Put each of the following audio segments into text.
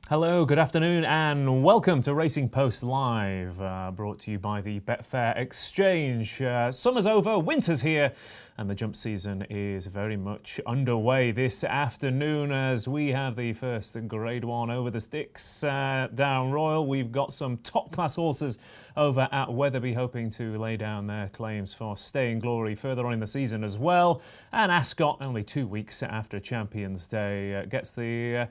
Hello, good afternoon and welcome to Racing Post Live, brought to you by the Betfair Exchange. Summer's over, winter's here and the jump season is very much underway this afternoon as we have the first Grade 1 over the sticks down Royal. We've got some top class horses over at Weatherby hoping to lay down their claims for staying glory further on in the season as well. And Ascot, only 2 weeks after Champions Day, gets the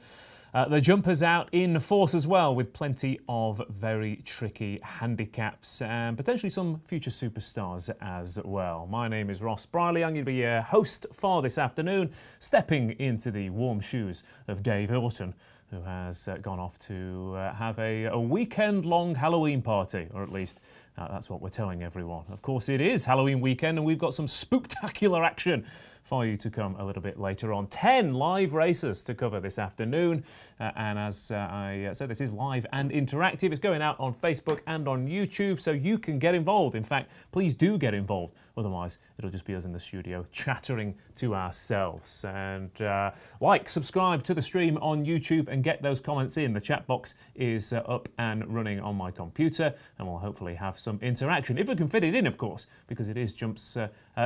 jumpers out in force as well, with plenty of very tricky handicaps and potentially some future superstars as well. My name is Ross Brierley. I'm going to be your host for this afternoon, stepping into the warm shoes of Dave Hilton, who has gone off to have a weekend-long Halloween party, or at least that's what we're telling everyone. Of course, it is Halloween weekend and we've got some spooktacular action for you to come a little bit later on. 10 live races to cover this afternoon. And as I said, this is live and interactive. It's going out on Facebook and on YouTube, so you can get involved. In fact, please do get involved. Otherwise, it'll just be us in the studio chattering to ourselves. And subscribe to the stream on YouTube and get those comments in. The chat box is up and running on my computer, and we'll hopefully have some interaction. If we can fit it in, of course, because it is jumps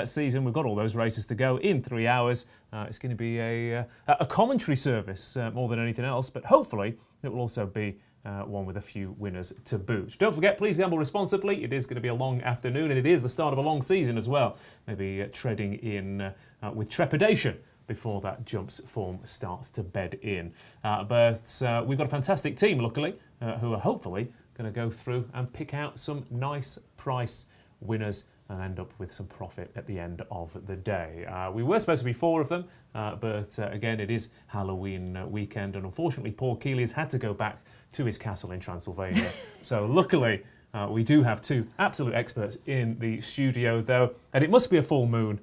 season. We've got all those races to go in 3 hours. It's going to be a commentary service more than anything else, but hopefully it will also be one with a few winners to boot. Don't forget, please gamble responsibly. It is going to be a long afternoon and it is the start of a long season as well. Maybe treading in with trepidation before that jumps form starts to bed in. But we've got a fantastic team, luckily, who are hopefully going to go through and pick out some nice price winners and end up with some profit at the end of the day. We were supposed to be 4 of them, but again, it is Halloween weekend, and unfortunately, Paul Keeley has had to go back to his castle in Transylvania. So luckily, we do have 2 absolute experts in the studio, though, and it must be a full moon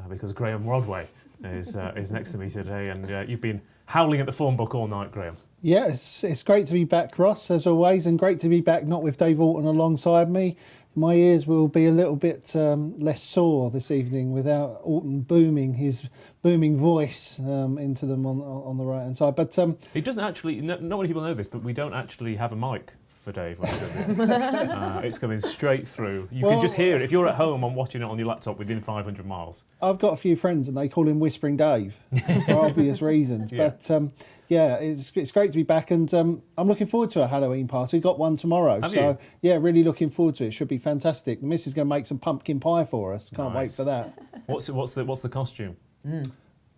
because Graeme Rodway is next to me today, and you've been howling at the form book all night, Graeme. Yeah, it's great to be back, Ross, as always, and great to be back not with Dave Alton alongside me. My ears will be a little bit less sore this evening without Alton booming his booming voice into them on the right-hand side. But he doesn't actually, not many people know this, but we don't actually have a mic for Dave when he does it. It's coming straight through. You can just hear it. If you're at home and watching it on your laptop within 500 miles. I've got a few friends and they call him Whispering Dave for obvious reasons. Yeah. But yeah, it's great to be back, and I'm looking forward to a Halloween party. We've got one tomorrow. Have you? Yeah, really looking forward to it. Should be fantastic. The missus is going to make some pumpkin pie for us. Can't wait for that. What's the costume?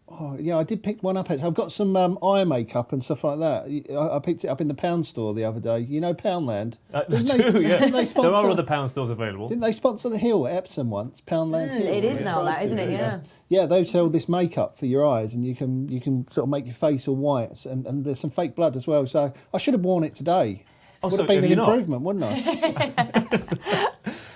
Oh, yeah, I did pick one up. I've got some eye makeup and stuff like that. I picked it up in the pound store the other day. You know Poundland? There are other pound stores available. Didn't they sponsor the Hill at Epsom once? Poundland Hill. It is now that, isn't it? Yeah. Yeah, they sell this makeup for your eyes, and you can sort of make your face all white, and there's some fake blood as well. So I should have worn it today. Would have been an improvement, wouldn't I?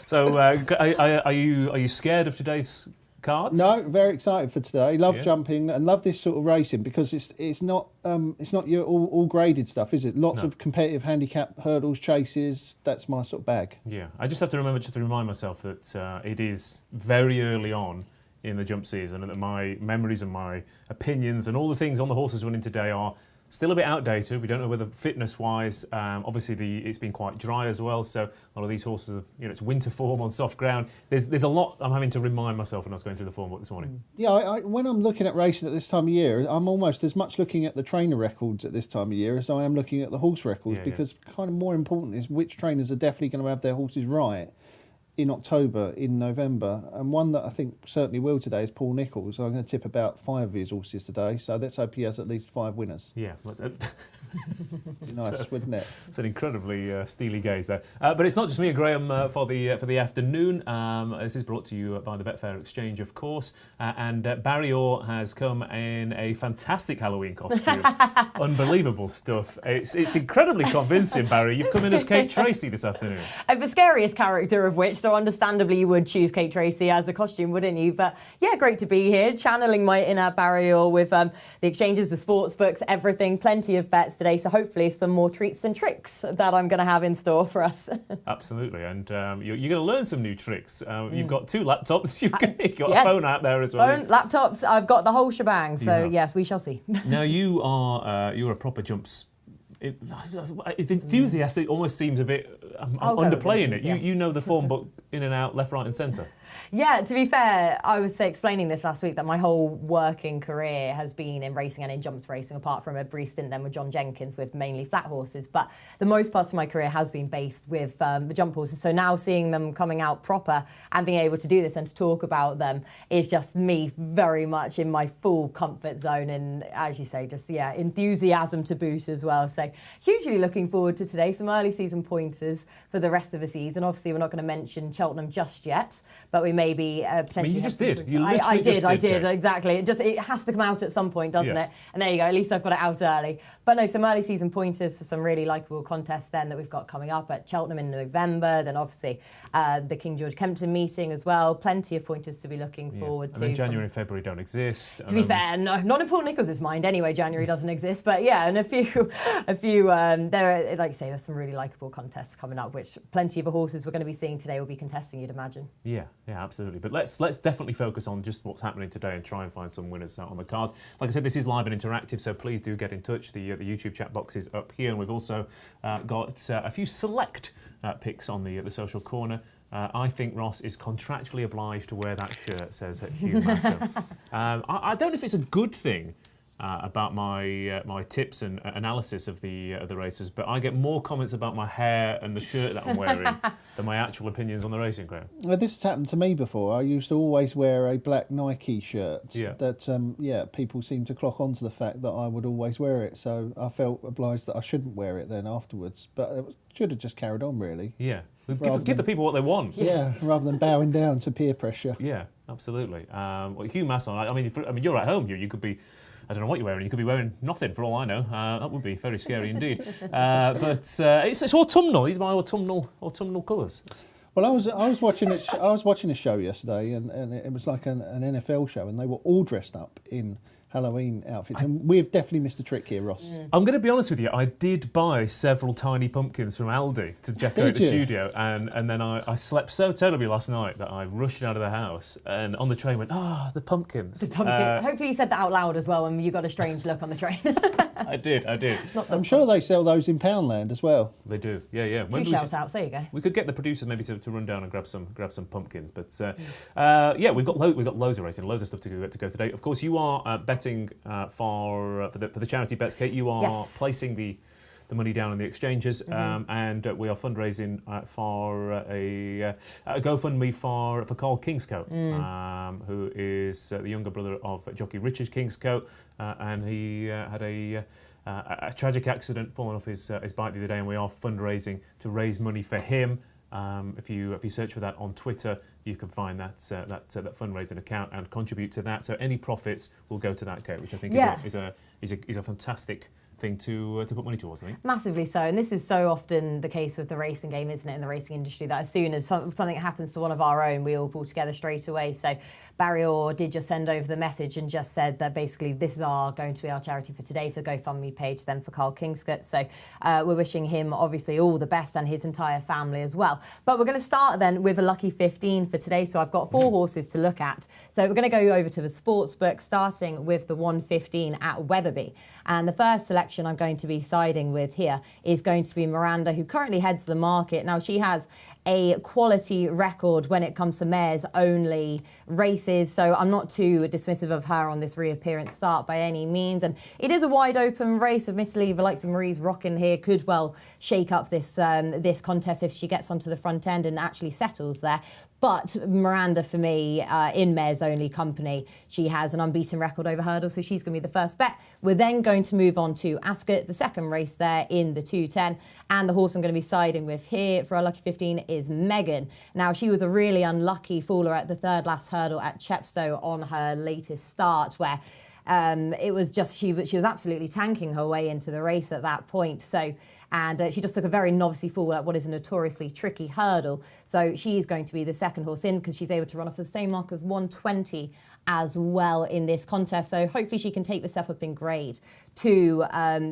So are you scared of today's cards? No, very excited for today. Love jumping and love this sort of racing because it's not your all graded stuff, is it? Lots of competitive handicap, hurdles, chases. That's my sort of bag. Yeah, I just have to remember to remind myself that it is very early on in the jump season, and that my memories and my opinions and all the things on the horses running today are still a bit outdated. We don't know whether fitness-wise, obviously it's been quite dry as well, so a lot of these horses, it's winter form on soft ground. There's a lot I'm having to remind myself when I was going through the form book this morning. Yeah, when I'm looking at racing at this time of year, I'm almost as much looking at the trainer records at this time of year as I am looking at the horse records, because kind of more important is which trainers are definitely going to have their horses right in October, in November, and one that I think certainly will today is Paul Nicholls. I'm going to tip about 5 of his horses today, so let's hope he has at least 5 winners. Yeah, nice, wouldn't it? It's an incredibly steely gaze there. But it's not just me and Graeme for the afternoon. This is brought to you by the Betfair Exchange, of course, and Barry Orr has come in a fantastic Halloween costume. Unbelievable stuff. It's incredibly convincing, Barry. You've come in as Kate Tracey this afternoon. The scariest character of which, so understandably you would choose Kate Tracey as a costume, wouldn't you? But yeah, great to be here, channeling my inner Barry Orr with the exchanges, the sports books, everything, plenty of bets today. So hopefully some more treats and tricks that I'm going to have in store for us. Absolutely, and you're going to learn some new tricks. You've got 2 laptops, you've got a phone out there as well. Phone, laptops, I've got the whole shebang. So yes, we shall see. Now you're a proper jumps enthusiastic almost seems a bit. I'm underplaying it. You know the form book in and out, left, right, and centre. Yeah, to be fair, I was explaining this last week that my whole working career has been in racing and in jumps racing, apart from a brief stint then with John Jenkins with mainly flat horses. But the most part of my career has been based with the jump horses. So now seeing them coming out proper and being able to do this and to talk about them is just me very much in my full comfort zone. And as you say, just, enthusiasm to boot as well. So hugely looking forward to today. Some early season pointers for the rest of the season. Obviously, we're not going to mention Cheltenham just yet, but we may be potentially. You just did. I did, exactly. It has to come out at some point, doesn't it? And there you go. At least I've got it out early. But no, some early season pointers for some really likeable contests then that we've got coming up at Cheltenham in November. Then obviously the King George Kempton meeting as well. Plenty of pointers to be looking forward to. And then January and February don't exist. To be fair, no, not in Paul Nicholls' mind anyway. January doesn't exist, but yeah, and a few. There, like you say, there's some really likeable contests coming up, which plenty of the horses we're going to be seeing today will be contesting, you'd imagine. Yeah, absolutely. But let's definitely focus on just what's happening today and try and find some winners on the cards. Like I said, this is live and interactive, so please do get in touch. The YouTube chat box is up here, and we've also got a few select picks on the social corner. I think Ross is contractually obliged to wear that shirt, says Hugh Massive. I don't know if it's a good thing about my tips and analysis of the races, but I get more comments about my hair and the shirt that I'm wearing than my actual opinions on the racing, Graeme. Well, this has happened to me before. I used to always wear a black Nike shirt. Yeah. That people seem to clock onto the fact that I would always wear it, so I felt obliged that I shouldn't wear it then afterwards. But it should have just carried on, really. Yeah. Give the people what they want. Yeah, rather than bowing down to peer pressure. Yeah, absolutely. Hugh Masson, I mean, you're at home, you could be. I don't know what you're wearing. You could be wearing nothing for all I know. That would be very scary indeed. But it's autumnal. These are my autumnal colours. Well, I was watching it. I was watching a show yesterday, and it was like an NFL show, and they were all dressed up in Halloween outfits, and we've definitely missed a trick here, Ross. I'm going to be honest with you. I did buy several tiny pumpkins from Aldi to decorate the studio, and then I slept so terribly last night that I rushed out of the house, and on the train went, the pumpkins. The pumpkin. Hopefully you said that out loud as well, and you got a strange look on the train. I did. I'm sure they sell those in Poundland as well. They do. Yeah. Two shout outs. There you go. We could get the producers maybe to run down and grab some pumpkins, but we've got loads of racing, loads of stuff to go today. Of course, you are betting for the charity bets, Kate. You are placing the money down on the exchanges, and we are fundraising for a GoFundMe for Carl Kingscote, who is the younger brother of jockey Richard Kingscote, and he had a tragic accident, falling off his bike the other day, and we are fundraising to raise money for him. If you search for that on Twitter, you can find that fundraising account and contribute to that. So any profits will go to that, Kate, which I think is a fantastic thing to put money towards, I think. Massively so, and this is so often the case with the racing game, isn't it, in the racing industry, that as soon as something happens to one of our own, we all pull together straight away. So Barry Orr did just send over the message and just said that basically this is going to be our charity for today for the GoFundMe page then for Carl Kingscote. So we're wishing him obviously all the best and his entire family as well. But we're going to start then with a lucky 15 for today. So I've got 4 horses to look at. So we're going to go over to the sports book, starting with the 115 at Weatherby. And the first selection I'm going to be siding with here is going to be Miranda, who currently heads the market. Now, she has a quality record when it comes to mares only races, so I'm not too dismissive of her on this reappearance start by any means. And it is a wide open race. Admittedly, the likes of Marie's Rockin here could well shake up this contest if she gets onto the front end and actually settles there. But Miranda, for me, in mares only company, she has an unbeaten record over hurdles, so she's going to be the first bet. We're then going to move on to Ascot, the second race there in the 210. And the horse I'm going to be siding with here for our lucky 15 is Megan. Now, she was a really unlucky faller at the third last hurdle at Chepstow on her latest start, where it was just she was absolutely tanking her way into the race at that point. So, and she just took a very novice fall at what is a notoriously tricky hurdle. So she's going to be the second horse in because she's able to run off the same mark of 120 as well in this contest. So hopefully she can take the step up in grade to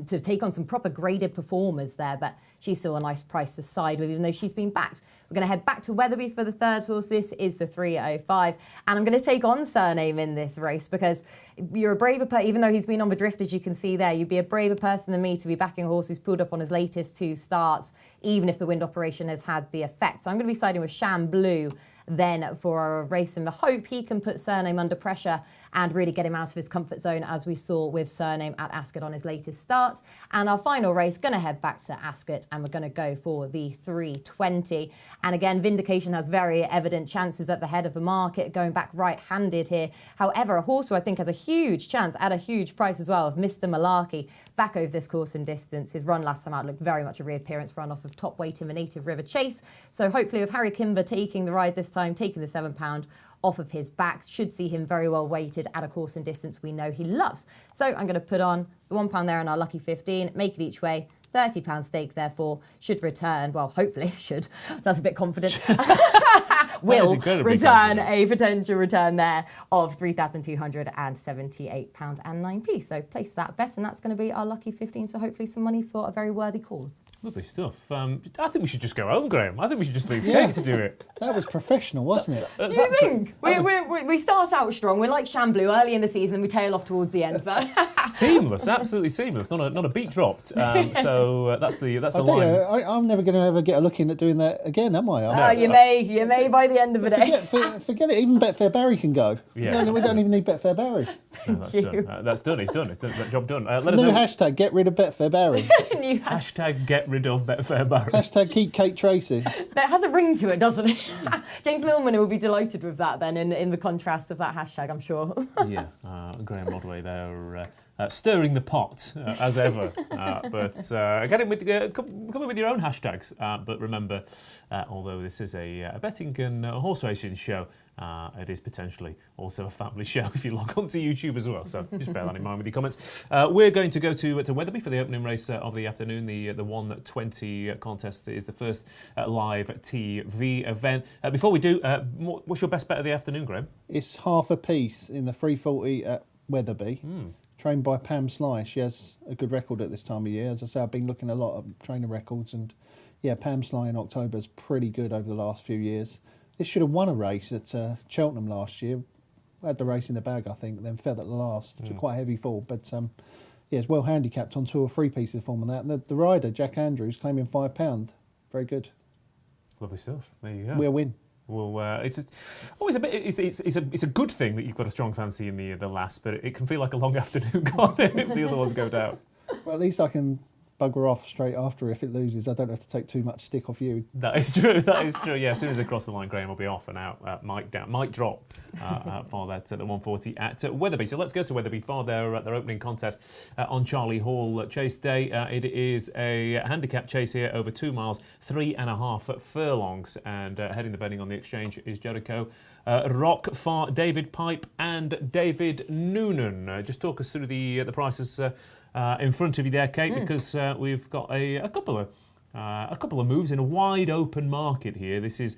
take on some proper graded performers there. But she's still a nice price to side with, even though she's been backed. We're going to head back to Wetherby for the third horse. This is the 305. And I'm going to take on Surname in this race because you're a braver person, even though he's been on the drift, as you can see there, you'd be a braver person than me to be backing a horse who's pulled up on his latest 2 starts, even if the wind operation has had the effect. So I'm going to be siding with Sham Blue then for a race in the hope he can put Surname under pressure and really get him out of his comfort zone, as we saw with Surname at Ascot on his latest start. And our final race, going to head back to Ascot, and we're going to go for the 320. And again, Vindication has very evident chances at the head of the market, going back right-handed here. However, a horse who I think has a huge chance at a huge price as well, of Mr. Malarkey, back over this course and distance. His run last time out looked very much a reappearance run off of top weight in the Native River Chase. So hopefully with Harry Kimber taking the ride this time, taking the £7 off of his back, should see him very well weighted at a course and distance we know he loves. So I'm going to put on the £1 there on our lucky 15, make it each way. £30 stake, therefore, should return, well, hopefully should, that's a bit confident, will return a potential return there of £3,278.09. So place that bet, and that's going to be our lucky 15, so hopefully some money for a very worthy cause. Lovely stuff. I think we should just go home, Graeme. I think we should just leave Kate to do it. That was professional, wasn't it? Do you think? We start out strong. We're like Shamblu early in the season, and we tail off towards the end. But seamless, absolutely seamless. Not a beat dropped. So that's the line. I'm never going to ever get a look in at doing that again, am I? No, you may by the end of the day. Forget it. Even Betfair Barry can go. Yeah, we don't even need Betfair Barry. No, that's done. That's done. It's done. It's done. That job done. Let us New know. hashtag, get rid of Betfair Barry. Hashtag get rid of Betfair Barry. Hashtag keep Kate Tracey. That has a ring to it, doesn't it? James Millman will be delighted with that then, in the contrast of that hashtag, I'm sure. Yeah, Graeme Rodway there. Stirring the pot as ever, but get in with come in with your own hashtags. But remember, although this is a betting and horse racing show, it is potentially also a family show if you log on to YouTube as well. So just bear that in mind with your comments. We're going to go to Weatherby for the opening race of the afternoon. The 120 contest is the first live TV event. Before we do, what's your best bet of the afternoon, Graeme? It's half a piece in the 340 at Weatherby. Trained by Pam Sly. She has a good record at this time of year. As I say, I've been looking a lot at trainer records, and yeah, Pam Sly in October is pretty good over the last few years. This should have won a race at Cheltenham last year. Had the race in the bag, I think, then fell at the last. It's quite a heavy fall, but yeah, it's well handicapped on 2 or 3 pieces of form on that. And the rider, Jack Andrews, claiming £5. Very good. Lovely stuff. There you go. We'll win. Well, it's always a bit. It's a good thing that you've got a strong fancy in the last, but it can feel like a long afternoon gone if the other ones go down. Well, at least I can bugger off straight after if it loses. I don't have to take too much stick off you. That is true. That is true. Yeah, as soon as they cross the line, Graeme will be off and out. Mic drop for that at the 140 at Wetherby. So let's go to Wetherby for their opening contest on Charlie Hall Chase Day. It is a handicap chase here over 2 miles, 3.5 furlongs, and heading the betting on the exchange is Jericho Rock for David Pipe and David Noonan. Just talk us through the prices in front of you there, Kate, because we've got a couple of moves in a wide open market here. This is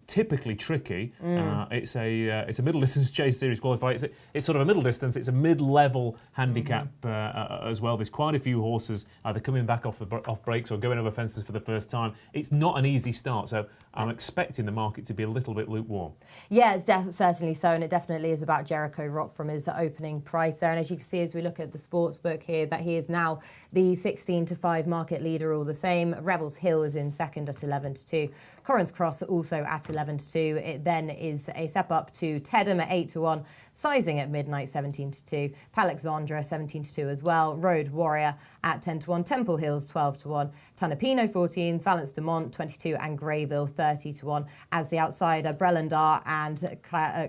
typically tricky. It's a middle distance chase series qualifier. It's sort of a middle distance. It's a mid-level handicap as well. There's quite a few horses either coming back off breaks or going over fences for the first time. It's not an easy start, so I'm expecting the market to be a little bit lukewarm. Yeah, it's certainly so, and it definitely is about Jericho Rock from his opening price there. And as you can see, as we look at the sports book here, that he is now the 16-5 market leader all the same. Revels Hill is in second at 11-2. Corrins Cross also at 11-2. It then is a step up to Tedham at 8-1. Sizing at midnight, 17-2. Palexandra, 17-2 as well. Road Warrior at 10-1. Temple Hills, 12-1. Tanapino, 14s. Valence de Mont, 22. And Greyville, 30-1. As the outsider, Brellandar and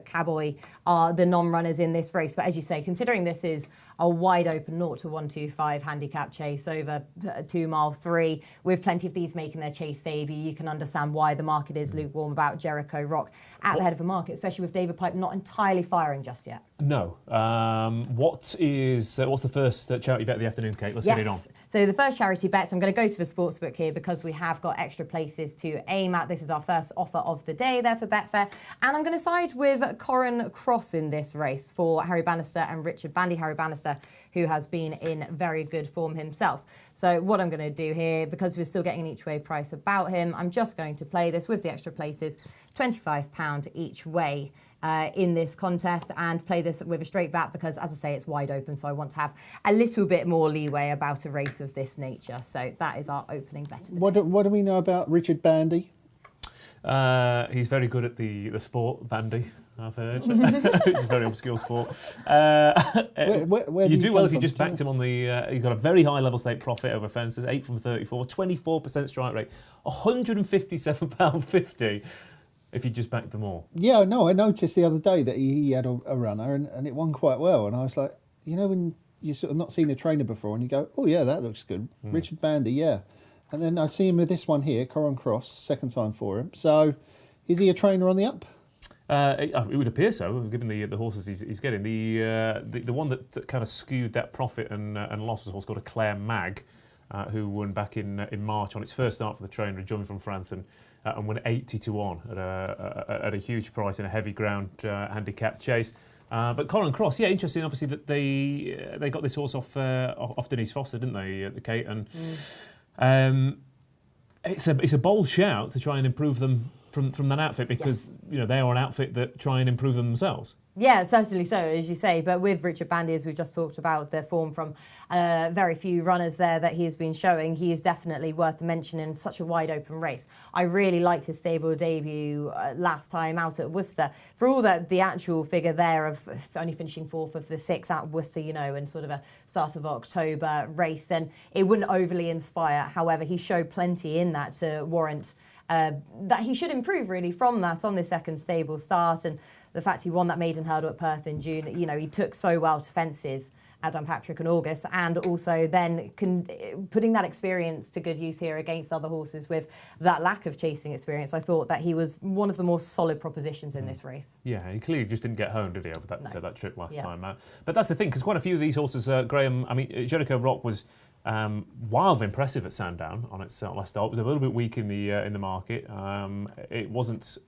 Caboy are the non-runners in this race. But as you say, considering this is a wide open 0-125 handicap chase over 2 mile 3, with plenty of these making their chase debut, you can understand why the market is lukewarm about Jericho Rock at the head of the market, especially with David Pipe not entirely firing just just yet. No. What's the first charity bet of the afternoon, Kate? Let's get it on. So the first charity bets, I'm going to go to the sportsbook here because we have got extra places to aim at. This is our first offer of the day there for Betfair. And I'm going to side with Coron Cross in this race for Harry Bannister and Richard Bandy. Harry Bannister, who has been in very good form himself. So what I'm going to do here, because we're still getting an each way price about him, I'm just going to play this with the extra places, £25 each way. In this contest, and play this with a straight bet because, as I say, it's wide open, so I want to have a little bit more leeway about a race of this nature. So that is our opening bet. What do we know about Richard Bandy? He's very good at the sport, bandy, I've heard. It's a very obscure sport. Where you do well if you just backed him on the... he's got a very high level stake profit over fences, 8 from 34, 24% strike rate, £157.50. If you just backed them all. Yeah, no, I noticed the other day that he had a runner and it won quite well. And I was like, when you're sort of not seen a trainer before and you go, oh, yeah, that looks good. Richard Bandy, yeah. And then I see him with this one here, Coron Cross, second time for him. So is he a trainer on the up? It would appear so, given the horses he's getting. The one that kind of skewed that profit and loss was a horse called a Claire Mag, who won back in March on its first start for the trainer, joined from France and won 80-1 at a huge price in a heavy ground handicap chase. But Coron Cross, yeah, interesting. Obviously, that they got this horse off Denise Foster, didn't they, Kate? And it's a bold shout to try and improve them from that outfit because they are an outfit that try and improve them themselves. Yeah, certainly so, as you say. But with Richard Bandy, as we've just talked about, the form from very few runners there that he has been showing, he is definitely worth mentioning in such a wide open race. I really liked his stable debut last time out at Worcester. For all that the actual figure there of only finishing fourth of the 6 at Worcester, in sort of a start of October race, then it wouldn't overly inspire. However, he showed plenty in that to warrant that he should improve really from that on this second stable start. And the fact he won that maiden hurdle at Perth in June, he took so well to fences at Downpatrick in August, and also then putting that experience to good use here against other horses with that lack of chasing experience. I thought that he was one of the more solid propositions in this race. Yeah, he clearly just didn't get home, did he, over that trip last time out. But that's the thing, because quite a few of these horses, Graeme, Jericho Rock was wildly impressive at Sandown on its last start. It was a little bit weak in the market. It wasn't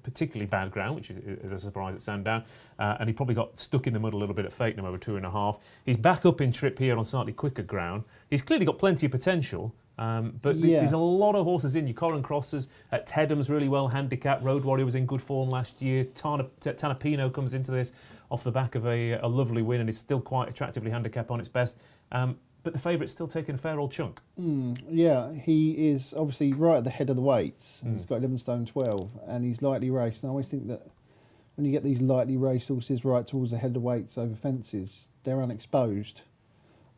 particularly bad ground, which is a surprise at Sandown. And he probably got stuck in the mud a little bit at Fakenham over 2.5. He's back up in trip here on slightly quicker ground. He's clearly got plenty of potential. But there's a lot of horses in. Your Coron Crosses at Tedham's really well handicapped. Road Warrior was in good form last year. Tanapino comes into this off the back of a lovely win and is still quite attractively handicapped on its best. But the favourite's still taking a fair old chunk. Yeah, he is obviously right at the head of the weights. He's got 11 stone 12 and he's lightly raced. And I always think that when you get these lightly raced horses right towards the head of the weights over fences, they're unexposed.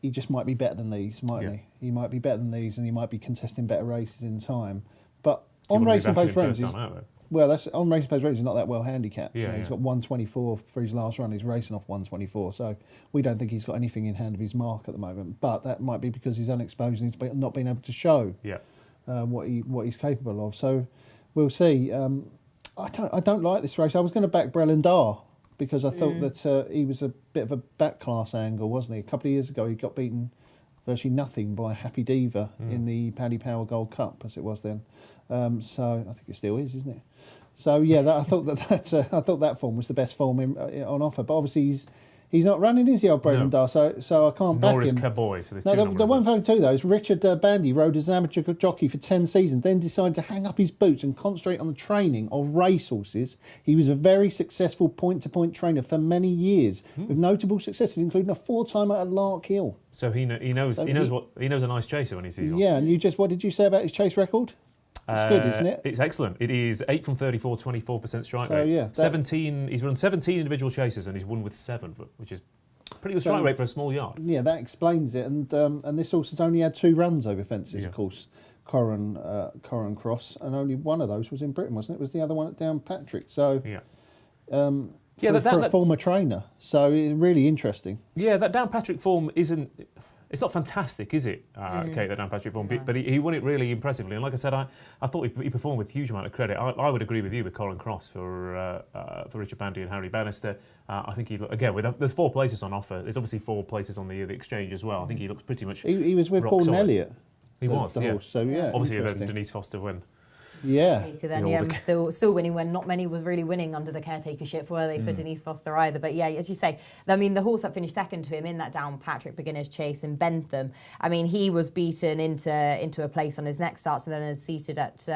He just might be better than these, mightn't he? He might be better than these and he might be contesting better races in time. But on Racing Post Range, on Racing Post Range, he's not that well handicapped. Yeah, He's got 124 for his last run. He's racing off 124. So we don't think he's got anything in hand of his mark at the moment. But that might be because he's unexposed and he's not been able to show what he's capable of. So we'll see. I don't like this race. I was going to back Brellandar because I thought that he was a bit of a back class angle, wasn't he? A couple of years ago, he got beaten virtually nothing by Happy Diva in the Paddy Power Gold Cup, as it was then. So I think it still is, isn't it? So yeah, I thought that form was the best form on offer. But obviously he's not running, is he, old Brellandar? So I can't back him. Nor is Cowboy. So there's the one thing too though is Richard Bandy rode as an amateur jockey for 10 seasons, then decided to hang up his boots and concentrate on the training of racehorses. He was a very successful point-to-point trainer for many years, with notable successes, including a 4-timer at Lark Hill. So he knows a nice chaser when he sees one. Yeah, and what did you say about his chase record? It's good, isn't it? It's excellent. It is 8 from 34, 24% strike rate. Yeah, 17. He's run 17 individual chases and he's won with 7, which is pretty good strike rate for a small yard. Yeah, that explains it. And this horse has only had 2 runs over fences, of course. Coron Cross, and only one of those was in Britain, wasn't it? It was the other one at Downpatrick. So for a former trainer. So it's really interesting. Yeah, that Downpatrick form isn't. it's not fantastic, is it, Kate, the Dan Patrick form? But he won it really impressively. And like I said, I thought he performed with a huge amount of credit. I would agree with you with Colin Cross for Richard Bandy and Harry Bannister. I think he, again, there's 4 places on offer. There's obviously 4 places on the exchange as well. I think he looks pretty much He was with rock Paul solid. Elliott. He was, the yeah. horse, so yeah. Obviously, Denise Foster win. Yeah. Then still winning when not many was really winning under the caretakership, were they, for Denise Foster either? But yeah, as you say, I mean, the horse that finished second to him in that Down Patrick Beginner's Chase in Bentham, I mean, he was beaten into a place on his next start, so then had seated at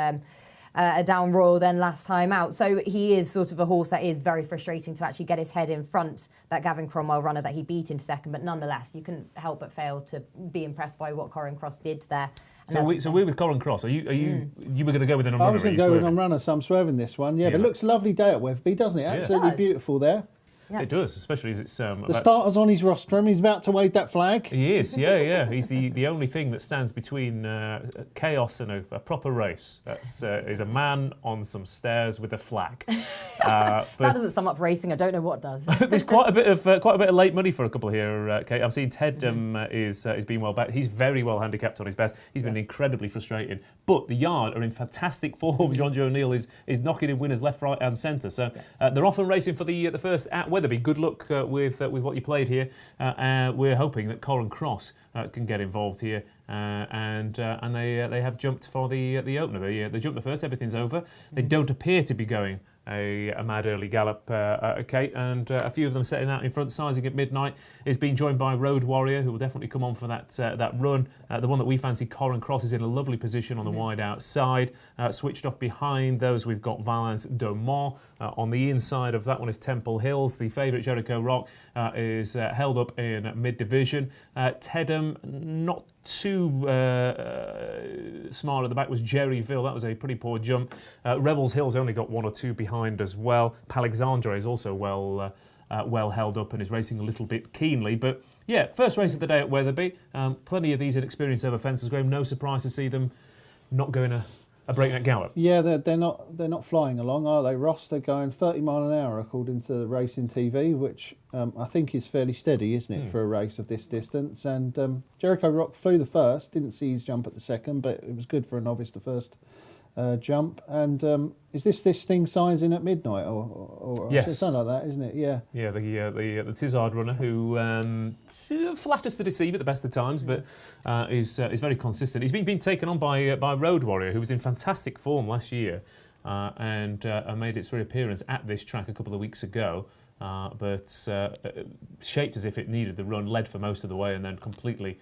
a Down Royal then last time out. So he is sort of a horse that is very frustrating to actually get his head in front, that Gavin Cromwell runner that he beat into second, but nonetheless, you couldn't help but fail to be impressed by what Corin Cross did there. So we're with Colin Cross. You were going to go with an on runner? I was going to go with an on runner, so I'm swerving this one. Yeah, but it looks a lovely day at Wetherby, doesn't it? Absolutely beautiful there. Yeah. It does, especially as it's... the starter's on his rostrum. He's about to wave that flag. He is, yeah. He's the only thing that stands between chaos and a proper race. That's is a man on some stairs with a flag. That doesn't sum up racing. I don't know what does. There's quite a bit of late money for a couple here, Kate. I'm seeing Ted is being well backed. He's very well handicapped on his best. He's been incredibly frustrating. But the Yard are in fantastic form. John Joe O'Neill is knocking in winners left, right, and centre. So they're often racing for the first at Weatherby. Good luck with what you played here. We're hoping that Colin Cross can get involved here, and they have jumped for the opener. They jumped the first. Everything's over. They don't appear to be going a mad early gallop, Kate, and a few of them setting out in front. Sizing at Midnight is being joined by Road Warrior, who will definitely come on for that run. The one that we fancy, Corin Cross, is in a lovely position on the wide outside. Switched off behind those, we've got Valence Domont. On the inside of that one is Temple Hills. The favourite, Jericho Rock, is held up in mid-division. Tedham, not too smart at the back, was Jerryville. That was a pretty poor jump. Revels Hill's only got 1 or 2 behind as well. Palexandre is also well held up and is racing a little bit keenly. But yeah, first race of the day at Weatherby. Plenty of these inexperienced over fences, Graeme. No surprise to see them not going a breakneck gallop. Yeah, they're not flying along, are they, Ross? They're going 30 mile an hour according to Racing TV, which I think is fairly steady, isn't it, for a race of this distance? And Jericho Rock flew the first, didn't see his jump at the second, but it was good for a novice the first jump. And is this thing sizing at midnight or yes, something like that, isn't it? Yeah. Yeah, the Tizard runner who flatters to deceive at the best of times, but is very consistent. He's been taken on by Road Warrior, who was in fantastic form last year and made its reappearance at this track a couple of weeks ago. But shaped as if it needed the run, led for most of the way, and then completely.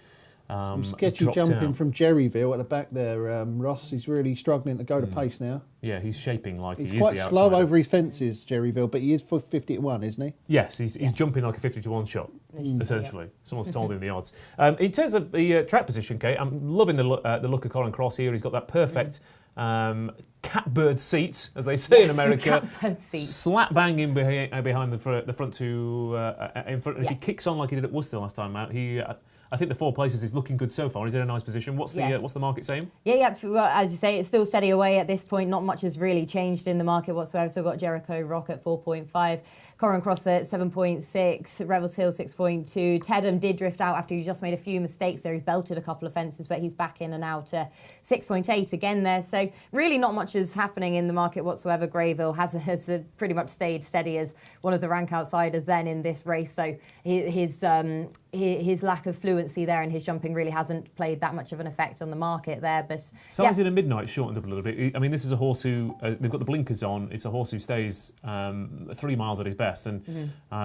Sketchy jumping from Jerryville at the back there, Ross. He's really struggling to go to pace now. Yeah, he's shaping like he's he is the outsider. He's quite slow over his fences, Jerryville, but he is for 50 to 1, isn't he? Yes, he's jumping like a 50 to 1 shot, essentially. Someone's told him the odds. In terms of the track position, Kate, I'm loving the look of Colin Cross here. He's got that perfect catbird seat, as they say in America. Slap bang in behind the front two in front. And if he kicks on like he did at Worcester last time out, I think the 4 places is looking good so far. He's in a nice position. What's the market saying? Yeah. Well, as you say, it's still steady away at this point. Not much has really changed in the market whatsoever. Still got Jericho Rock at 4.5, Corin Cross at 7.6, Revels Hill 6.2. Tedham did drift out after he just made a few mistakes there. He's belted a couple of fences, but he's back in and out 6.8 again there. So really not much is happening in the market whatsoever. Greyville has pretty much stayed steady as one of the rank outsiders then in this race. So his lack of fluency there and his jumping really hasn't played that much of an effect on the market there. But Sizing at Midnight shortened up a little bit. I mean, this is a horse who they've got the blinkers on. It's a horse who stays 3 miles at his best, and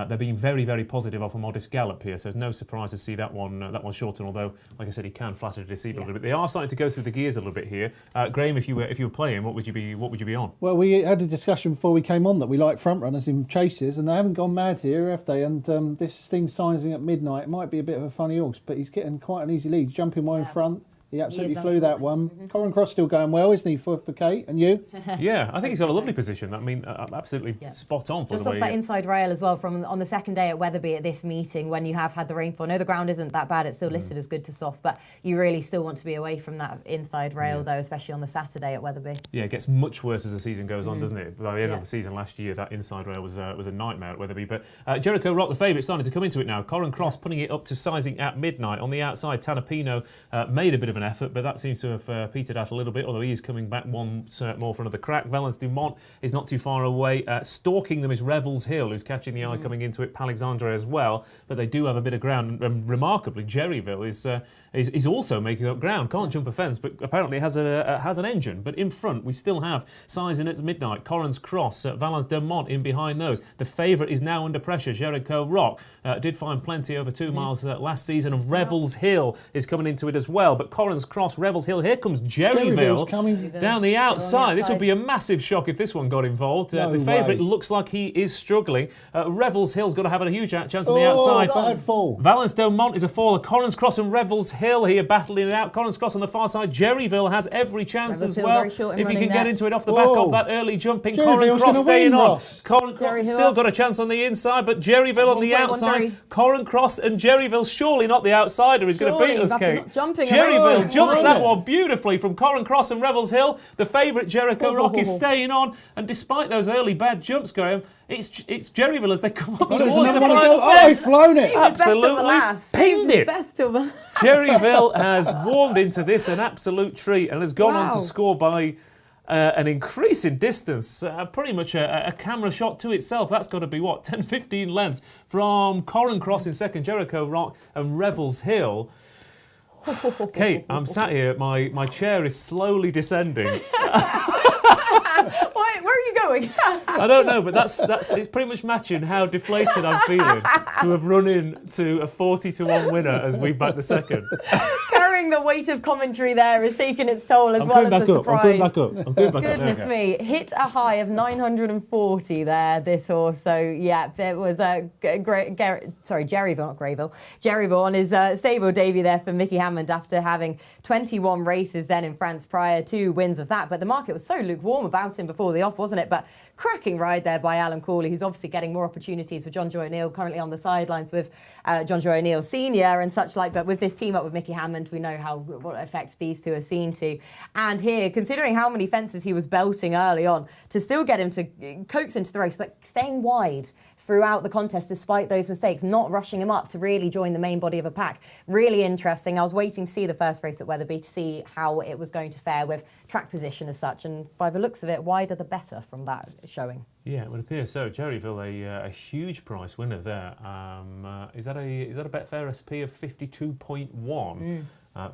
they're being very, very positive off a modest gallop here. So no surprise to see that one shorten. Although, like I said, he can flatter to deceive a little bit. They are starting to go through the gears a little bit here. Graeme, if you were playing, what would you be on? Well, we had a discussion before we came on that we like front runners in chases, and they haven't gone mad here, have they? And this thing Sizing at Midnight might be a bit of a funny horse, but he's getting quite an easy lead. He's jumping well in front. He absolutely flew that one. Corin Cross still going well, isn't he, for Kate? And you? Yeah, I think he's got a lovely position. I mean, absolutely spot on for just the way. Just off that inside rail as well, from on the second day at Weatherby at this meeting, when you have had the rainfall. I know the ground isn't that bad; it's still listed as good to soft, but you really still want to be away from that inside rail, though, especially on the Saturday at Weatherby. Yeah, it gets much worse as the season goes on, doesn't it? By the end of the season last year, that inside rail was a nightmare at Weatherby. But Jericho Rock, the favourite, starting to come into it now. Corin Cross putting it up to sizing at midnight. On the outside, Tanapino made a bit of an effort, but that seems to have petered out a little bit, although he is coming back once more for another crack. Valence Dumont is not too far away. Stalking them is Revels Hill, who's catching the eye coming into it. Palexandre as well, but they do have a bit of ground. And remarkably, Jerryville is also making up ground. Can't jump a fence, but apparently has an engine. But in front, we still have sizing at midnight. Corin's Cross, Valence Dumont in behind those. The favourite is now under pressure. Jericho Rock did find plenty over 2 miles last season, and Revels Hill is coming into it as well. But Corin's Cross, Revels Hill. Here comes Jerryville coming down the outside. This would be a massive shock if this one got involved. The favourite looks like he is struggling. Revels Hill's got to have a huge chance on the outside. Bad fall. Valence Dumont is a faller. Corin's Cross and Revels Hill here battling it out. Corin's Cross on the far side. Jerryville has every chance Revels as Hill well. very short in If he running can get there. into it off the back of that early jumping. Jerryville's Corin Cross gonna staying win, on. Ross. Corin Cross has Jerryville still up. got a chance on the inside, but Jerryville on the 1.13. outside. Corin Cross and Jerryville surely not the outsider who's going to beat us, Kate. Jerryville jumps that one beautifully from Corin Cross and Revels Hill. The favourite Jericho Rock is staying on, and despite those early bad jumps, Graeme, it's Jerryville as they come up towards the final fence. He's flown it. Absolutely pinged it. Best of the Jerryville has warmed into this an absolute treat and has gone on to score by an increase in distance, pretty much a camera shot to itself. That's got to be, 10, 15 lengths from Corin Cross in second, Jericho Rock and Revels Hill. Kate, I'm sat here, my chair is slowly descending. Where are you going? I don't know, but that's it's pretty much matching how deflated I'm feeling to have run into a 40-1 winner as we back the second. Carrying the weight of commentary there is taking its toll as well as a surprise. I'm going back up. Goodness me, hit a high of 940 there, this horse. So yeah, it was Jerryville, not Grayville. Jerryville on his stable debut there for Mickey Hammond after having 21 races then in France prior to wins of that. But the market was so lukewarm about him before the off, wasn't it? But cracking ride there by Alan Corley, who's obviously getting more opportunities with John Joy O'Neill, currently on the sidelines with John Joy O'Neill Senior and such like. But with this team up with Mickey Hammond, we know what effect these two are seen to. And here, considering how many fences he was belting early on, to still get him to coax into the race, but staying wide throughout the contest despite those mistakes, not rushing him up to really join the main body of a pack. Really interesting. I was waiting to see the first race at Weatherby to see how it was going to fare with track position as such, and by the looks of it, wider the better from that showing. Yeah, it would appear so. Jerryville, a huge price winner there. Is that a Betfair SP of 52.1?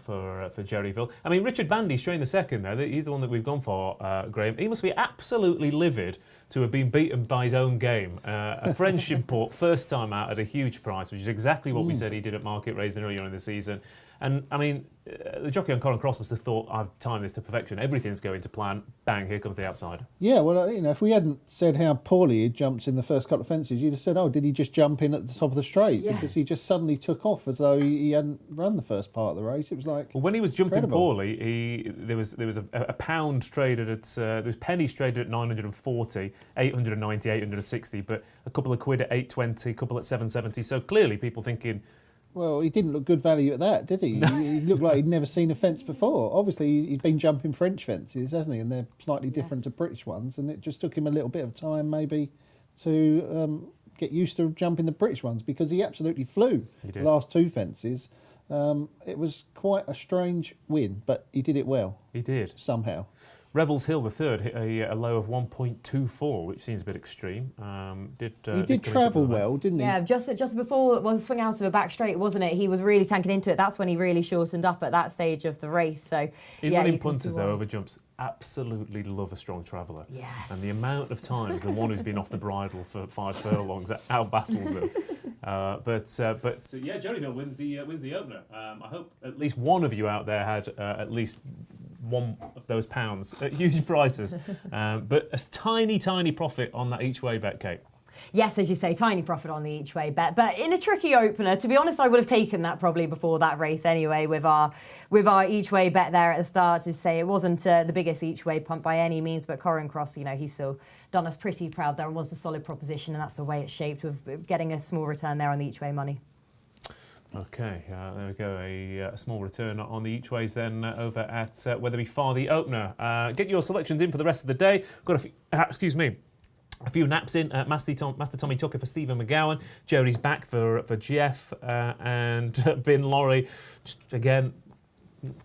For Jerryville. I mean, Richard Bandy's showing the second there. He's the one that we've gone for, Graeme. He must be absolutely livid to have been beaten by his own game. A French import, first time out at a huge price, which is exactly what we said he did at Market Raising earlier in the season. And, I mean, the jockey on Corin Cross must have thought, I've timed this to perfection. Everything's going to plan. Bang, here comes the outside. Yeah, well, if we hadn't said how poorly he jumped in the first couple of fences, you'd have said, did he just jump in at the top of the straight? Yeah. Because he just suddenly took off as though he hadn't run the first part of the race. It was like, well, when he was jumping incredible. Poorly, there was a pound traded at, there was pennies traded at 940, 890, 860, but a couple of quid at 820, a couple at 770. So clearly people thinking, well, he didn't look good value at that, did he? He looked like he'd never seen a fence before. Obviously, he'd been jumping French fences, hasn't he? And they're slightly different to British ones. And it just took him a little bit of time, maybe, to get used to jumping the British ones, because he absolutely flew the last two fences. It was quite a strange win, but he did it well. He did. Somehow. Revels Hill, the third, hit a low of 1.24, which seems a bit extreme. He did travel well, didn't he? Yeah, just before it was swing out of a back straight, wasn't it? He was really tanking into it. That's when he really shortened up at that stage of the race. So, in running punters, though, over jumps, absolutely love a strong traveller. Yes. And the amount of times the one who's been off the bridle for 5 furlongs out-battles them. But Jerryville wins the opener. I hope at least one of you out there had at least one of those pounds at huge prices. But a tiny profit on that each way bet, Kate. Yes, as you say, tiny profit on the each way bet, but in a tricky opener, to be honest, I would have taken that probably before that race anyway with our each way bet there at the start. To say it wasn't the biggest each way punt by any means, but Corrin Cross, he's still done us pretty proud there and was a solid proposition, and that's the way it's shaped with getting a small return there on the each way money. Okay, there we go. A small return on the each ways then over at Wetherby for the opener. Get your selections in for the rest of the day. Got a few naps in. Master Tommy Tucker for Stephen McGowan. Jerry's back for Jeff and Bin Laurie. Just again,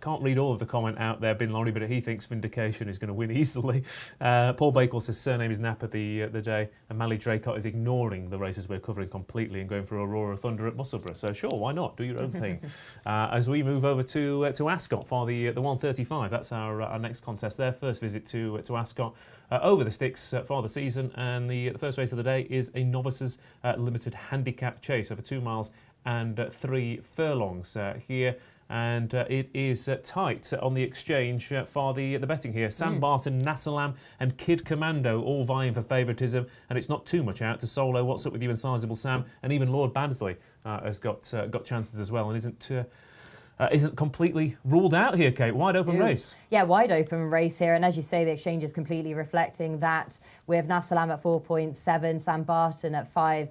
can't read all of the comment out there, Bin Laurie, but he thinks Vindication is going to win easily. Paul Bakewell says surname is Napa the day, and Mally Draycott is ignoring the races we're covering completely and going for Aurora Thunder at Musselburgh. So sure, why not? Do your own thing. As we move over to Ascot for the 135, that's our next contest there. First visit to Ascot over the sticks for the season, and the first race of the day is a novices limited handicap chase over 2 miles and 3 furlongs here. And it is tight on the exchange for the betting here. Sam Barton, Nassalam and Kid Commando all vying for favouritism, and it's not too much out to Solo, What's Up With You and Sizable Sam, and even Lord Baddesley has got chances as well and isn't completely ruled out here, Kate. Wide open race. Yeah, wide open race here, and as you say, the exchange is completely reflecting that with Nassalam at 4.7, Sam Barton at 5.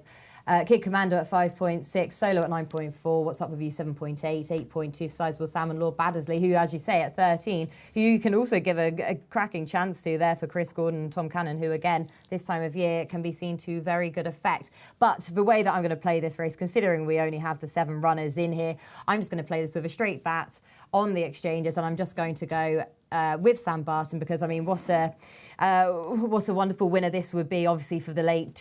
Kid Commando at 5.6, Solo at 9.4, What's Up With You 7.8, 8.2 Sizable Sam and Lord Baddesley, who, as you say, at 13, who you can also give a cracking chance to there for Chris Gordon and Tom Cannon, who, again, this time of year can be seen to very good effect. But the way that I'm going to play this race, considering we only have the 7 runners in here, I'm just going to play this with a straight bat on the exchanges, and I'm just going to go with Sam Barton because, I mean, what a wonderful winner this would be, obviously, for the late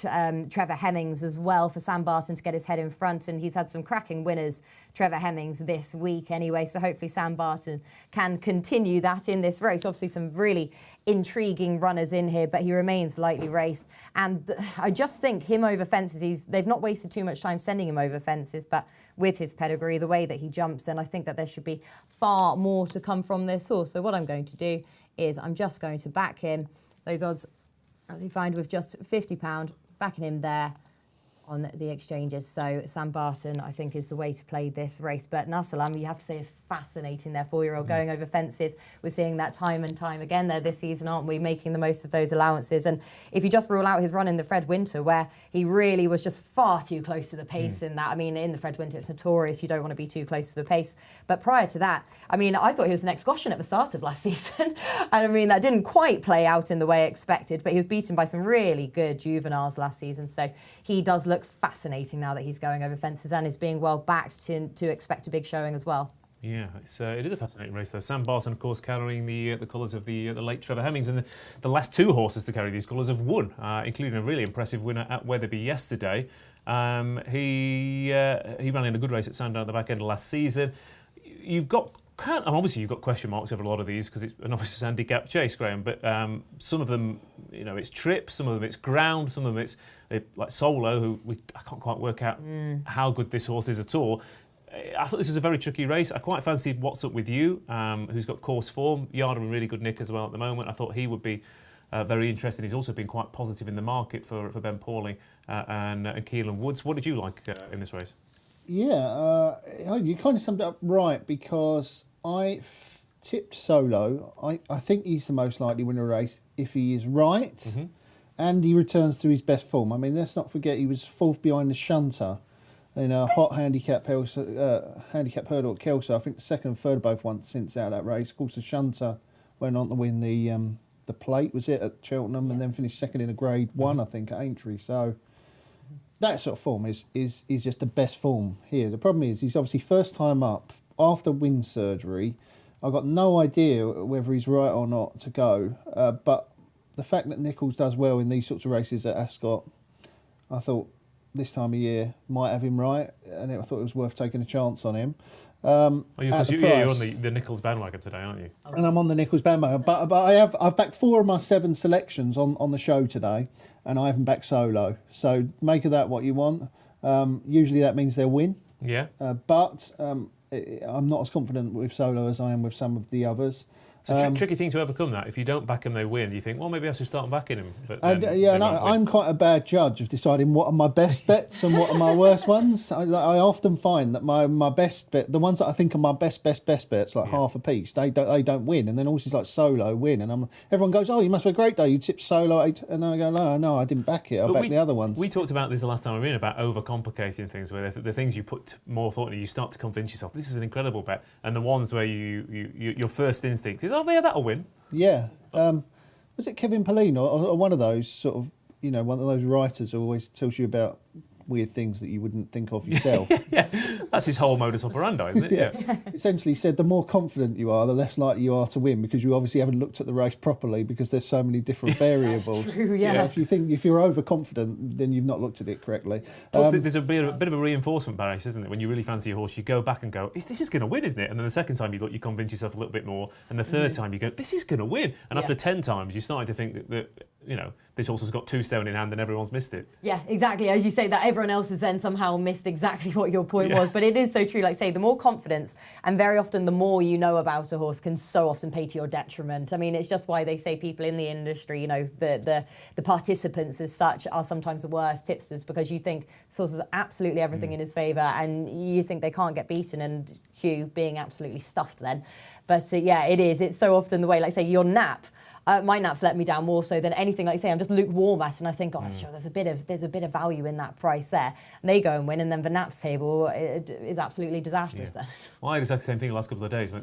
Trevor Hemmings as well, for Sam Barton to get his head in front. And he's had some cracking winners, Trevor Hemmings, this week anyway. So hopefully Sam Barton can continue that in this race. Obviously, some really intriguing runners in here, but he remains lightly raced. And I just think him over fences, they've not wasted too much time sending him over fences, but with his pedigree, the way that he jumps, and I think that there should be far more to come from this horse. So what I'm going to do is I'm just going to back him. Those odds, as you find, with just £50, backing him there on the exchanges. So Sam Barton, I think, is the way to play this race. But Nassalam, you have to say, is fascinating there, 4-year-old going over fences. We're seeing that time and time again there this season, aren't we, making the most of those allowances. And if you just rule out his run in the Fred Winter, where he really was just far too close to the pace in that. I mean, in the Fred Winter, it's notorious. You don't want to be too close to the pace. But prior to that, I mean, I thought he was an ex-Goshen at the start of last season. And I mean, that didn't quite play out in the way expected, but he was beaten by some really good juveniles last season. So he does look fascinating now that he's going over fences and is being well backed to expect a big showing as well. Yeah, it is a fascinating race though. Sam Barton, of course, carrying the colours of the late Trevor Hemmings, and the last 2 horses to carry these colours have won, including a really impressive winner at Wetherby yesterday. He ran in a good race at Sandown at the back end of last season. Obviously you've got question marks over a lot of these because it's an obvious handicap chase, Graeme, but some of them, it's trip, some of them it's ground, some of them it's like Solo, who I can't quite work out how good this horse is at all. I thought this was a very tricky race. I quite fancied What's Up With You, who's got course form. Yarder in really good nick as well at the moment. I thought he would be very interesting. He's also been quite positive in the market for Ben Pauling and Keelan Woods. What did you like in this race? Yeah, you kind of summed it up right, because I tipped Solo. I think he's the most likely winner of the race if he is right and he returns to his best form. I mean, let's not forget he was 4th behind the shunter in a hot handicap hurdle at Kelso. I think the 2nd and 3rd both won since out of that race. Of course, the shunter went on to win the plate, was it, at Cheltenham, and then finished 2nd in a Grade 1, I think, at Aintree. So that sort of form is just the best form here. The problem is he's obviously first time up after wind surgery. I've got no idea whether he's right or not to go, but the fact that Nichols does well in these sorts of races at Ascot, I thought this time of year might have him right, and I thought it was worth taking a chance on him. You're on the Nichols bandwagon today, aren't you? And I'm on the Nichols bandwagon, but I've backed 4 of my 7 selections on the show today, and I haven't backed Solo. So make of that what you want. Usually that means they'll win. Yeah. But I'm not as confident with Solo as I am with some of the others. It's a tricky thing to overcome that. If you don't back him, they win. You think, well, maybe I should start backing him. But I'm quite a bad judge of deciding what are my best bets and what are my worst ones. I often find that my best bet, the ones that I think are my best bets, like half a piece, they don't win, and then horses like Solo win, and everyone goes, oh, you must have a great day. You tipped Solo, and I go, no, I didn't back it. I backed the other ones. We talked about this the last time we were in about overcomplicating things, where the things you put more thought into, you start to convince yourself this is an incredible bet, and the ones where your first instinct is, oh yeah, that'll win. Yeah. Was it Kevin Pauline or one of those sort of, one of those writers who always tells you about weird things that you wouldn't think of yourself? Yeah, that's his whole modus operandi, isn't it? Yeah. Essentially said the more confident you are, the less likely you are to win, because you obviously haven't looked at the race properly because there's so many different variables. That's true, yeah. If you're overconfident, then you've not looked at it correctly. Plus, there's a bit of a reinforcement bias, isn't it? When you really fancy a horse, you go back and go, this is going to win, isn't it? And then the second time you look, you convince yourself a little bit more, and the third time you go, this is going to win. And after 10 times, you're starting to think that this horse has got 2 stone in hand and everyone's missed it. Yeah, exactly. As you say, that everyone else has then somehow missed exactly what your point was. But it is so true. Like say, the more confidence, and very often the more you know about a horse, can so often pay to your detriment. I mean, it's just why they say people in the industry, the participants as such are sometimes the worst tipsters, because you think this horse has absolutely everything in his favour, and you think they can't get beaten, and Hugh being absolutely stuffed then. But it is. It's so often the way. Like say, your nap. My nap's let me down more so than anything. Like say, I'm just lukewarm at, and I think, sure, there's a bit of value in that price there. And they go and win, and then the naps table is absolutely disastrous then. Well, I had exactly the same thing the last couple of days. I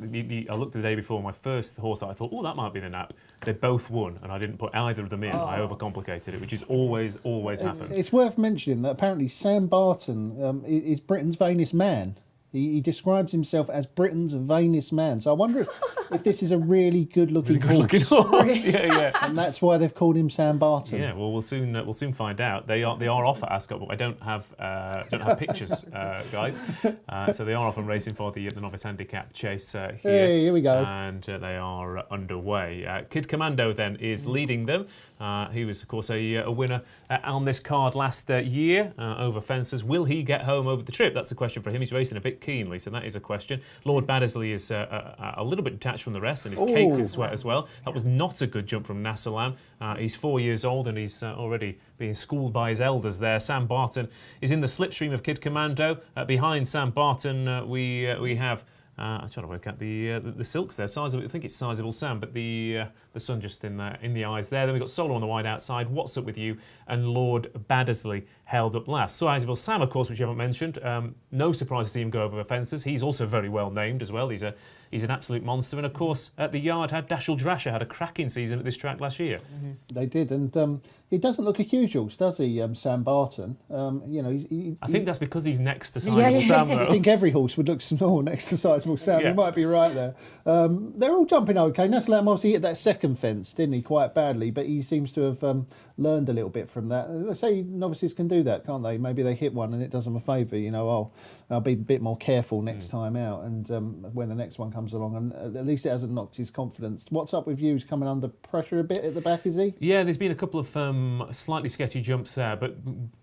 looked the day before, my first horse that I thought, that might be the nap. They both won, and I didn't put either of them in. I overcomplicated it, which is always happens. It's worth mentioning that apparently Sam Barton is Britain's vainest man. He describes himself as Britain's vainest man. So I wonder if this is a really good-looking horse. Yeah. And that's why they've called him Sam Barton. Yeah, well, we'll soon find out. They are off at Ascot, but I don't have pictures, guys. So they are off and racing for the Novice Handicap chase here. Hey, here we go. And they are underway. Kid Commando then is leading them. He was, of course, a winner on this card last year over fences. Will he get home over the trip? That's the question for him. He's racing a bit keenly, so that is a question. Lord Baddesley is a little bit detached from the rest and is caked in sweat as well. That was not a good jump from Nassalam. He's 4 years old and he's already being schooled by his elders there. Sam Barton is in the slipstream of Kid Commando. Behind Sam Barton, we have. I'm trying to work out the silks there. Sizable, I think it's Sizable Sam, but the sun just in the eyes there. Then we've got Solo on the wide outside. What's Up With You? And Lord Baddesley held up last. Sizable Sam, of course, which you haven't mentioned. No surprise to see him go over the fences. He's also very well named as well. He's an absolute monster. And of course, at the yard, Dashel Drasher had a cracking season at this track last year. Mm-hmm. They did, and he doesn't look a huge horse, does he, Sam Barton? I think that's because he's next to Sizable Sam, though. I think every horse would look small next to Sizable Sam. You might be right there. They're all jumping okay. Nassalam obviously hit that second fence, didn't he, quite badly, but he seems to have learned a little bit from that. Let's say novices can do that, can't they? Maybe they hit one and it does them a favour, I'll be a bit more careful next time out, and when the next one comes along, and at least it hasn't knocked his confidence. What's Up With You? He's coming under pressure a bit at the back, is he? Yeah, there's been a couple of slightly sketchy jumps there, but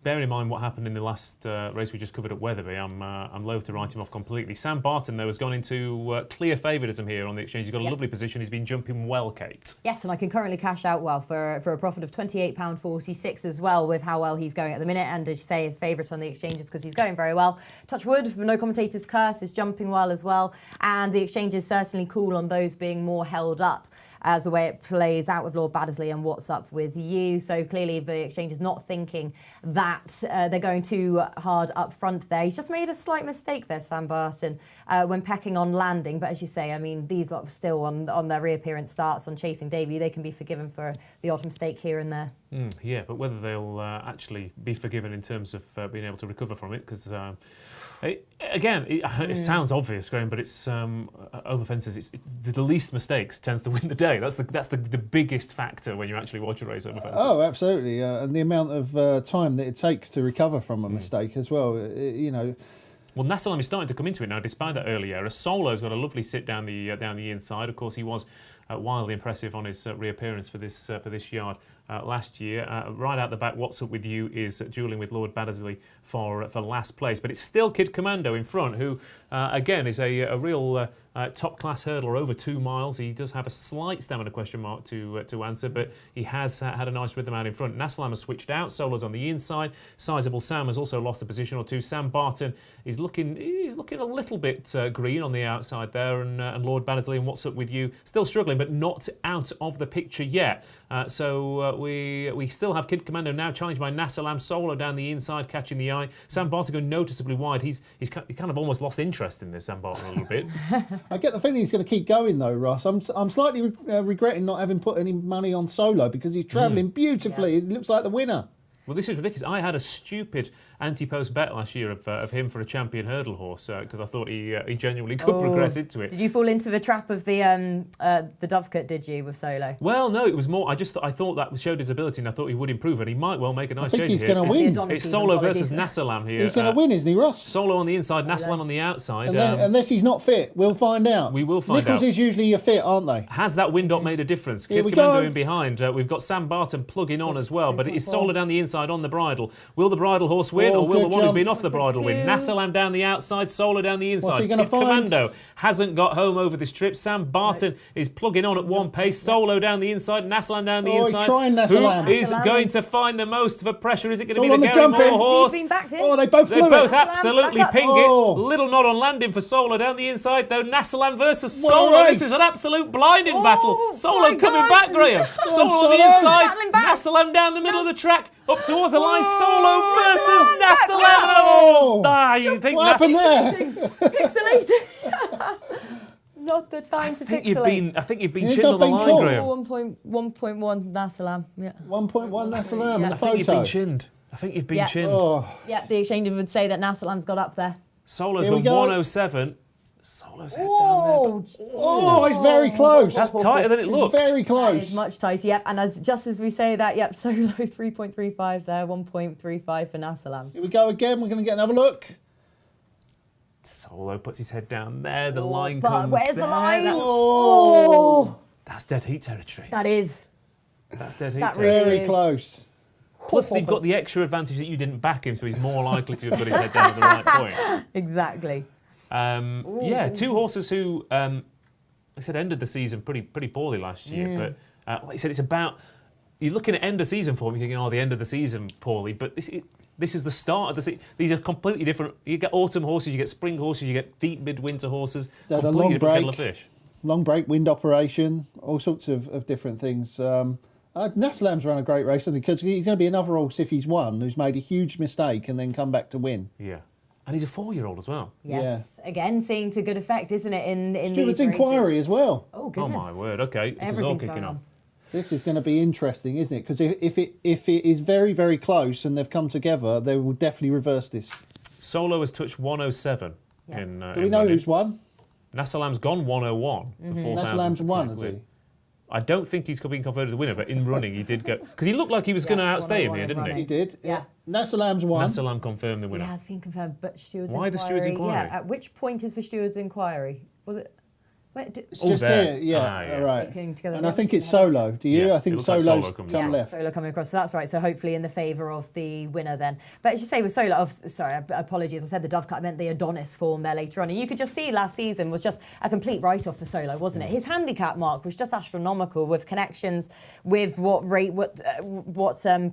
bearing in mind what happened in the last race we just covered at Weatherby, I'm loath to write him off completely. Sam Barton, though, has gone into clear favouritism here on the exchange. He's got a lovely position. He's been jumping well, Kate. Yes, and I can currently cash out well for a profit of £28.46 as well, with how well he's going at the minute, and as you say, his favourite on the exchanges because he's going very well. Touch wood, no commentator's curse, is jumping well as well, and the exchange is certainly cool on those being more held up as the way it plays out with Lord Baddesley and What's Up With You. So clearly the exchange is not thinking that they're going too hard up front there. He's just made a slight mistake there, Sam Barton, when pecking on landing. But as you say, I mean, these lot still on their reappearance starts on chasing debut, they can be forgiven for the odd mistake here and there. Yeah, but whether they'll actually be forgiven in terms of being able to recover from it, because it sounds obvious, Graeme, but it's over fences. The least mistakes tends to win the day. That's the biggest factor when you actually watch a race over fences. Oh, absolutely, and the amount of time that it takes to recover from a mistake as well. Well, Nassalam is starting to come into it now, despite that early error. Solo's got a lovely sit down the inside. Of course, he was wildly impressive on his reappearance for this yard last year. Right out the back, What's Up With You is duelling with Lord Battersley for last place. But it's still Kid Commando in front, who, again, is a real top-class hurdler over 2 miles. He does have a slight stamina question mark to answer, but he has had a nice rhythm out in front. Nassalam has switched out. Solo's on the inside. Sizable Sam has also lost a position or two. Sam Barton is looking a little bit green on the outside there, and Lord Battersley and What's Up With You still struggling, but not out of the picture yet. So we still have Kid Commando now challenged by Nassalam. Solo down the inside, catching the eye. Sam Barton going noticeably wide. He kind of almost lost interest in this, Sam Barton, a little bit. I get the feeling he's going to keep going though, Ross. I'm slightly regretting not having put any money on Solo because he's travelling beautifully. Yeah. It looks like the winner. Well, this is ridiculous. I had a stupid anti-post bet last year of him for a champion hurdle horse because I thought he genuinely could progress into it. Did you fall into the trap of the Dovecote, did you, with Solo? Well, no, it was more, I thought that showed his ability and I thought he would improve and he might well make a nice chase here. He's going to win. It's Solo versus Nassalam here. He's going to win, isn't he, Ross? Solo on the inside, Nassalam on the outside. Unless he's not fit, we'll find out. We will find out. Nichols is usually your fit, aren't they? Has that wind up made a difference? Kid Commando in behind. We've got Sam Barton plugging on as well, but it is Solo down the inside on the bridle. Will the bridle horse win, or will the one who's been off the bridle win? Nassalam down the outside, Solo down the inside. Kid Commando hasn't got home over this trip. Sam Barton is plugging on at one pace. Solo down the inside, Nassalam down the inside. Who is going to find the most of a pressure? Is it going to be the Gary Moore horse? They both flew. They both absolutely ping it. Little nod on landing for Solo down the inside, though. Nassalam versus Solo. This is an absolute blinding battle. Solo coming back, Graeme. Solo on the inside, Nassalam down the middle of the track. Up towards the line, Solo versus Nassalam. You think what happened there? Pixelated. Not the time to pixelate. I think you've been chinned on the line, Graeme. 1.1 Nassalam. Yeah. 1.1 Nassalam in the photo. I think you've been chinned. I think you've been chinned. Yeah, the exchange would say that Nassalam's got up there. Solo's won 107. Solo's head down there. Oh, it's very close. That's tighter than it looked. It's very close. It's much tighter, yep. And just as we say that, Solo 3.35 there, 1.35 for Nassalam. Here we go again. We're going to get another look. Solo puts his head down there. The line comes. Where's the line? That's dead heat territory. That is. That's dead heat territory. Very close. Plus, they've got the extra advantage that you didn't back him, so he's more likely to have got his head down at the right point. Exactly. Two horses who, I said, ended the season pretty poorly last year. But like I said, it's about, you're looking at end of season form, you're thinking, the end of the season poorly. But this is the start of the season. These are completely different. You get autumn horses, you get spring horses, you get deep midwinter horses. Completely different kettle of fish. Long break, wind operation, all sorts of different things. Nassalam's run a great race, because he's going to be another horse if he's won, who's made a huge mistake and then come back to win. Yeah. And he's a 4-year-old as well. Yes. Yeah. Again, seeing to good effect, isn't it? In Stewart's Inquiry as well. Oh, goodness. Oh, my word. Okay. This is all kicking off. This is going to be interesting, isn't it? Because if it is very, very close and they've come together, they will definitely reverse this. Solo has touched 107. Yeah. Do we know who's won? Nassalam's gone 101 for 4,000. Nassalam's won, has he? I don't think he's been converted the winner, but in running he did go... Because he looked like he was going to outstay him here, didn't he? He did. Yeah. Nassalam's won. Nassalam confirmed the winner. Yeah, it's been confirmed, but Steward's Why Inquiry... the Steward's Inquiry? Yeah, at which point is the Steward's Inquiry? Was it... It's just there. Yeah, right. And I think it's Solo. Do you? Yeah, I think Solo come left. Solo coming across. So that's right. So hopefully in the favour of the winner then. But I should say with Solo, apologies, I said the Dovecote, I meant the Adonis form there later on. And you could just see last season was just a complete write-off for Solo, wasn't it? His handicap mark was just astronomical with connections with what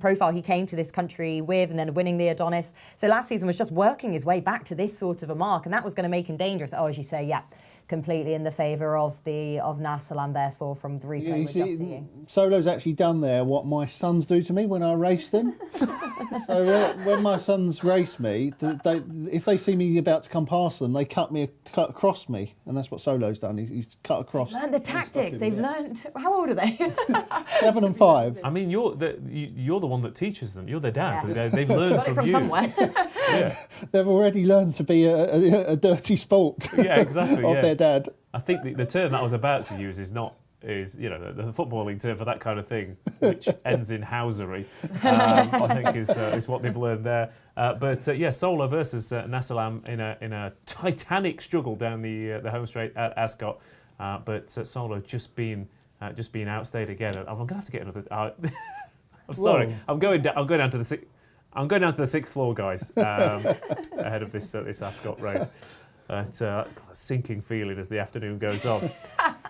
profile he came to this country with and then winning the Adonis. So last season was just working his way back to this sort of a mark, and that was going to make him dangerous. As you say, completely in the favour of Nassalam, therefore, from the replay we're just seeing. Solo's actually done there what my sons do to me when I race them. So when my sons race me, if they see me about to come past them, they cut across me, and that's what Solo's done. He's cut across. They've learned the tactics. They've learned. How old are they? 7 and 5. I mean, you're the one that teaches them. You're their dad, so they've learned from somewhere. Yeah. They've already learned to be a dirty sport. Yeah, exactly. of their dad. I think the term that I was about to use is the footballing term for that kind of thing, which ends in housery. I think is what they've learned there. Solo versus Nassalam in a titanic struggle down the home straight at Ascot. But Solo just being just being outstayed again. I'm going to have to get another. I'm sorry. Whoa. I'm going down to the I'm going down to the 6th floor, guys, ahead of this Ascot race. Got a sinking feeling as the afternoon goes on.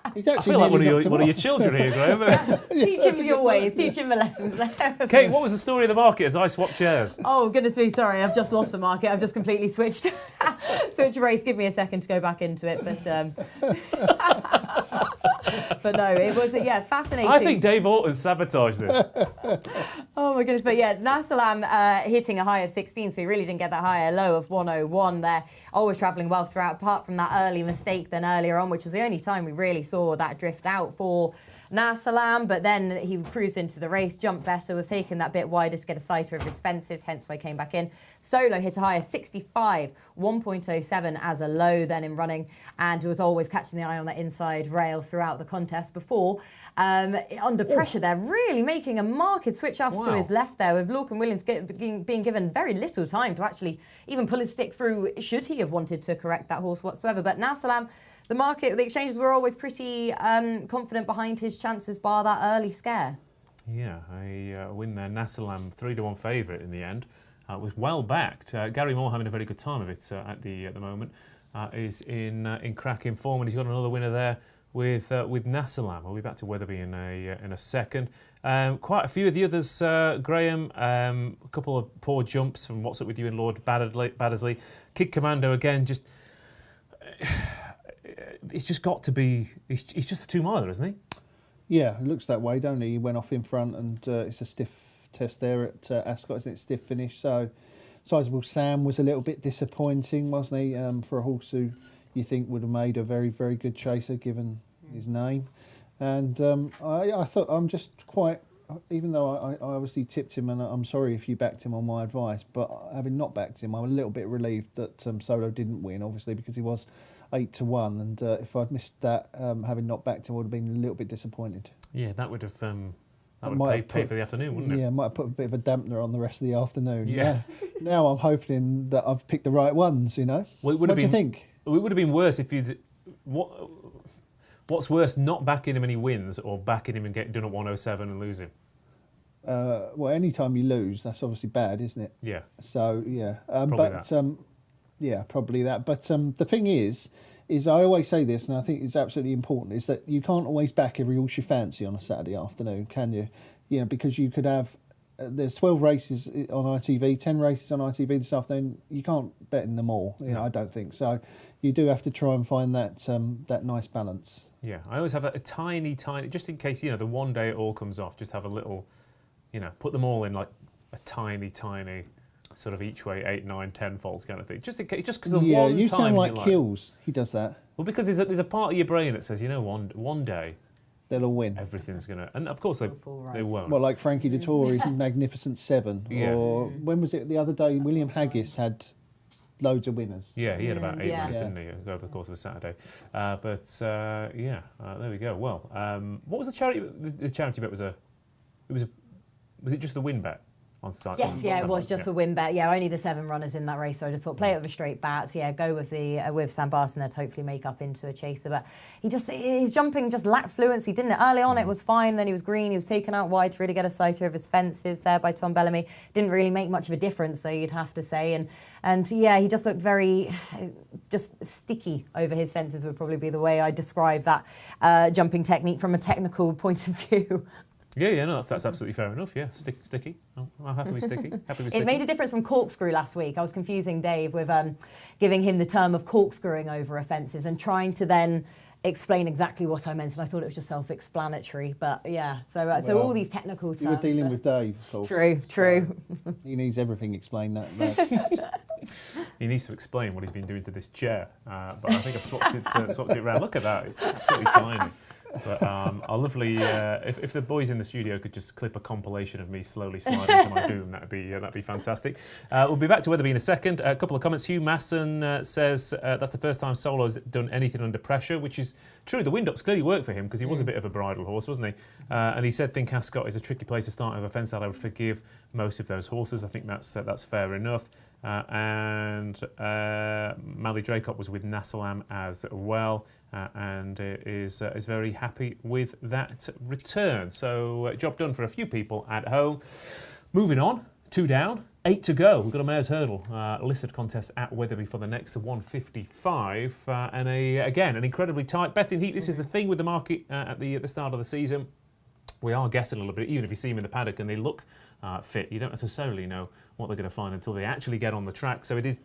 I feel like one of your children here, Graeme. Teach him your ways, teach him the lessons there. Kate, what was the story of the market as I swapped chairs? Oh, goodness me, sorry, I've just lost the market. I've just completely switched race. Give me a second to go back into it. But no, it was, fascinating. I think Dave Orton sabotaged this. Oh my goodness, but yeah, Nasalam hitting a high of 16, so he really didn't get that high, a low of 101 there. Always travelling well throughout, apart from that early mistake then earlier on, which was the only time we really saw that drift out for Nasalam, but then he cruised into the race, jumped better, was taking that bit wider to get a sighter of his fences, hence why he came back in. Solo hit a high of 65, 1.07 as a low then in running, and was always catching the eye on that inside rail throughout the contest before. Under pressure there, really making a marked switch off to his left there, with Lorcan Williams being given very little time to actually even pull his stick through, should he have wanted to correct that horse whatsoever. But Nasalam, the exchanges were always pretty confident behind his chances, bar that early scare. Yeah, a win there. Nasalam, 3-1 favourite in the end. Was well backed. Gary Moore having a very good time of it at the moment. Is in cracking form, and he's got another winner there with Nasalam. We'll be back to Weatherby in a second. Quite a few of the others, Graeme. A couple of poor jumps from What's Up With You and Lord Baddesley. Kid Commando again, just. It's just got to be. He's just a 2-miler, isn't he? Yeah, it looks that way, don't he? He went off in front, and it's a stiff test there at Ascot, isn't it? Stiff finish. So, Sizable Sam was a little bit disappointing, wasn't he? For a horse who you think would have made a very, very good chaser, given his name. And I thought I'm just quite. Even though I obviously tipped him, and I'm sorry if you backed him on my advice, but having not backed him, I'm a little bit relieved that Solo didn't win, obviously, because he was 8-1, and if I'd missed that, having not backed him, I would have been a little bit disappointed. Yeah, that would have paid for the afternoon, wouldn't it? Yeah, might have put a bit of a dampener on the rest of the afternoon. Yeah. Now I'm hoping that I've picked the right ones, you know. Well, what do you think? It would have been worse if you'd... What's worse, not backing him and he wins, or backing him and getting done at 107 and losing? Well, any time you lose, that's obviously bad, isn't it? Yeah. So, yeah. Probably that. But the thing is I always say this, and I think it's absolutely important, is that you can't always back every horse you fancy on a Saturday afternoon, can you? You know, because you could have... there's 12 races on ITV, 10 races on ITV this afternoon. You can't bet in them all, you know, I don't think. So you do have to try and find that nice balance. Yeah, I always have a tiny, just in case, you know, the one day it all comes off, just have a little, you know, put them all in like a tiny, sort of each way 8, 9, 10 faults kind of thing. Just in case, just because of one time. Yeah, you sound like Kills. He does that. Well, because there's a part of your brain that says, you know, one day they'll all win. Everything's gonna, and of course they won't. Well, like Frankie Dettori's Magnificent Seven, or when was it the other day? William Haggis had loads of winners. Yeah, he had about 8 winners, didn't he, over the course of a Saturday? There we go. Well, what was the charity? The charity bet was it just the win bet? Yes, it was just a win bet. Yeah, only the 7 runners in that race, so I just thought play it with a straight bat. Yeah, go with with Sam Barton there to hopefully make up into a chaser. But his jumping just lacked fluency, didn't it? Early on it was fine, then he was green, he was taken out wide to really get a sighter of his fences there by Tom Bellamy. Didn't really make much of a difference, though, you'd have to say. And he just looked very just sticky over his fences would probably be the way I describe that jumping technique from a technical point of view. Yeah, no, that's absolutely fair enough. Yeah, sticky. I'm happy with sticky. It made a difference from corkscrew last week. I was confusing Dave with giving him the term of corkscrewing over offences and trying to then explain exactly what I meant, and I thought it was just self-explanatory. But yeah, so all these technical terms. You were dealing with Dave, of course. True. He needs everything explained. That. He needs to explain what he's been doing to this chair. But I think I've swapped it around. Look at that. It's absolutely tiny. But I'll lovely if the boys in the studio could just clip a compilation of me slowly sliding to my doom, that'd be fantastic. We'll be back to Weatherby in a second. A couple of comments. Hugh Masson says that's the first time Solo's done anything under pressure, which is true. The wind-ups clearly worked for him because he was a bit of a bridle horse, wasn't he? And he said, think Ascot is a tricky place to start with a fence that I would forgive most of those horses. I think that's fair enough. and Mally Draycott was with Nassalam as well, and is very happy with that return. So job done for a few people at home. Moving on, 2 down, 8 to go. We've got a mare's hurdle listed contest at Wetherby for the next 155, and again an incredibly tight betting heat. This is the thing with the market at the start of the season. We are guessing a little bit, even if you see them in the paddock and they look fit, you don't necessarily know what they're going to find until they actually get on the track. So it is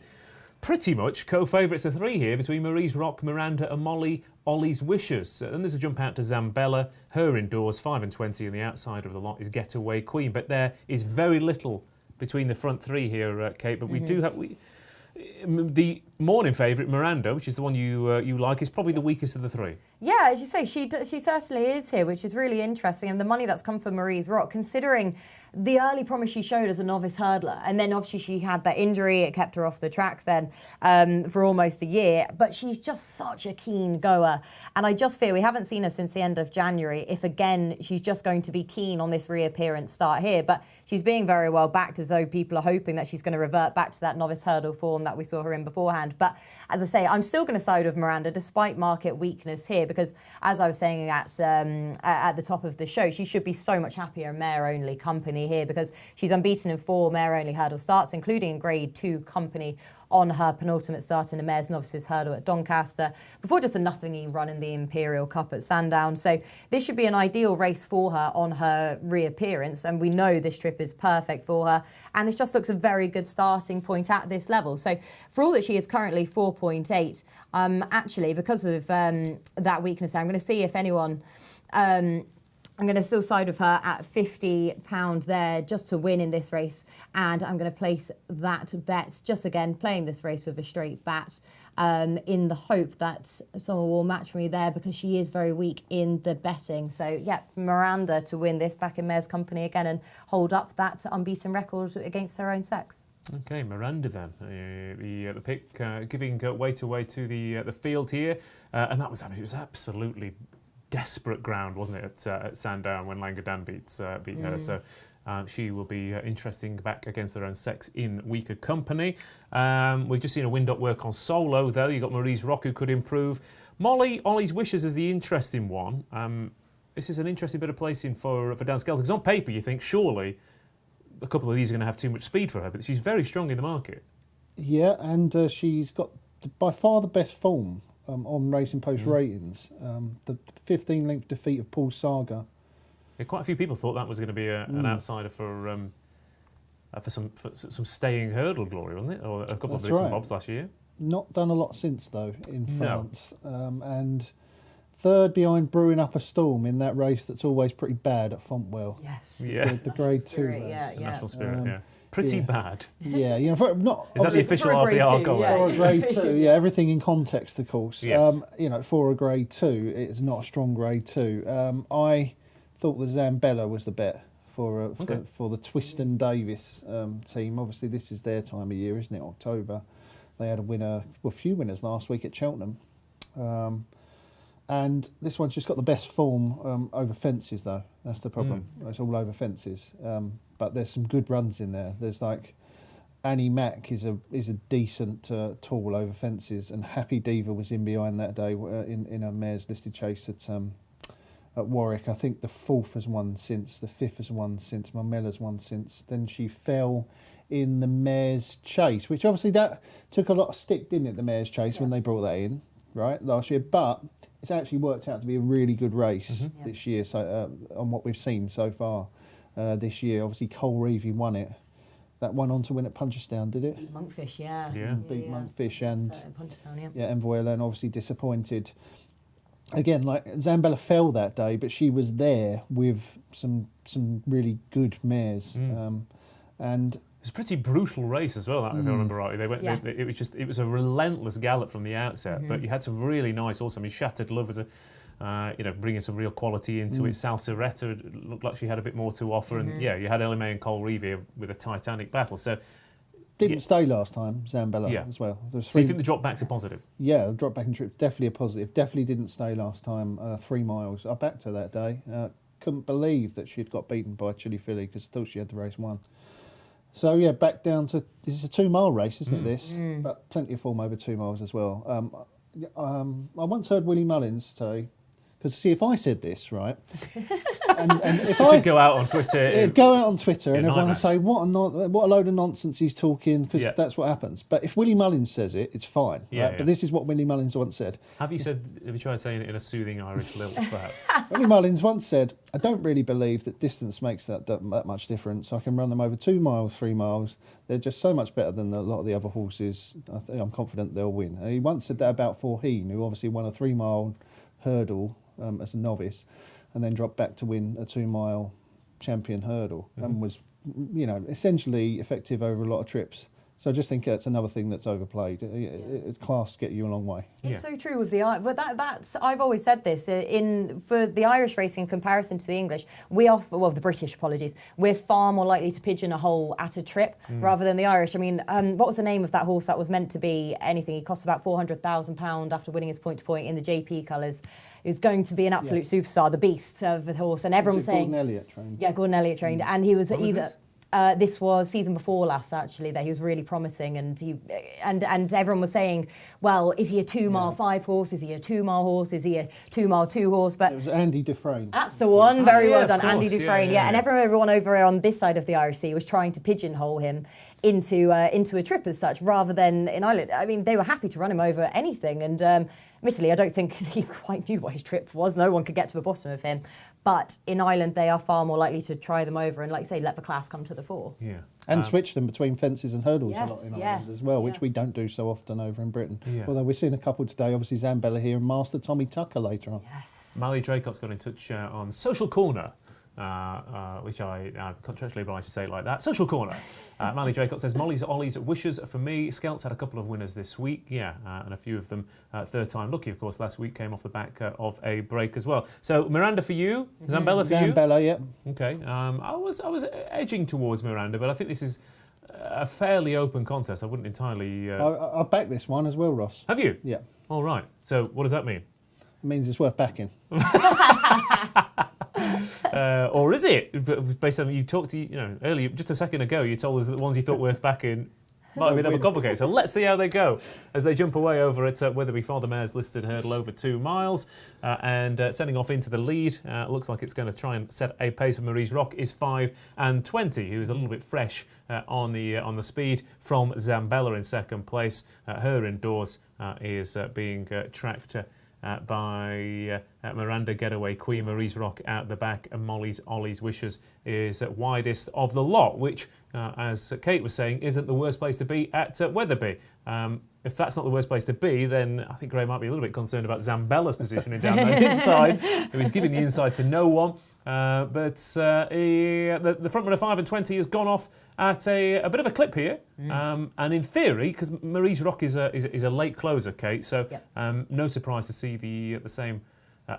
pretty much co-favourites of 3 here between Marie's Rock, Miranda and Molly, Ollie's Wishes. Then there's a jump out to Zambella, her indoors, 5 and 20, and the outside of the lot is Getaway Queen. But there is very little between the front 3 here, Kate, but we do have... The morning favourite, Miranda, which is the one you like, is probably the weakest of the 3. Yeah, as you say, she certainly is here, which is really interesting. And the money that's come from Marie's Rock, considering the early promise she showed as a novice hurdler, and then obviously she had that injury, it kept her off the track then for almost a year, but she's just such a keen goer. And I just fear we haven't seen her since the end of January, if again she's just going to be keen on this reappearance start here. But she's being very well backed, as though people are hoping that she's going to revert back to that novice hurdle form that we saw her in beforehand. But as I say, I'm still going to side with Miranda despite market weakness here, because as I was saying at the top of the show, she should be so much happier in mare-only company here, because she's unbeaten in 4 mare-only hurdle starts, including in Grade 2 company on her penultimate start in the Mares Novices Hurdle at Doncaster, before just a nothingy run in the Imperial Cup at Sandown. So this should be an ideal race for her on her reappearance, and we know this trip is perfect for her, and this just looks a very good starting point at this level. So for all that she is currently 4.8, actually, because of that weakness, I'm going to see if anyone... I'm going to still side with her at £50 there just to win in this race, and I'm going to place that bet, just again playing this race with a straight bat, in the hope that someone will match me there, because she is very weak in the betting. So yeah, Miranda to win this back in Mare's company again and hold up that unbeaten record against her own sex. Okay, Miranda then, the pick, giving weight away to the field here, and that was, it was absolutely desperate ground, wasn't it, at Sandown when Langadan beat her. So she will be interesting back against her own sex in weaker company. We've just seen a wind-up work on Solo, though. You've got Marie's Rock, who could improve. Ollie's Wishes is the interesting one. This is an interesting bit of placing for Dan Skelton, because on paper you think surely a couple of these are going to have too much speed for her, but she's very strong in the market. Yeah, and she's got by far the best form on Racing Post ratings. The 15-length defeat of Paul Saga. Yeah, quite a few people thought that was going to be an outsider for some staying hurdle glory, wasn't it? Or a couple of bits and bobs last year. Not done a lot since, though, in France. And third behind Brewing Up a Storm in that race that's always pretty bad at Fontwell. Yes. Yeah. The Grade 2 race. The National Spirit, yeah. Pretty bad. Yeah, you know, for, not is that the official RBR goal? For a Grade 2, yeah, everything in context, of course. Yes. You know, for a Grade 2, it's not a strong Grade 2. I thought the Zambella was the bet for the Twiston Davis team. Obviously, this is their time of year, isn't it? October. They had a few winners last week at Cheltenham. And this one's just got the best form over fences, though. That's the problem. It's all over fences. But there's some good runs in there. There's like Annie Mack is a decent tall over fences, and Happy Diva was in behind that day in a mare's listed chase at Warwick. I think the 4th has won since, the 5th has won since, Marmella's won since. Then she fell in the mare's chase, which obviously that took a lot of stick, didn't it? The mare's chase when they brought that in, right, last year. But it's actually worked out to be a really good race this year. So on what we've seen so far. This year, obviously Cole Reevey won it. That won on to win at Punchestown, did it? Beat Monkfish, yeah. Beat Monkfish and Punchestown, Envoy Alone obviously disappointed. Again, like Zambella fell that day, but she was there with some really good mares, and it was a pretty brutal race as well. That, if I remember rightly, it was a relentless gallop from the outset, but you had some really nice. Also, I mean, Shattered Love was bringing some real quality into it. Salsaretta looked like she had a bit more to offer, and you had Ellie Mae and Cole Reevey with a titanic battle. So didn't stay last time, Zambella as well. So you think the drop back's a positive? Yeah, the drop back in trip definitely a positive. Definitely didn't stay last time. 3 miles. I backed her that day. Couldn't believe that she'd got beaten by Chili Filly because I thought she had the race won. So yeah, back down to this is a 2 mile race, isn't it? This, but plenty of form over 2 miles as well. I once heard Willie Mullins say, because see if I said this right, and if This would go out on Twitter. it'd go out on Twitter and everyone nightmare. would say what a load of nonsense he's talking, because that's what happens. But if Willie Mullins says it, it's fine. Yeah, right? yeah. But this is what Willie Mullins once said. Have you tried saying it in a soothing Irish lilt, perhaps? Willie Mullins once said, "I don't really believe that distance makes that much difference. I can run them over 2 miles, 3 miles. They're just so much better than a lot of the other horses. I'm confident they'll win." And he once said that about Forheen, who obviously won a 3 mile hurdle as a novice, and then dropped back to win a 2 mile champion hurdle, and was, essentially effective over a lot of trips. So I just think that's another thing that's overplayed. Class get you a long way. It's so true with but that's I've always said this for the Irish racing in comparison to the English. The British, apologies. We're far more likely to pigeon a hole at a trip rather than the Irish. I mean, what was the name of that horse that was meant to be anything? He cost about £400,000 after winning his point to point in the JP colours. He was going to be an absolute superstar, the beast of the horse, and everyone was saying Gordon Elliott trained. Yeah, Gordon Elliott trained, and he was When was either. this? This was season before last, actually, that he was really promising, and and everyone was saying, well, is he a 2 mile 5 horse? Is he a 2 mile horse? Is he a 2 mile 2 horse? But It was Andy Dufresne. that's the one. Very well of done, Andy course. Dufresne. Yeah. And everyone over on this side of the Irish Sea was trying to pigeonhole him into a trip as such, rather than in Ireland. I mean, they were happy to run him over anything, and admittedly, I don't think he quite knew what his trip was. No one could get to the bottom of him. But in Ireland, they are far more likely to try them over and, like say, let the class come to the fore. Yeah. And switch them between fences and hurdles Yes, a lot in yeah, Ireland as well, which yeah. we don't do so often over in Britain. Yeah. Although we're seeing a couple today, obviously Zambella here and Master Tommy Tucker later on. Yes. Mally Draycott's got in touch on Social Corner, which I'm contractually obliged to say it like that. Social Corner. Mally Draycott says, Molly's Ollie's wishes for me. Scouts had a couple of winners this week, and a few of them third time lucky, of course, last week came off the back of a break as well. So Miranda for you, Zambella for you? Zambella, yeah. Okay. I was edging towards Miranda, but I think this is a fairly open contest. I wouldn't entirely... I've backed this one as well, Ross. Have you? Yeah. All right. So what does that mean? It means it's worth backing. Or is it? Based on you talked to earlier, just a second ago, you told us that the ones you thought worth backing might be a bit complicated. So let's see how they go as they jump away over at Weatherby Father Mare's listed hurdle over 2 miles, and sending off into the lead. Looks like it's going to try and set a pace for Marie's Rock is 5:20, who is a little bit fresh on the speed from Zambella in second place. Her indoors is being tracked by Miranda Getaway Queen. Marie's Rock out the back, and Molly's Ollie's Wishes is widest of the lot, which, as Kate was saying, isn't the worst place to be at Weatherby. If that's not the worst place to be, then I think Graeme might be a little bit concerned about Zambella's positioning down the inside, who is giving the inside to no one. But the front runner 5:20 has gone off at a bit of a clip here, and in theory, because Marie's Rock is a late closer, Kate, so no surprise to see the same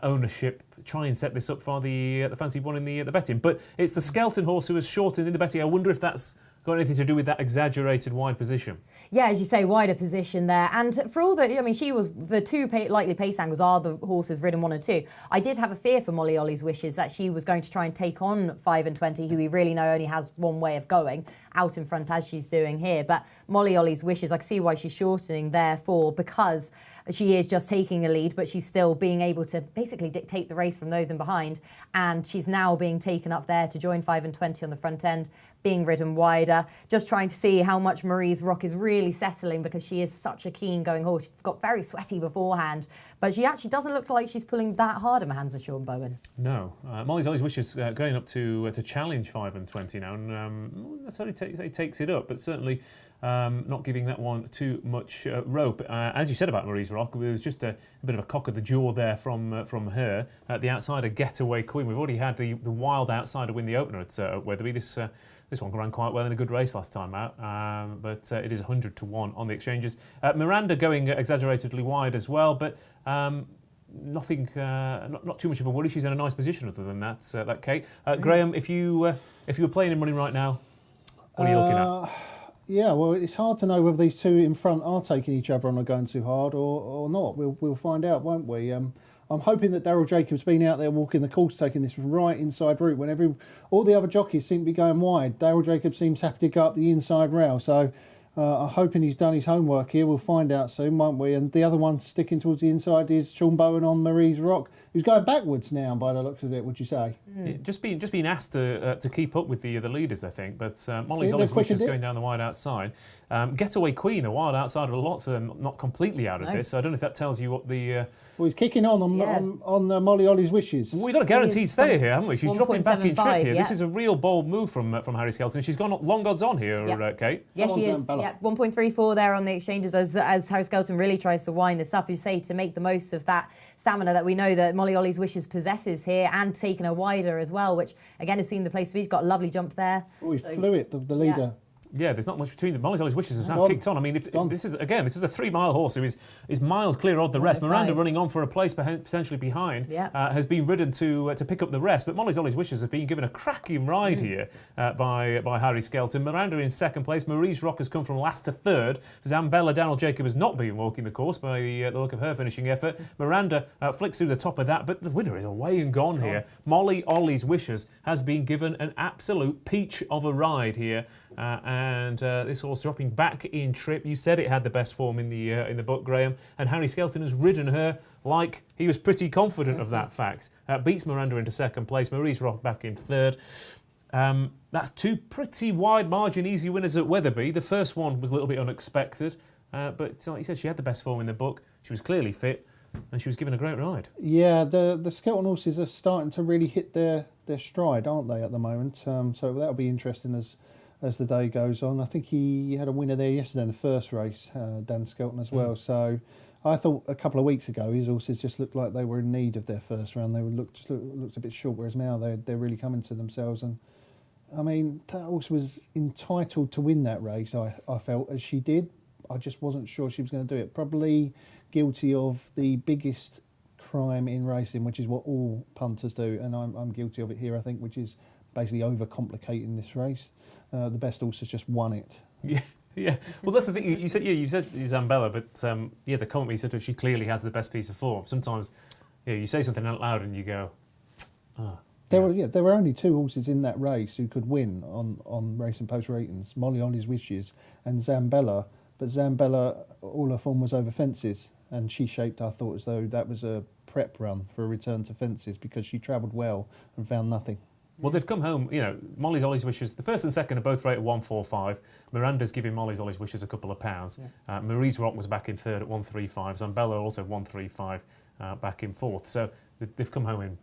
ownership try and set this up for the fancy one in the betting. But it's the Skelton horse who has shortened in the betting. I wonder if that's got anything to do with that exaggerated wide position. Yeah, as you say, wider position there. And for all the, she was, the two likely pace angles are the horses ridden 1 and 2. I did have a fear for Molly Ollie's Wishes that she was going to try and take on 5:20, who we really know only has one way of going, out in front as she's doing here. But Molly Ollie's Wishes, I can see why she's shortening, therefore, because she is just taking a lead, but she's still being able to basically dictate the race from those in behind. And she's now being taken up there to join 5:20 on the front end, being ridden wider, just trying to see how much Marie's Rock is really settling, because she is such a keen going horse. She got very sweaty beforehand, but she actually doesn't look like she's pulling that hard in the hands of Sean Bowen. No. Molly's Ollie's Wishes going up to challenge 5:20 now, and not necessarily takes it up, but certainly not giving that one too much rope. As you said about Marie's Rock, it was just a bit of a cock of the jaw there from her. The outsider Getaway Queen. We've already had the wild outsider win the opener at Weatherby. This one ran quite well in a good race last time out, but it is 100 to 1 on the exchanges. Miranda going exaggeratedly wide as well, but nothing, not too much of a worry. She's in a nice position other than that Kate. Graeme, if you were playing in money right now, what are you looking at? Yeah, well, it's hard to know whether these two in front are taking each other on or going too hard or not. We'll find out, won't we? I'm hoping that Daryl Jacobs been out there walking the course, taking this right inside route. When all the other jockeys seem to be going wide, Daryl Jacobs seems happy to go up the inside rail. So I'm hoping he's done his homework here. We'll find out soon, won't we? And the other one sticking towards the inside is Sean Bowen on Marie's Rock, who's going backwards now by the looks of it, would you say? Just being asked to keep up with the leaders, I think. But Molly's Ollie's Wishes going down the wide outside. Getaway Queen, a wild outsider, lots not completely out of this. So I don't know if that tells you what the... Well, he's kicking on Molly Ollie's Wishes. We've got a guaranteed stayer here, haven't we? She's dropping back in trip here. Yeah. This is a real bold move from Harry Skelton. She's gone long odds on here, Kate. Yes, she is. 1.34 there on the exchanges as Harry Skelton really tries to wind this up, you say, to make the most of that stamina that we know that Molly Ollie's Wishes possesses here, and taking her wider as well, which again has been the place to be. She's got a lovely jump there. Oh, he's fluid, the leader. Yeah, there's not much between them. Molly's Ollie's Wishes has now kicked on. I mean, if this is a 3-mile horse who is miles clear of the rest. Miranda running on for a place potentially behind has been ridden to pick up the rest. But Molly's Ollie's Wishes have been given a cracking ride here by Harry Skelton. Miranda in second place. Marie's Rock has come from last to third. Zambella, Daniel Jacob has not been walking the course by the look of her finishing effort. Miranda flicks through the top of that, but the winner is away and gone here. Molly Ollie's Wishes has been given an absolute peach of a ride here. And this horse dropping back in trip. You said it had the best form in the book, Graeme, and Harry Skelton has ridden her like he was pretty confident of that fact. Beats Miranda into second place. Marie's Rock back in third. That's two pretty wide margin easy winners at Weatherby. The first one was a little bit unexpected, but like you said, she had the best form in the book. She was clearly fit, and she was given a great ride. Yeah, the Skelton horses are starting to really hit their stride, aren't they, at the moment? So that'll be interesting as the day goes on. I think he had a winner there yesterday in the first race, Dan Skelton as well. So I thought a couple of weeks ago his horses just looked like they were in need of their first round. They looked a bit short, whereas now they're really coming to themselves. And I mean, that horse was entitled to win that race, I felt, as she did. I just wasn't sure she was going to do it. Probably guilty of the biggest crime in racing, which is what all punters do, and I'm guilty of it here, I think, which is basically overcomplicating this race. The best horse has just won it. Yeah. Well, that's the thing. You said Zambella, but the comment you said that she clearly has the best piece of form. Sometimes, you say something out loud and you go, There were only two horses in that race who could win on Racing Post ratings: Molly Ollie's Wishes and Zambella. But Zambella, all her form was over fences, and she shaped, I thought, as though that was a prep run for a return to fences because she travelled well and found nothing. Well, they've come home, Molly's Ollie's Wishes, the first and second are both rated 145. Miranda's giving Molly's Ollie's Wishes a couple of pounds. Yeah. Marie's Rock was back in third at 135. Zambella also 135 back in fourth. So they've come home in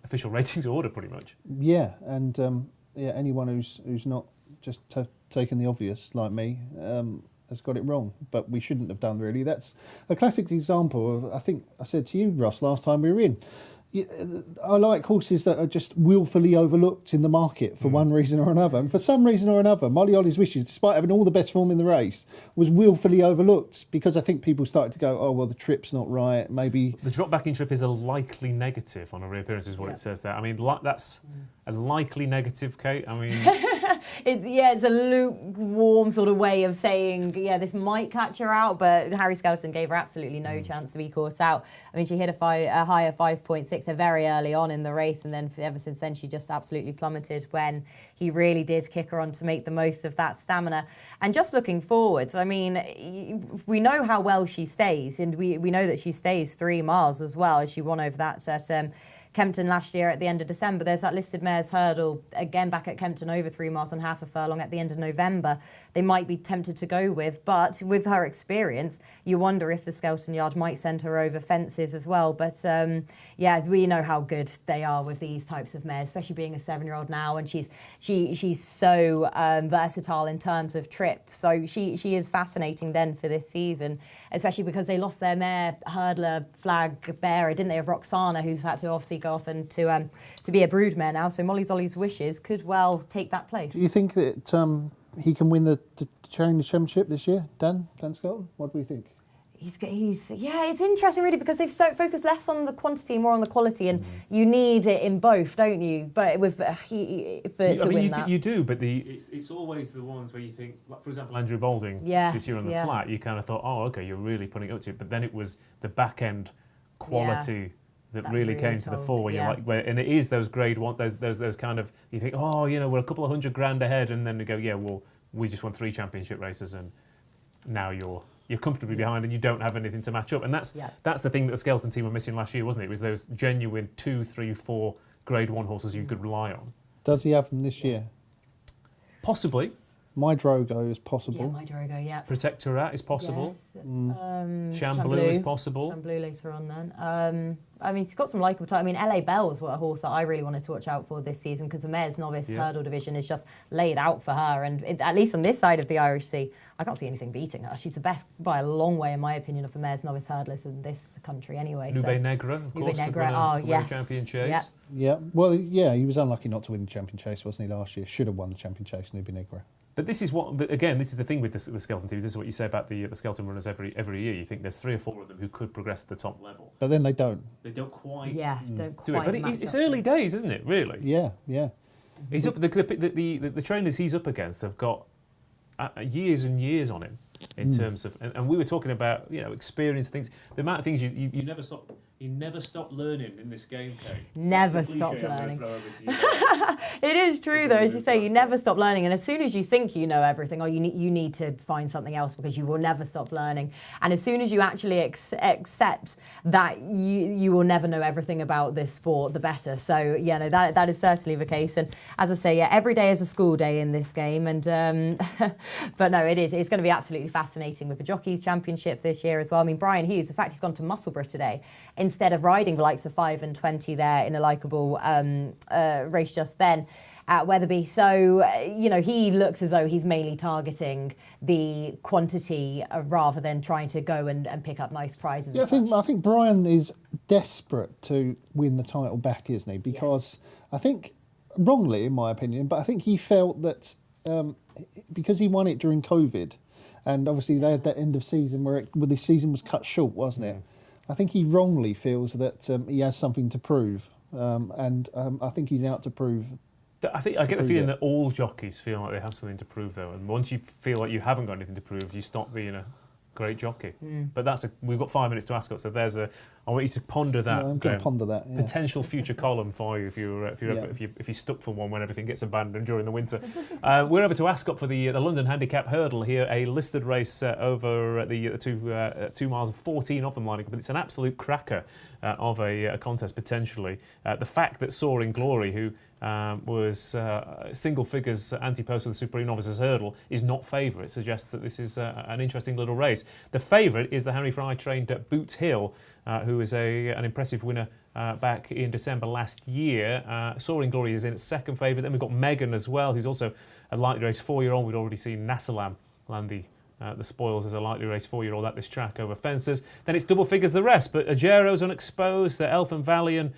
official ratings order pretty much. Yeah, and anyone who's not just taken the obvious like me has got it wrong. But we shouldn't have done, really. That's a classic example of, I think I said to you, Ross, last time we were in, I like horses that are just willfully overlooked in the market for one reason or another. And for some reason or another, Molly Ollie's Wishes, despite having all the best form in the race, was willfully overlooked because I think people started to go, oh, well, the trip's not right, maybe... The drop back in trip is a likely negative on a reappearance is what it says there. I mean, that's a likely negative, Kate. I mean... it's a lukewarm sort of way of saying, this might catch her out, but Harry Skelton gave her absolutely no chance to be caught out. I mean, she hit a higher 5.6 very early on in the race, and then ever since then she just absolutely plummeted when he really did kick her on to make the most of that stamina. And just looking forwards, I mean, we know how well she stays, and we know that she stays 3 miles as well, as she won over that at Kempton last year at the end of December. There's that listed mares hurdle again back at Kempton over 3 miles and half a furlong at the end of November. They might be tempted to go with, but with her experience, you wonder if the Skelton Yard might send her over fences as well. But we know how good they are with these types of mares, especially being a 7-year-old now, and she's so versatile in terms of trip. So she is fascinating then for this season, especially because they lost their mare hurdler flag bearer, didn't they, of Roxana, who's had to obviously go off and to be a broodmare now. So Molly's Ollie's Wishes could well take that place. Do you think that he can win the championship this year, Dan Skelton? What do we think? It's interesting really because they've focused less on the quantity, more on the quality, and you need it in both, don't you? But with you do, but it's always the ones where you think, like, for example, Andrew Balding this year on the flat, you kind of thought, oh, okay, you're really putting it up to it, but then it was the back end quality that really came to the fore. When you're like, and it is those grade one, those kind of, you think, oh, you know, we're a couple of $100,000 ahead, and then we go, yeah, well, we just won 3 championship races, and now you're comfortably behind, and you don't have anything to match up. And that's the thing that the Skelton team were missing last year, wasn't it? It was those genuine 2, 3, 4 grade 1 horses you could rely on. Does he have them this year? Possibly. My Drogo is possible. Yeah, my Drogo, yeah. Protectorat is possible. Yes. Chamblou is possible. Chamblou later on then. I mean, he's got some likeable time. I mean, LA Bell was a horse that I really wanted to watch out for this season because the mare's Novice hurdle division is just laid out for her. And at least on this side of the Irish Sea, I can't see anything beating her. She's the best by a long way, in my opinion, of the mare's Novice hurdlers in this country anyway. Nube Negra, of course. Nube Negra, yes. Champion Chase. Yeah. Well, yeah, he was unlucky not to win the Champion Chase, wasn't he, last year? Should have won the Champion Chase, Nube Negra. But this is this is the thing with the Skelton teams. This is what you say about the Skelton runners every year. You think there's 3 or 4 of them who could progress to the top level. But then they don't. They don't quite don't do it. quite But it's early days, isn't it, really? Yeah. He's up. The trainers he's up against have got years and years on him in terms of, and we were talking about, you know, experience, things. The amount of things you never stop. You never stop learning in this game, Kate. Never stop learning. It is true, though, as you say, you never stop learning. And as soon as you think you know everything, or you need to find something else because you will never stop learning. And as soon as you actually accept that you will never know everything about this sport, the better. So, yeah, no, that is certainly the case. And as I say, yeah, every day is a school day in this game. And but no, it is. It's going to be absolutely fascinating with the Jockeys Championship this year as well. I mean, Brian Hughes, the fact he's gone to Musselburgh today, instead of riding the likes of 5 and 20 there in a likeable race just then at Wetherby. So, you know, he looks as though he's mainly targeting the quantity rather than trying to go and pick up nice prizes. Yeah, I think Brian is desperate to win the title back, isn't he? Because I think, wrongly in my opinion, but I think he felt that because he won it during COVID, and obviously they had that end of season where the season was cut short, wasn't it? I think he wrongly feels that he has something to prove, and I think he's out to prove. I get the feeling that all jockeys feel like they have something to prove, though, and once you feel like you haven't got anything to prove, you stop being a great jockey. But we've got 5 minutes to Ascot, so I want you to ponder that. I'm going to ponder that. Yeah. Potential future column for you if you're stuck for one when everything gets abandoned during the winter. We're over to Ascot for the London Handicap Hurdle here, a listed race over the 2 miles and 14 of them lining up, but it's an absolute cracker of a contest potentially. The fact that Soaring Glory, who was single figures anti-post with the Supreme Novices Hurdle, is not favourite, suggests that this is an interesting little race. The favourite is the Henry Fry trained at Boots Hill, who is an impressive winner back in December last year. Soaring Glory is in its second favourite. Then we've got Megan as well, who's also a lightly raced 4-year-old. We'd already seen Nassalam land the spoils as a lightly raced 4-year-old at this track over fences. Then it's double figures the rest, but Agero's unexposed, Eltham Valley and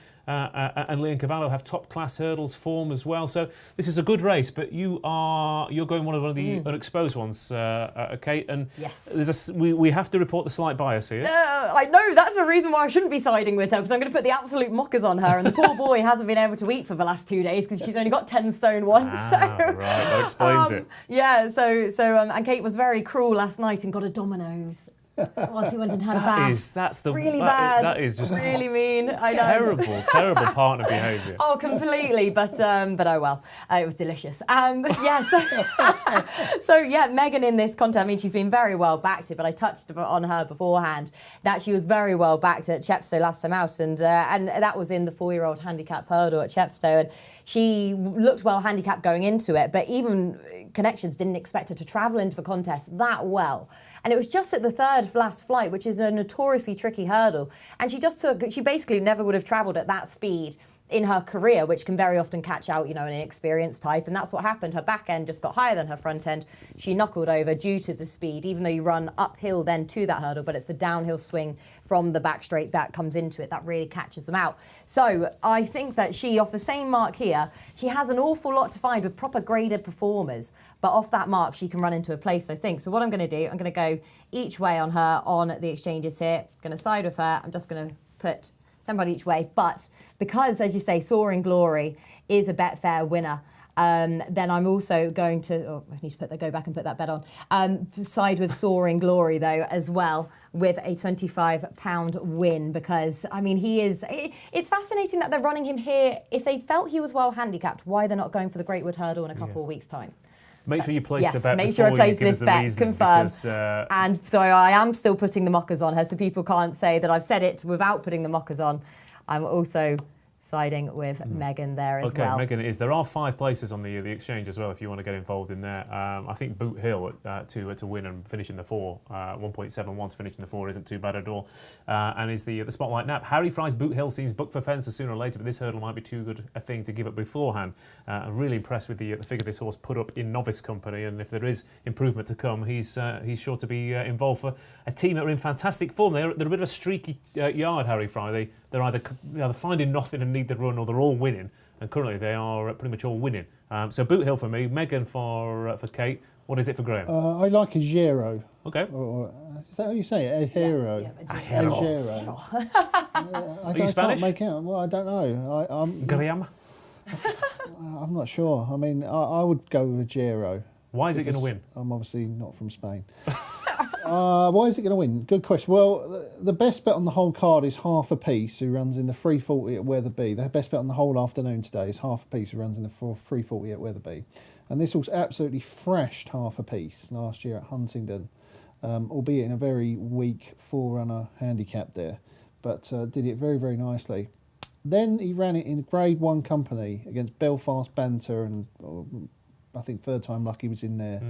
Leon Cavallo have top-class hurdles form as well. So this is a good race, but you're going one of the unexposed ones, Kate. And yes, we have to report the slight bias here. I know, that's the reason why I shouldn't be siding with her, because I'm going to put the absolute mockers on her, and the poor boy hasn't been able to eat for the last 2 days because she's only got 10 stone once. Right, that explains it. Yeah, and Kate was very cruel last night and got a Domino's whilst he went and had a bath. That's really bad. That is just really mean. I know. Terrible partner behaviour. Oh, completely. But oh well, it was delicious. So Megan in this contest. I mean, she's been very well backed, but I touched on her beforehand that she was very well backed at Chepstow last time out, and that was in the 4-year-old handicap hurdle at Chepstow, and she looked well handicapped going into it. But even Connections didn't expect her to travel into the contest that well. And it was just at the third last flight, which is a notoriously tricky hurdle. And she basically never would have travelled at that speed in her career, which can very often catch out, an inexperienced type. And that's what happened. Her back end just got higher than her front end. She knuckled over due to the speed, even though you run uphill then to that hurdle, but it's the downhill swing from the back straight that comes into it that really catches them out. So I think that she, off the same mark here, she has an awful lot to find with proper graded performers. But off that mark, she can run into a place, I think. So what I'm going to do, I'm going to go each way on her on the exchanges here. I'm going to side with her. I'm just going to put £10 each way. But because, as you say, Soaring Glory is a Betfair winner, Then I'm also going to, I need to go back and put that bet on, side with Soaring Glory though as well with a £25 win because, I mean, it's fascinating that they're running him here. If they felt he was well handicapped, why they're not going for the Great Wood Hurdle in a couple of weeks' time? Make sure you place the bet make sure I place this bet, confirm. Because, and so I am still putting the mockers on her, so people can't say that I've said it without putting the mockers on. I'm also siding with Megan there as well. Okay, Megan it is. There are 5 places on the exchange as well if you want to get involved in there. I think Boot Hill to win and finish in the 4, 1.71 to finish in the 4 isn't too bad at all. And is the Spotlight Nap. Harry Fry's Boot Hill seems booked for fences sooner or later, but this hurdle might be too good a thing to give up beforehand. I'm really impressed with the figure this horse put up in novice company, and if there is improvement to come, he's sure to be involved for a team that are in fantastic form. They're a bit of a streaky yard, Harry Fry. They're either finding nothing and need the run, or they're all winning. And currently they are pretty much all winning. So Boot Hill for me, Megan for Kate. What is it for Graeme? I like a Giro. Okay. Or, is that how you say it? A Hero. Yeah, a Giro. Are you Spanish? Can't make out. Well, I don't know. Graeme? I'm not sure. I mean, I would go with a Giro. Why is it going to win? I'm obviously not from Spain. Why is it going to win? Good question. Well, the best bet on the whole card is Half a Piece, who runs in the 340 at Weatherby. The best bet on the whole afternoon today is Half a Piece, who runs in the 340 at Weatherby. And this was absolutely thrashed Half a Piece last year at Huntingdon, albeit in a very weak 4-runner handicap there, but did it very, very nicely. Then he ran it in Grade 1 company against Belfast Banter, and I think third time lucky was in there.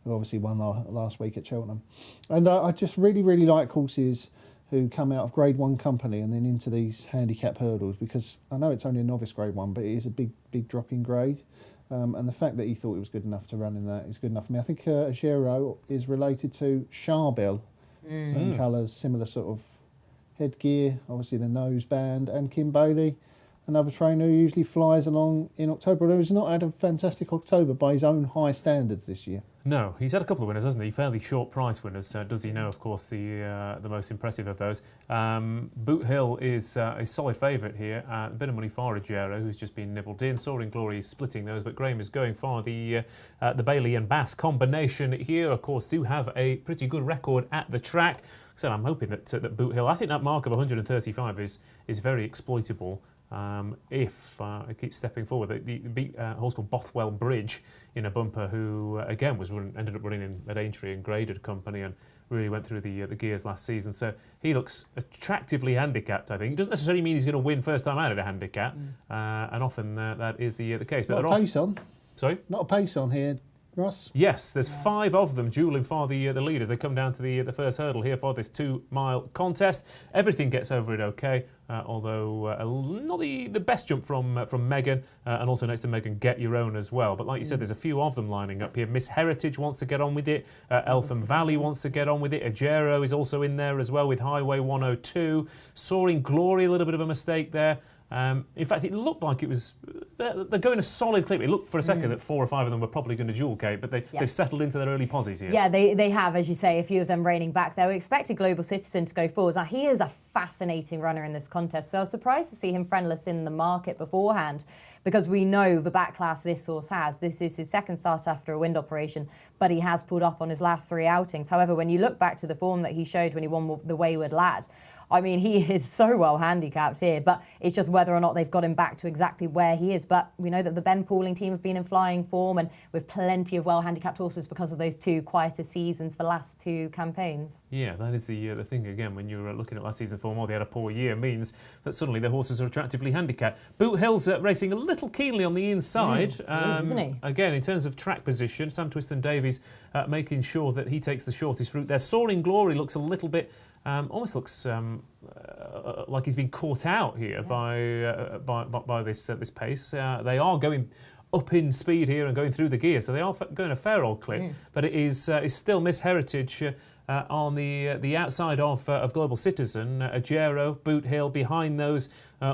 Who obviously won last week at Cheltenham. And I just really, really like horses who come out of Grade 1 company and then into these handicap hurdles, because I know it's only a novice Grade 1, but it is a big, big drop in grade. And the fact that he thought it was good enough to run in that is good enough for me. I think Giro is related to Charbel. Same colours, similar sort of headgear, obviously the nose band, and Kim Bailey, another trainer who usually flies along in October, although he's not had a fantastic October by his own high standards this year. No, he's had a couple of winners, hasn't he? Fairly short price winners. Does he know, of course, the most impressive of those? Boot Hill is a solid favourite here. A bit of money for Giro, who's just been nibbled in. Soaring Glory is splitting those, but Graeme is going for the Bailey and Bass combination here. Of course, do have a pretty good record at the track. So I'm hoping that Boot Hill, I think that mark of 135 is very exploitable. If it keeps stepping forward. The beat a horse called Bothwell Bridge in a bumper, who again ended up running at Aintree and graded company and really went through the gears last season. So he looks attractively handicapped, I think. It doesn't necessarily mean he's going to win first time out at a handicap, and often that is the case. But not a pace on. Sorry? Not a pace on here, Ross? Yes, there's 5 of them dueling for the leaders. They come down to the first hurdle here for this 2-mile contest. Everything gets over it okay, although not the best jump from Megan, and also next to Megan, Get Your Own as well. But like you said, there's a few of them lining up here. Miss Heritage wants to get on with it. Eltham Valley wants to get on with it. Agero is also in there as well with Highway 102. Soaring Glory, a little bit of a mistake there. In fact, it looked like it was... They're going a solid clip. It looked for a second that 4 or 5 of them were probably going to dual, Kate, but they've settled into their early posies here. Yeah, they have, as you say, a few of them reining back there. We expected Global Citizen to go forwards. Now, he is a fascinating runner in this contest, so I was surprised to see him friendless in the market beforehand, because we know the back class this horse has. This is his second start after a wind operation, but he has pulled up on his last 3 outings. However, when you look back to the form that he showed when he won the Wayward Lad, I mean, he is so well handicapped here, but it's just whether or not they've got him back to exactly where he is. But we know that the Ben Pauling team have been in flying form and with plenty of well handicapped horses because of those 2 quieter seasons for the last 2 campaigns. Yeah, that is the thing again. When you're looking at last season form, or they had a poor year, means that suddenly the horses are attractively handicapped. Boot Hill's racing a little keenly on the inside. Isn't he? Again, in terms of track position, Sam Twiston-Davies making sure that he takes the shortest route there. Soaring Glory looks a little bit... almost looks like he's been caught out here by this pace. They are going up in speed here and going through the gear, so they are going a fair old clip. But it is still Miss Heritage on the outside of Global Citizen. Agero, Boot Hill behind those.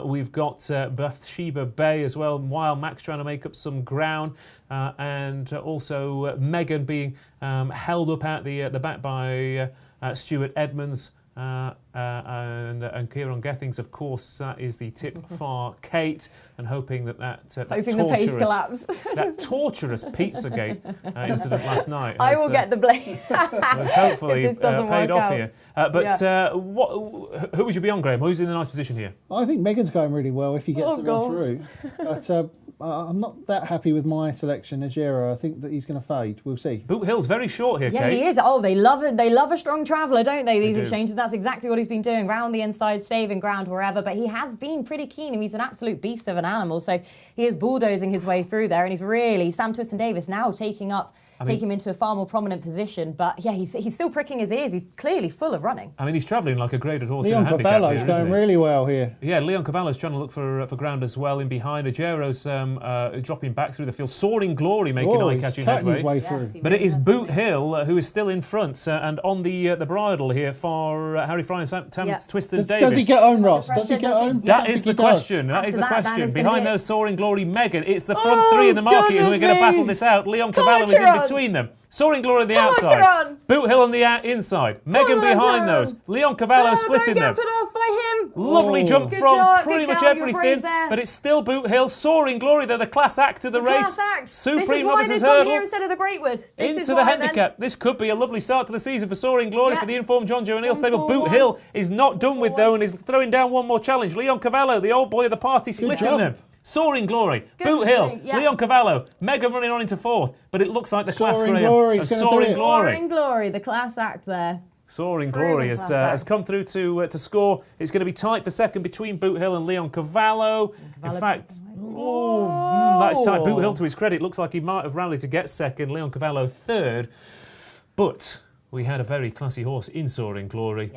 We've got Bathsheba Bay as well. Wild Max trying to make up some ground, and also Megan being held up at the back by Stuart Edmonds. And Kieran Gethings, of course, that is the tip for Kate, and hoping that hoping the pace collapse. that torturous Pizzagate incident last night. I will get the blame. Was hopefully paid off here. Who would you be on, Graeme? Who's in a nice position here? I think Megan's going really well if he gets to run through. But I'm not that happy with my selection, Najera. I think that he's going to fade. We'll see. Boot Hill's very short here, Yeah, Kate. he is. Oh, they love it. They love a strong traveller, don't they, these exchanges? That's exactly what he's been doing, round the inside, saving ground wherever. But he has been pretty keen, and he's an absolute beast of an animal. So he is bulldozing his way through there, and he's really, Sam Twiston-Davies now taking him into a far more prominent position. But yeah, he's still pricking his ears. He's clearly full of running. I mean, he's travelling like a graded horse in a Leon handicap Cavallo's here, going really well here. Yeah, Leon Cavallo's trying to look for ground as well in behind. Ajero's dropping back through the field. Soaring Glory making eye-catching headway. Yes, but it is Boot Hill who is still in front and on the bridle here for Harry Fry and Sam Twiston-Davies. Does he get home, Ross? Does he get home? That is the question. That is the question. Behind those Soaring Glory, Megan. It's the front three in the market who are going to battle this out. Leon Cavallo is in between them. Soaring Glory on the outside. Boot Hill on the inside. Megan behind those. Leon Cavallo splitting them. Put off by him. Lovely jump from pretty much everything. There. But it's still Boot Hill. Soaring Glory, they're the class act of the race. Supreme Novice's Hurdle. Here instead of the Greatwood. Into the handicap. This could be a lovely start to the season for Soaring Glory for the informed John Joe O'Neill stable. Boot Hill is not done with though and is throwing down one more challenge. Leon Cavallo, the old boy of the party, splitting them. Soaring Glory, Boot Hill, Leon Cavallo, Megan running on into fourth, but it looks like the class Soaring Glory, Soaring Glory, the class act there. Soaring Glory has come through to score. It's going to be tight for second between Boot Hill and Leon Cavallo. In fact, that's tight. Boot Hill, to his credit, looks like he might have rallied to get second. Leon Cavallo third, but we had a very classy horse in Soaring Glory.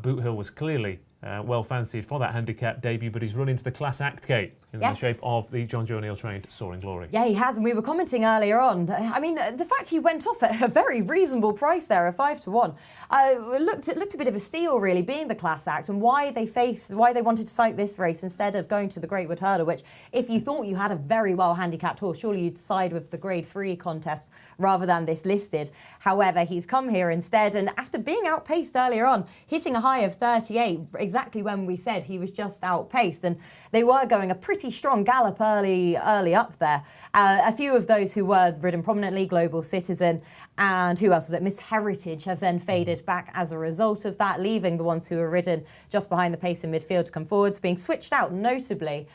Boot Hill was clearly well fancied for that handicap debut, but he's run into the class act, Kate, in the shape of the John Joe O'Neill trained Soaring Glory. Yeah, he has, and we were commenting earlier on. I mean, the fact he went off at a very reasonable price there, a 5-1, looked a bit of a steal, really, being the class act, and why they wanted to cite this race instead of going to the Greatwood Hurdle, which, if you thought you had a very well handicapped horse, surely you'd side with the Grade 3 contest rather than this listed. However, he's come here instead, and after being outpaced earlier on, hitting a high of 38, exactly when we said he was just outpaced, and they were going a pretty strong gallop early up there. A few of those who were ridden prominently, Global Citizen, and who else was it? Miss Heritage, have then faded back as a result of that, leaving the ones who were ridden just behind the pace in midfield to come forwards, being switched out notably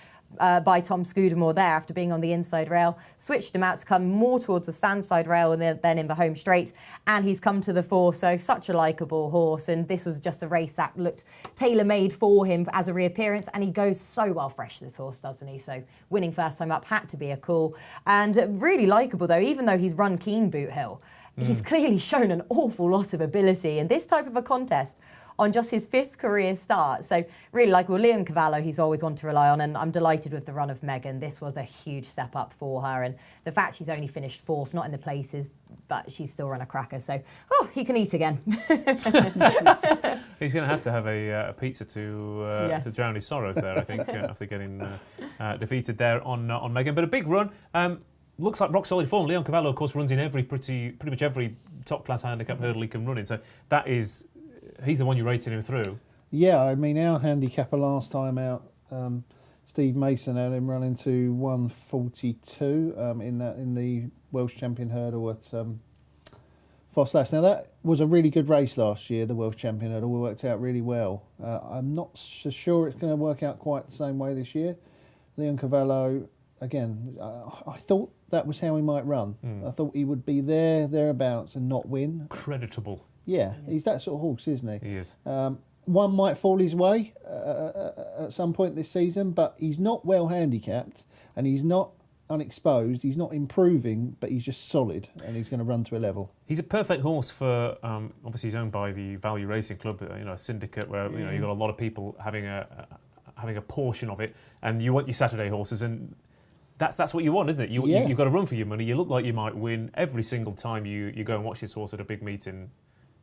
by Tom Scudamore there after being on the inside rail, switched him out to come more towards the standside rail and then in the home straight, and he's come to the fore. So such a likeable horse, and this was just a race that looked tailor-made for him as a reappearance, and he goes so well fresh, this horse, doesn't he? So winning first time up had to be a call, and really likeable though, even though he's run keen Boot Hill. He's clearly shown an awful lot of ability in this type of a contest on just his 5th career start. So really likeable. Leon Cavallo, he's always one to rely on, and I'm delighted with the run of Megan. This was a huge step up for her, and the fact she's only finished 4th, not in the places, but she's still run a cracker. So, he can eat again. He's going to have a pizza to drown his sorrows there, I think, after getting defeated there on Megan. But a big run. Looks like rock solid form. Leon Cavallo, of course, runs in pretty much every top class handicap hurdle he can run in. So that is, he's the one you rated him through. Yeah, I mean, our handicapper last time out, Steve Mason, had him running to 142 in the Welsh Champion hurdle at Fosslas. Now that was a really good race last year. The Welsh Champion hurdle worked out really well. I'm not so sure it's going to work out quite the same way this year. Leon Cavallo, again, I thought that was how he might run. I thought he would be thereabouts and not win. Creditable. Yeah, he's that sort of horse, isn't he? He is. One might fall his way at some point this season, but he's not well handicapped and he's not unexposed. He's not improving, but he's just solid and he's going to run to a level. He's a perfect horse for, obviously he's owned by the Value Racing Club, a syndicate where you've got a lot of people having a portion of it, and you want your Saturday horses, and that's what you want, isn't it? You've got to run for your money. You look like you might win every single time you go and watch this horse at a big meeting.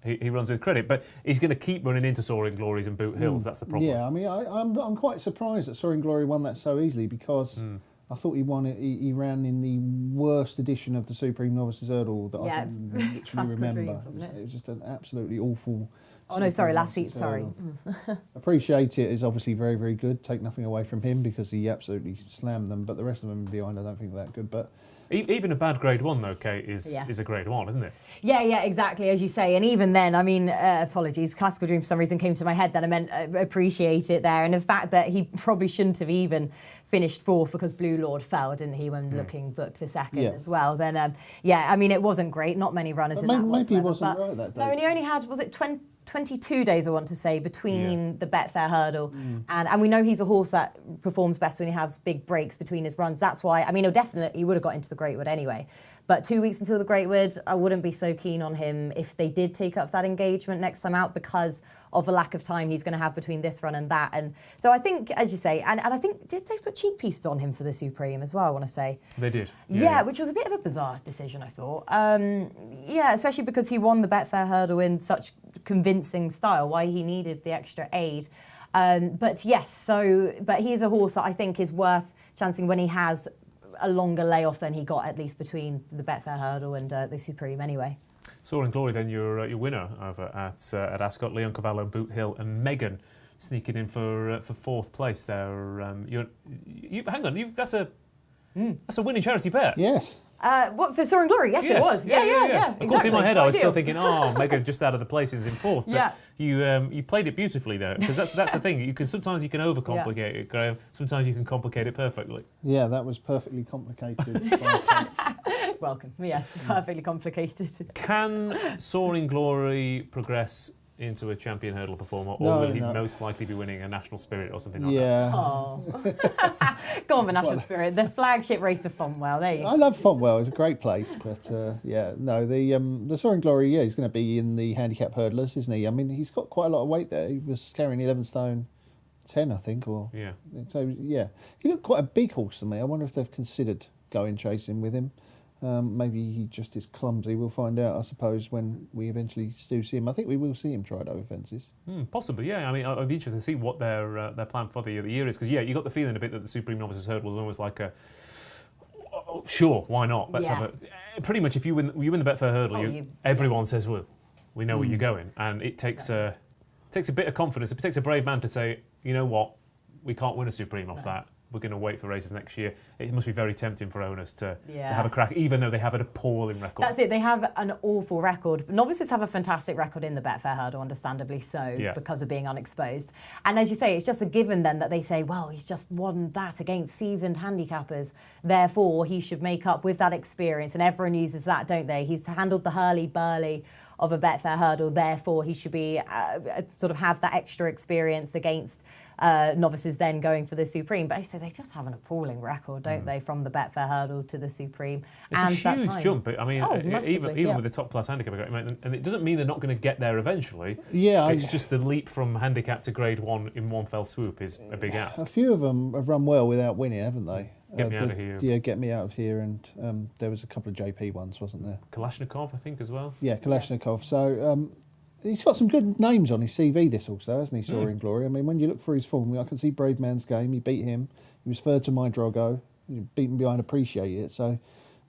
He runs with credit, but he's going to keep running into Soaring Glories and Boot Hills. That's the problem. Yeah, I mean, I'm quite surprised that Soaring Glory won that so easily, because I thought he won it. He ran in the worst edition of the Supreme Novices Hurdle that I can literally remember. It was just an absolutely awful Oh no, sorry, last season. seat. Sorry. Appreciate It is obviously very, very good. Take nothing away from him because he absolutely slammed them. But the rest of them behind, I don't think they're that good. But even a bad Grade 1 though, Kate, is a Grade 1, isn't it? Yeah, exactly, as you say. And even then, I mean, apologies, Classical Dream for some reason came to my head that I meant Appreciate It there. And the fact that he probably shouldn't have even finished fourth because Blue Lord fell, didn't he, when looking booked for second as well. Then, I mean, it wasn't great. Not many runners in that whatsoever. Maybe he wasn't right that day. No, and he only had, was it 22 days, I want to say, between the Betfair hurdle and we know he's a horse that performs best when he has big breaks between his runs. That's why, I mean, he would have got into the Greatwood anyway. But 2 weeks until the Greatwood, I wouldn't be so keen on him if they did take up that engagement next time out because of the lack of time he's going to have between this run and that. And so I think, as you say, and I think, did they put cheek pieces on him for the Supreme as well, I want to say? They did. Yeah, which was a bit of a bizarre decision, I thought. Especially because he won the Betfair hurdle in such convincing style, why he needed the extra aid. But he's a horse that I think is worth chancing when he has a longer layoff than he got, at least between the Betfair hurdle and the Supreme anyway. Soaring Glory, then your winner over at Ascot, Leon Cavallo, Boot Hill and Megan sneaking in for fourth place there. Hang on, that's a winning charity bet. Yes. What, for Soaring Glory? Yes, it was. Yeah. Of course, in my head, I was still thinking, Megan just out of the places in fourth. But Yeah. you played it beautifully there, because that's the thing. Sometimes you can overcomplicate it, Graeme. Sometimes you can complicate it perfectly. Yeah, that was perfectly complicated. Welcome. Yes, perfectly complicated. Can Soaring Glory progress into a champion hurdle performer, or will he most likely be winning a National Spirit or something like that? Yeah. Oh. Go on, the National Spirit, the flagship race of Fontwell. There you go. I love Fontwell. It's a great place, but the Soaring Glory. Yeah, he's going to be in the handicap hurdlers, isn't he? I mean, he's got quite a lot of weight there. He was carrying 11 stone 10, I think, or yeah. So yeah, he looked quite a big horse to me. I wonder if they've considered going chasing with him. Maybe he just is clumsy. We'll find out, I suppose, when we eventually do see him. I think we will see him tried over fences. Possibly, yeah. I mean, I'd be interested to see what their plan for the year is, because you got the feeling a bit that the Supreme Novices Hurdle was almost like a sure, why not? Let's have a. Pretty much, if you win the Betfair Hurdle, everyone says, well, we know where you're going, and it takes a bit of confidence. It takes a brave man to say, you know what, we can't win a Supreme off that. We're going to wait for races next year. It must be very tempting for owners to have a crack, even though they have an appalling record. That's it. They have an awful record. Novices have a fantastic record in the Betfair hurdle, understandably so, because of being unexposed. And as you say, it's just a given then that they say, well, he's just won that against seasoned handicappers. Therefore, he should make up with that experience. And everyone uses that, don't they? He's handled the hurly-burly of a Betfair hurdle. Therefore, he should be sort of have that extra experience against novices then going for the Supreme. But I say they just have an appalling record, don't they, from the Betfair hurdle to the Supreme. It's a huge jump. I mean, even with the top class handicap, and it doesn't mean they're not going to get there eventually. Yeah, it's just the leap from handicap to Grade 1 in one fell swoop is a big ask. A few of them have run well without winning, haven't they? Get me out of here. Yeah, Get Me Out of Here, and there was a couple of JP ones, wasn't there? Kalashnikov, I think, as well. Yeah, Kalashnikov. So he's got some good names on his CV, this also, hasn't he, Soaring Glory? I mean, when you look for his form, I can see Brave Man's Game. He beat him. He was third to My Drogo. He beat him behind Appreciate It. So,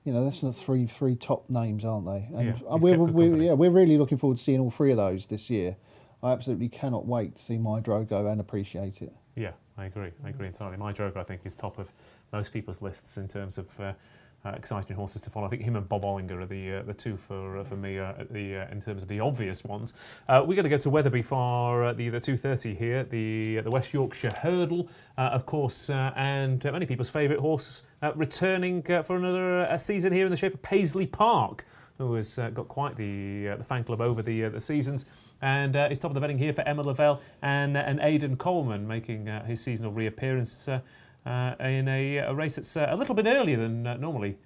that's not three top names, aren't they? And we're really looking forward to seeing all three of those this year. I absolutely cannot wait to see My Drogo and Appreciate It. Yeah, I agree entirely. My Drogo, I think, is top of most people's lists in terms of exciting horses to follow. I think him and Bob Ollinger are the two for me in terms of the obvious ones. We're going to go to Weatherby for the 2:30 here, the West Yorkshire Hurdle, of course, and many people's favourite horse returning for another season here in the shape of Paisley Park, who has got quite the fan club over the seasons. And is top of the betting here for Emma Lavelle and Aidan Coleman, making his seasonal reappearance in a race that's a little bit earlier than normally.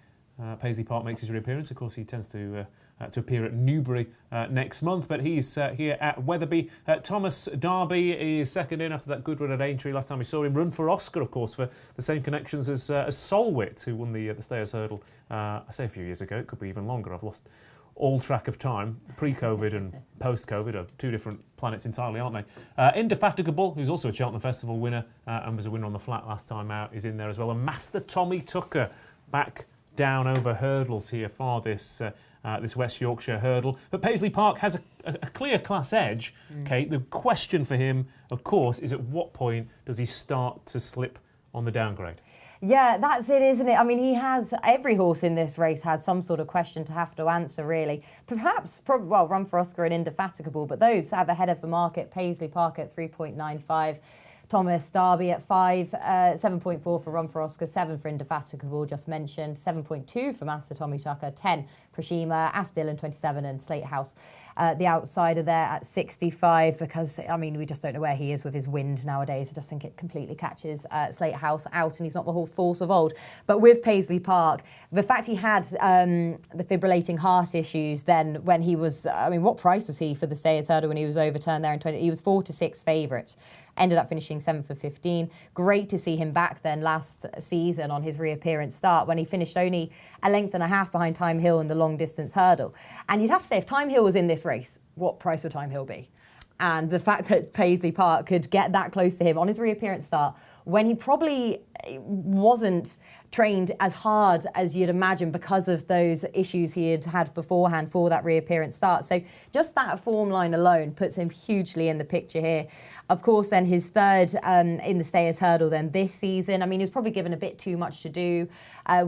Paisley Park makes his reappearance. Of course, he tends to appear at Newbury next month, but he's here at Weatherby. Thomas Darby is second in after that good run at Aintree. Last time we saw him run for Oscar, of course, for the same connections as Solwit, who won the Stayers Hurdle, I say a few years ago. It could be even longer. I've lost all track of time. Pre-Covid and post-Covid are two different planets entirely, aren't they? Indefatigable, who's also a Cheltenham Festival winner and was a winner on the flat last time out, is in there as well. And Master Tommy Tucker back down over hurdles here for this this West Yorkshire hurdle. But Paisley Park has a clear class edge. Kate, the question for him, of course, is at what point does he start to slip on the downgrade? Yeah, that's it, isn't it? I mean, every horse in this race has some sort of question to have to answer, really. Perhaps, Run for Oscar and Indefatigable, but those have ahead of the market. Paisley Park at 3.95. Thomas Derby at 5, 7.4 for Run for Oscar, 7 for Indefatigable, just mentioned, 7.2 for Master Tommy Tucker, 10 for Shima, Asdillan 27 and Slate House. The outsider there at 65 because, I mean, we just don't know where he is with his wind nowadays. I just think it completely catches Slate House out and he's not the whole force of old. But with Paisley Park, the fact he had the fibrillating heart issues then when he was, I mean, what price was he for the Stayers Hurdle when he was overturned there in 20? He was 4 to 6 favourite. Ended up finishing 7 for 15. Great to see him back then last season on his reappearance start when he finished only a length and a half behind Time Hill in the long distance hurdle. And you'd have to say, if Time Hill was in this race, what price would Time Hill be? And the fact that Paisley Park could get that close to him on his reappearance start when he probably wasn't trained as hard as you'd imagine because of those issues he had had beforehand for that reappearance start. So just that form line alone puts him hugely in the picture here. Of course, then his third in the Stayers Hurdle then this season. I mean, he was probably given a bit too much to do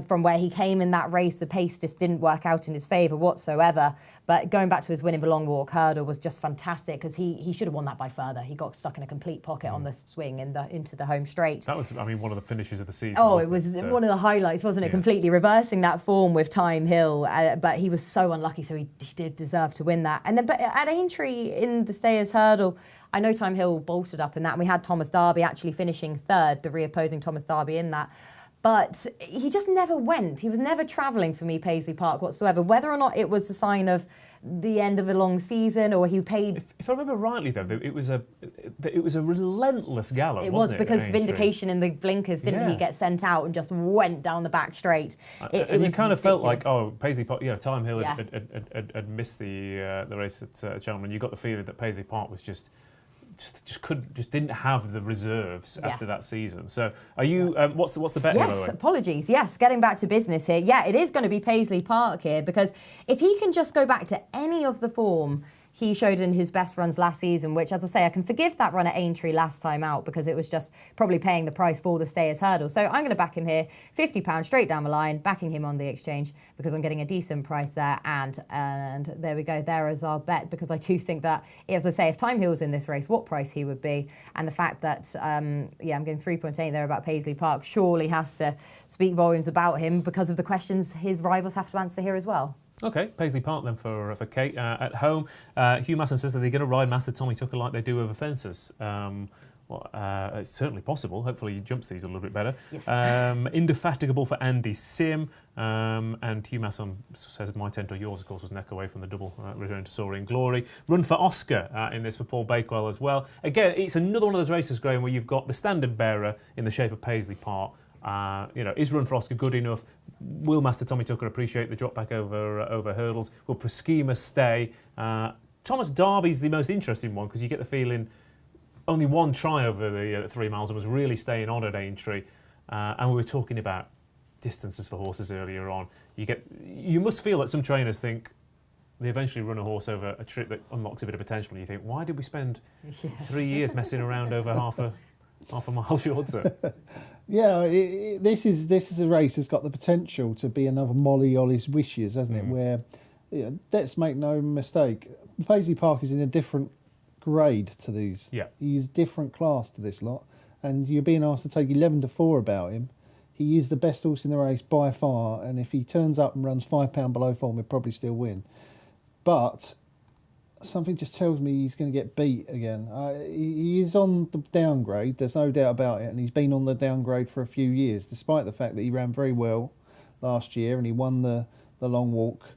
from where he came in that race. The pace just didn't work out in his favour whatsoever. But going back to his win in the Long Walk Hurdle was just fantastic because he should have won that by further. He got stuck in a complete pocket on the swing into the home straight. That was, I mean, one of the finishes of the season. Oh, it was one of the highlights, wasn't it? Yeah. Completely reversing that form with Time Hill, but he was so unlucky, so he did deserve to win that. And then, but at Aintree in the Stayers Hurdle, I know Time Hill bolted up in that, and we had Thomas Derby actually finishing third, the reopposing Thomas Derby in that. But he just never went. He was never travelling for me, Paisley Park, whatsoever. Whether or not it was a sign of the end of a long season or he paid... If I remember rightly, though, it was a relentless gallop, it wasn't it? It was because Vindication in the blinkers, didn't he, get sent out and just went down the back straight. And you kind of felt like, Paisley Park, Time Hill had missed the race at Cheltenham. You got the feeling that Paisley Park was just didn't have the reserves after that season. So are you what's the bet here, by the way? Apologies. Yes, getting back to business here. Yeah, it is going to be Paisley Park here because if he can just go back to any of the form he showed in his best runs last season, which, as I say, I can forgive that run at Aintree last time out because it was just probably paying the price for the Stayers Hurdle. So I'm going to back him here, £50 straight down the line, backing him on the exchange because I'm getting a decent price there. And there we go. There is our bet because I do think that, as I say, if Time Hill was in this race, what price he would be. And the fact that, I'm getting 3.8 there about Paisley Park surely has to speak volumes about him because of the questions his rivals have to answer here as well. Okay, Paisley Park then for Kate. At home, Hugh Masson says that they're going to ride Master Tommy Tucker like they do over fences. It's certainly possible. Hopefully he jumps these a little bit better. Yes. Indefatigable for Andy Sim. And Hugh Masson says my 10 to yours, of course, was neck away from the double return to Soaring Glory. Run for Oscar in this for Paul Bakewell as well. Again, it's another one of those races, Graeme, where you've got the standard bearer in the shape of Paisley Park. Is Run for Oscar good enough? Will Master Tommy Tucker appreciate the drop back over hurdles? Will Proskema stay? Thomas Derby's the most interesting one because you get the feeling only one try over the 3 miles and was really staying on at Aintree. And we were talking about distances for horses earlier on. You must feel that some trainers think they eventually run a horse over a trip that unlocks a bit of potential. And you think, why did we spend 3 years messing around over half a mile shorter? This is a race that's got the potential to be another Molly Ollie's Wishes, hasn't it? Where, let's make no mistake, Paisley Park is in a different grade to these. Yeah. He's different class to this lot, and you're being asked to take 11 to 4 about him. He is the best horse in the race by far, and if he turns up and runs £5 below form, he'll probably still win. But something just tells me he's going to get beat again. He is on the downgrade, there's no doubt about it, and he's been on the downgrade for a few years, despite the fact that he ran very well last year and he won the long walk.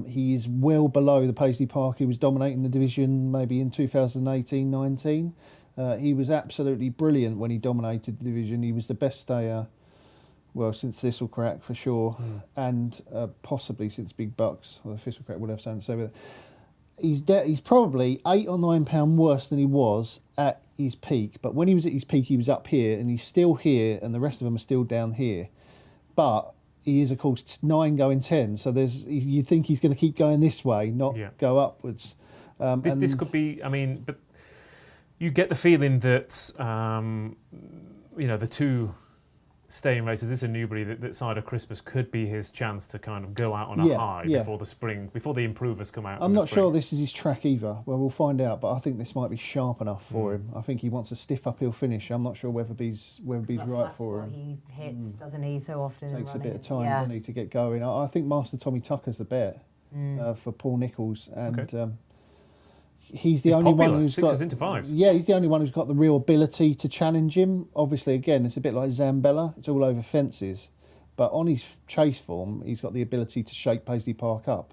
He is well below the Paisley Park. He was dominating the division maybe in 2018-19. He was absolutely brilliant when he dominated the division. He was the best stayer, well, since Thistle Crack for sure, and possibly since Big Bucks, or Thistle Crack would have something to say with it. He's probably £8 or £9 worse than he was at his peak. But when he was at his peak, he was up here, and he's still here, and the rest of them are still down here. But he is, of course, 9 going 10. So you think he's going to keep going this way, not go upwards. This could be, but you get the feeling that, the two staying races, this and Newbury, that side of Christmas could be his chance to kind of go out on a high before the spring, before the improvers come out. I'm not sure this is his track either. Well, we'll find out, but I think this might be sharp enough for him. I think he wants a stiff uphill finish. I'm not sure Weatherby's right for him. He hits, doesn't he, so often? Takes a bit of time, doesn't he, to get going. I think Master Tommy Tucker's the bet for Paul Nicholls, and he's the only one who's sixes got into fives. Yeah, he's the only one who's got the real ability to challenge him. Obviously, again, it's a bit like Zambella. It's all over fences, but on his chase form, he's got the ability to shake Paisley Park up.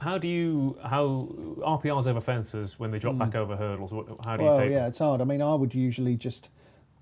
How RPRs over fences when they drop back over hurdles? How do you take it's hard. I would usually just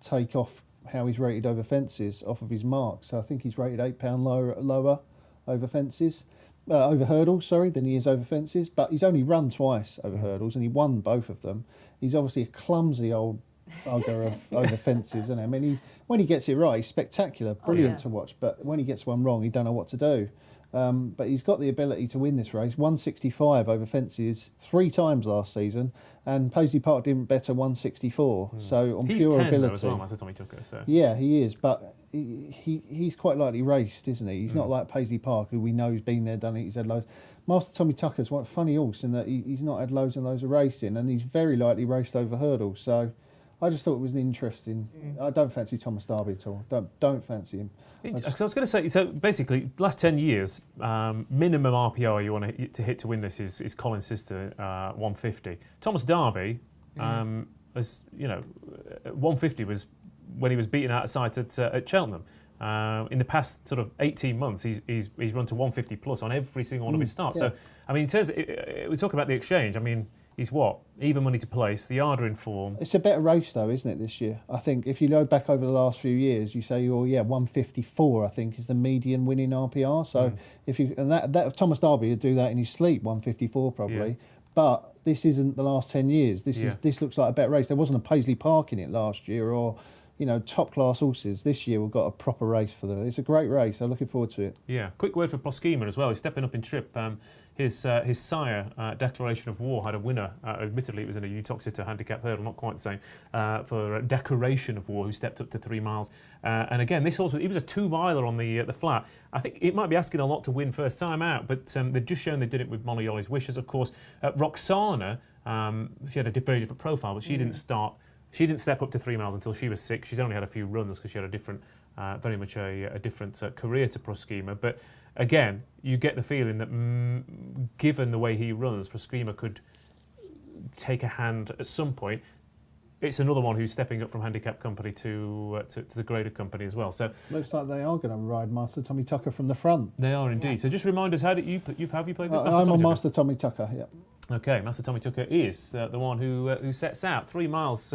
take off how he's rated over fences off of his marks. So I think he's rated £8 lower over fences. Over hurdles, than he is over fences. But he's only run twice over hurdles, and he won both of them. He's obviously a clumsy old bugger over fences, isn't he? When he gets it right, he's spectacular, brilliant to watch. But when he gets one wrong, he don't know what to do. But he's got the ability to win this race. 165 over fences 3 times last season, and Paisley Park didn't bet a 164. So on he's pure 10 ability, as well, Master Tommy Tucker. So. Yeah, he is, but he's quite lightly raced, isn't he? He's not like Paisley Park, who we know has been there, done it. He's had loads. Master Tommy Tucker's one funny horse in that he's not had loads and loads of racing, and he's very lightly raced over hurdles. So I just thought it was an interesting. I don't fancy Thomas Darby at all. Don't fancy him. I was going to say, so basically, last 10 years, minimum RPR you want to hit to win this is Colin Sister 150. Thomas Darby, as 150 was when he was beaten out of sight at Cheltenham. In the past sort of 18 months, he's run to 150 plus on every single one of his starts. So, in terms of, we talk about the exchange, he's what? Even money to place, the Arder in form. It's a better race though, isn't it, this year? I think if you go back over the last few years, you say, 154 I think is the median winning RPR. So if you, and that Thomas Darby would do that in his sleep, 154 probably. But this isn't the last 10 years. This looks like a better race. There wasn't a Paisley Park in it last year, or top class horses. This year we've got a proper race for them. It's a great race. I'm looking forward to it. Yeah, quick word for Proskema as well. He's stepping up in trip. His sire, Declaration of War, had a winner. Admittedly, it was in a Utoxeter handicap hurdle, not quite the same, for Declaration of War, who stepped up to 3 miles. And again, this horse, he was a 2-miler on the flat. I think it might be asking a lot to win first time out, but they've just shown they did it with Molly Ollie's Wishes. Of course, Roxana, she had a very different profile, but she didn't start. She didn't step up to 3 miles until she was 6. She's only had a few runs because she had a different, very much a different career to Proskema. But again, you get the feeling that given the way he runs, Proskema could take a hand at some point. It's another one who's stepping up from handicap company to the graded company as well. So looks like they are going to ride Master Tommy Tucker from the front. They are indeed. Yeah. So just remind us, have you played this? I'm on Master Tommy Tucker. Yeah. Okay, Master Tommy Tucker is the one who sets out 3 miles.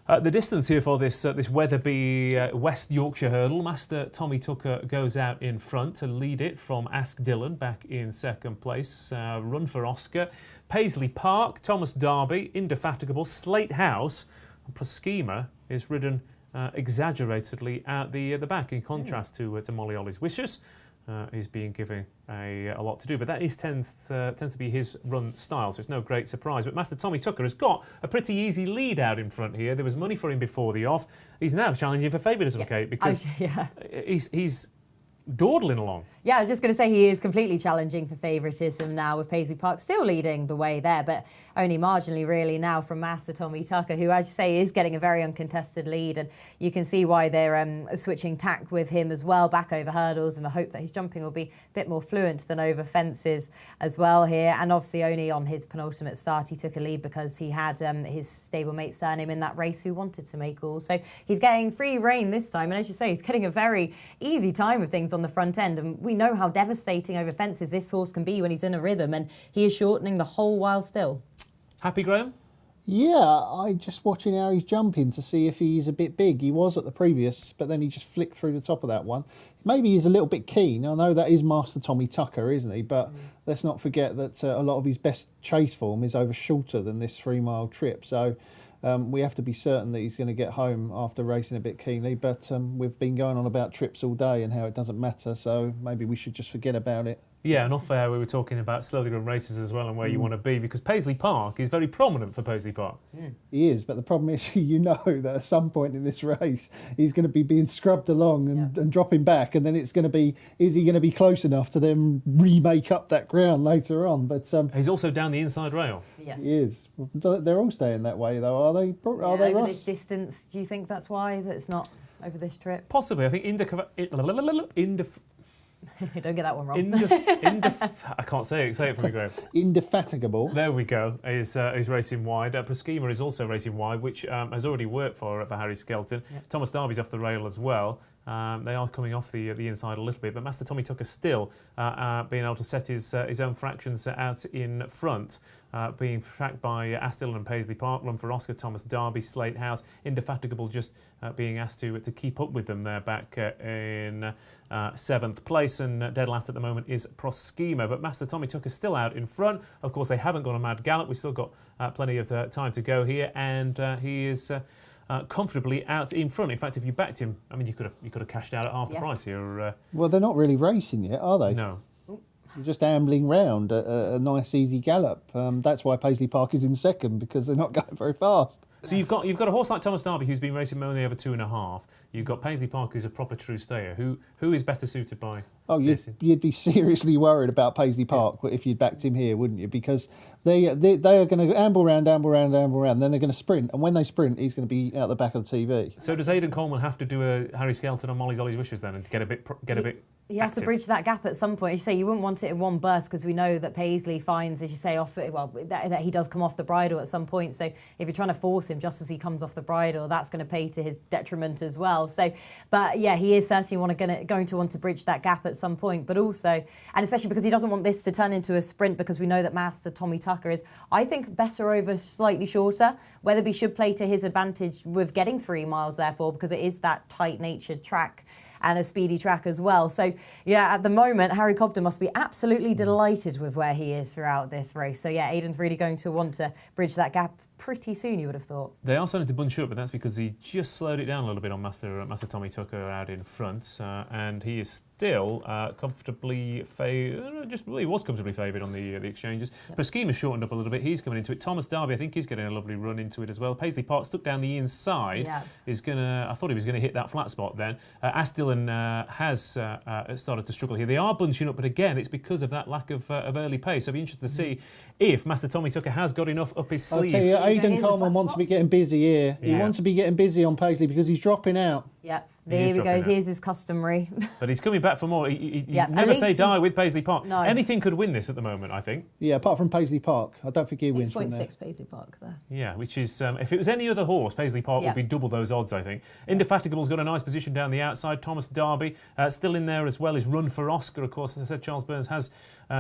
The distance here for this Wetherby West Yorkshire hurdle. Master Tommy Tucker goes out in front to lead it from Ask Dillon back in second place. Run for Oscar. Paisley Park, Thomas Darby, Indefatigable, Slate House. And Proskema is ridden exaggeratedly out the back in contrast to Molly Ollie's Wishes. Is being given a lot to do, but that tends to be his run style, so it's no great surprise. But Master Tommy Tucker has got a pretty easy lead out in front here. There was money for him before the off. He's now challenging for favouritism, Kate, because he's dawdling along. Yeah, I was just going to say he is completely challenging for favouritism now, with Paisley Park still leading the way there, but only marginally really now from Master Tommy Tucker, who, as you say, is getting a very uncontested lead, and you can see why they're switching tack with him as well, back over hurdles, in the hope that his jumping will be a bit more fluent than over fences as well here. And obviously only on his penultimate start he took a lead because he had his stablemate surname in that race who wanted to make all. So he's getting free rein this time, and as you say, he's getting a very easy time with things on the front end, and we know how devastating over fences this horse can be when he's in a rhythm, and he is shortening the whole while still. Happy, Graeme? Yeah, I just watching how he's jumping to see if he's a bit big. He was at the previous, but then he just flicked through the top of that one. Maybe he's a little bit keen. I know that is Master Tommy Tucker, isn't he? But let's not forget that a lot of his best chase form is over shorter than this 3 mile trip. So We have to be certain that he's going to get home after racing a bit keenly, but we've been going on about trips all day and how it doesn't matter, so maybe we should just forget about it. Yeah, and off air we were talking about slowly run races as well and where you want to be, because Paisley Park is very prominent for Paisley Park. He is, but the problem is, you know that at some point in this race, he's going to be being scrubbed along and dropping back, and then it's going to be, is he going to be close enough to then remake up that ground later on? But he's also down the inside rail. Yes. he is. They're all staying that way, though, are they? Are they, over Ross? this distance, do you think that's why that's not over this trip? Possibly, I think Don't get that one wrong. I can't say it. Say it for me, Graeme. Indefatigable. There we go. Is racing wide. Proskema is also racing wide, which has already worked for Harry Skelton. Yep. Thomas Darby's off the rail as well. They are coming off the inside a little bit, but Master Tommy Tucker still being able to set his own fractions out in front, being tracked by Astil and Paisley Park, run for Oscar, Thomas Darby, Slate House, Indefatigable just being asked to keep up with them there back in 7th place, and dead last at the moment is Proskema, but Master Tommy Tucker still out in front. Of course, they haven't got a mad gallop. We've still got plenty of time to go here, and he is comfortably out in front. In fact, if you backed him, I mean, you could have cashed out at half the price here. Well, they're not really racing yet, are they? No. They're just ambling round a nice, easy gallop. That's why Paisley Park is in second, because they're not going very fast. So you've got a horse like Thomas Darby who's been racing only over 2.5. You've got Paisley Park who's a proper true stayer. Who is better suited by? Oh, you'd be seriously worried about Paisley Park if you'd backed him here, wouldn't you? Because they are going to amble round, then they're going to sprint, and when they sprint, he's going to be out the back of the TV. So does Aidan Coleman have to do a Harry Skelton on Molly's Ollie's Wishes then, and get a bit? He has to bridge that gap at some point. As you say, you wouldn't want it in one burst, because we know that Paisley finds, as you say, that he does come off the bridle at some point. So if you're trying to force him just as he comes off the bridle, that's going to pay to his detriment as well. So, but yeah, he is certainly going to want to bridge that gap at some point. But also, and especially because he doesn't want this to turn into a sprint, because we know that Master Tommy Tucker is, I think, better over slightly shorter. Weatherby should play to his advantage with getting 3 miles, therefore, because it is that tight-natured track and a speedy track as well. So, yeah, at the moment, Harry Cobden must be absolutely delighted with where he is throughout this race. So, yeah, Aidan's really going to want to bridge that gap pretty soon, you would have thought. They are starting to bunch up, but that's because he just slowed it down a little bit on Master Tommy Tucker out in front, and he is still comfortably favoured. He was comfortably favoured on the exchanges. Yep. Proskema's shortened up a little bit. He's coming into it. Thomas Darby, I think he's getting a lovely run into it as well. Paisley Park stuck down the inside. Yeah. I thought he was going to hit that flat spot then. Astillen has started to struggle here. They are bunching up, but again, it's because of that lack of early pace. So I'll be interested to see if Master Tommy Tucker has got enough up his sleeve. I'll tell you, Aidan Coleman wants to be getting busy here. He wants to be getting busy on Paisley because he's dropping out. Yep. There we go. Here's his customary. But he's coming back for more. He never say die with Paisley Park. No. Anything could win this at the moment, I think. Yeah, apart from Paisley Park. I don't think he wins from there. 6.6 Paisley Park there. Yeah, which is, if it was any other horse, Paisley Park would be double those odds, I think. Indefatigable's got a nice position down the outside. Thomas Darby still in there as well. His run for Oscar, of course. As I said, Charles Burns has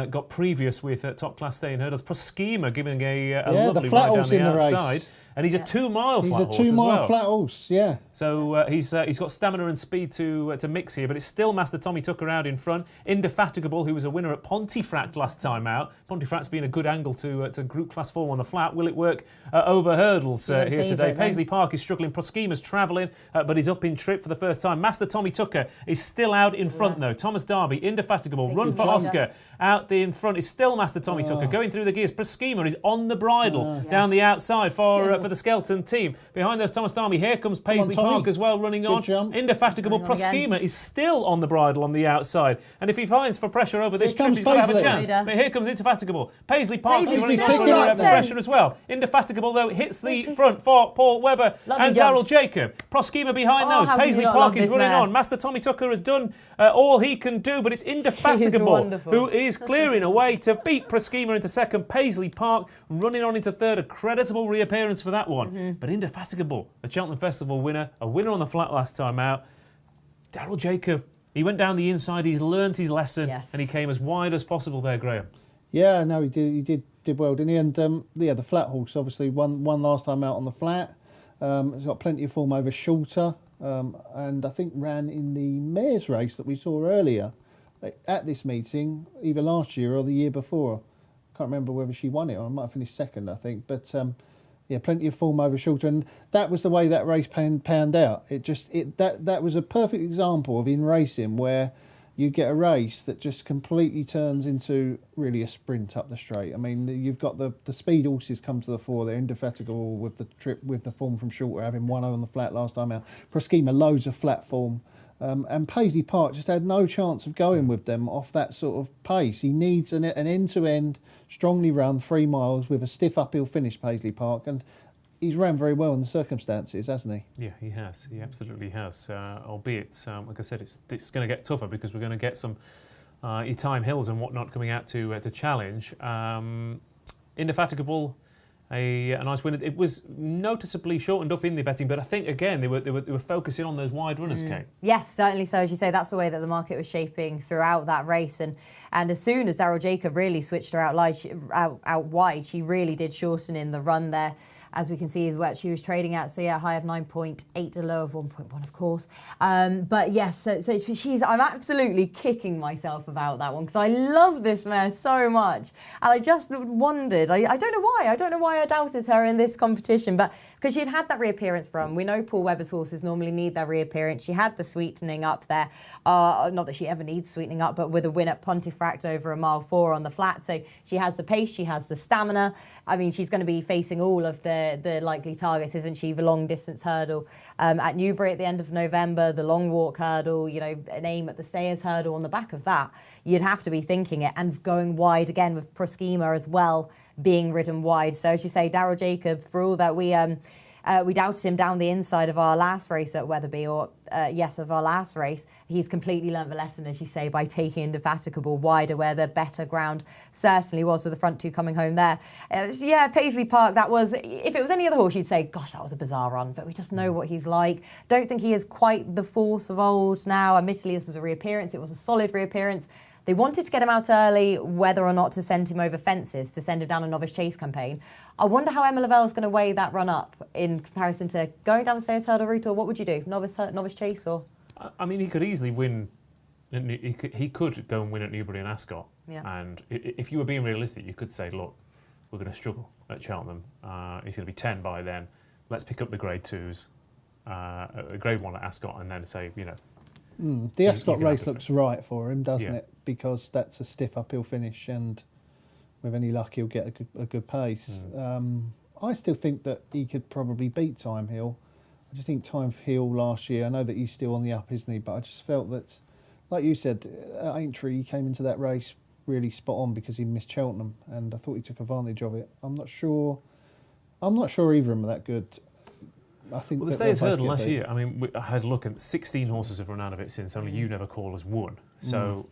got previous with top class staying herders. Proskema giving a lovely ride down the outside. And he's a 2 mile flat horse as well. He's a 2 mile flat horse, yeah. So he's got stamina and speed to mix here, but it's still Master Tommy Tucker out in front. Indefatigable, who was a winner at Pontefract last time out. Pontefract's been a good angle to Group Class 4 on the flat. Will it work over hurdles here today? Paisley Park is struggling. Proskema's travelling, but he's up in trip for the first time. Master Tommy Tucker is still out in front, though. Thomas Darby, Indefatigable, run for Oscar. Out in front is still Master Tommy Tucker, going through the gears. Proskema is on the bridle down the outside for the Skelton team. Behind those, Thomas Darby. Here comes Paisley Park as well, running on. Indefatigable. Proskema is still on the bridle on the outside. And if he finds for pressure over this trip, he's got to have a chance. But here comes Indefatigable. Paisley Park is running on for pressure as well. Indefatigable, though, hits the front for Paul Webber and Darryl Jacob. Proskema behind those. Paisley Park is running on. Master Tommy Tucker has done all he can do, but it's Indefatigable who is clearing away to beat Proskema into second. Paisley Park running on into third. A creditable reappearance for that one. But Indefatigable, the Cheltenham Festival winner, a winner on the flat last time out. Darryl Jacob, he went down the inside, he's learnt his lesson, and he came as wide as possible there, Graeme. Yeah, no, he did well, didn't he? And the flat horse obviously won last time out on the flat. He's got plenty of form over shorter, and I think ran in the mares race that we saw earlier at this meeting, either last year or the year before. Can't remember whether she won it or I might have finished second, I think. But Yeah, plenty of form over shorter, and that was the way that race panned out. That was a perfect example of in racing where you get a race that just completely turns into really a sprint up the straight. I mean, you've got the speed horses come to the fore. They're indefatigable with the form from shorter, having 1-0 on the flat last time out. Proskima, loads of flat form. And Paisley Park just had no chance of going with them off that sort of pace. He needs an end-to-end, strongly run 3 miles with a stiff uphill finish, Paisley Park, and he's ran very well in the circumstances, hasn't he? Yeah, he has. He absolutely has. Albeit, like I said, it's going to get tougher because we're going to get some your time hills and whatnot coming out to challenge. Indefatigable. A nice win. It was noticeably shortened up in the betting, but I think again they were focusing on those wide runners, Kate. Yes, certainly so. As you say, that's the way that the market was shaping throughout that race, and as soon as Daryl Jacob really switched her out wide, she really did shorten in the run there. As we can see, what she was trading at, so yeah, high of 9.8, a low of 1.1, of course. But yes, so I'm absolutely kicking myself about that one because I love this mare so much, and I just wondered. I don't know why. I don't know why I doubted her in this competition, but because she'd had that reappearance run. We know Paul Webber's horses normally need their reappearance. She had the sweetening up there. Not that she ever needs sweetening up, but with a win at Pontefract over a mile 4 on the flat, so she has the pace, she has the stamina. I mean, she's going to be facing all of the likely targets, isn't she? The long distance hurdle at Newbury at the end of November, the long walk hurdle, an aim at the Stayers hurdle. On the back of that, you'd have to be thinking it, and going wide again with Proskima as well being ridden wide. So as you say, Daryl Jacob, for all that we doubted him down the inside of our last race at Weatherby, of our last race, he's completely learnt the lesson, as you say, by taking Indefatigable wider where the better ground certainly was, with the front two coming home there. Paisley Park, that was, if it was any other horse, you'd say, gosh, that was a bizarre run, but we just know what he's like. Don't think he is quite the force of old now. Admittedly, this was a reappearance. It was a solid reappearance. They wanted to get him out early, whether or not to send him over fences, to send him down a Novice Chase campaign. I wonder how Emma Lavelle is going to weigh that run up in comparison to going down the Stayers hurdle route, or what would you do? Novice Chase, or? I mean, he could easily win. He could go and win at Newbury and Ascot. Yeah. And if you were being realistic, you could say, look, we're going to struggle at Cheltenham. He's going to be 10 by then. Let's pick up the Grade 2s, a Grade 1 at Ascot, and then say, the Ascot race looks right for him, doesn't it? Because that's a stiff uphill finish, and with any luck, he'll get a good pace. I still think that he could probably beat Time Hill. I just think Time Hill last year, I know that he's still on the up, isn't he? But I just felt that, like you said, at Aintree, he came into that race really spot on because he missed Cheltenham, and I thought he took advantage of it. I'm not sure either of them are that good. I think the Stayers hurdle last year, I mean, I had a look, and 16 horses have run out of it since. Only You Never Call has won. So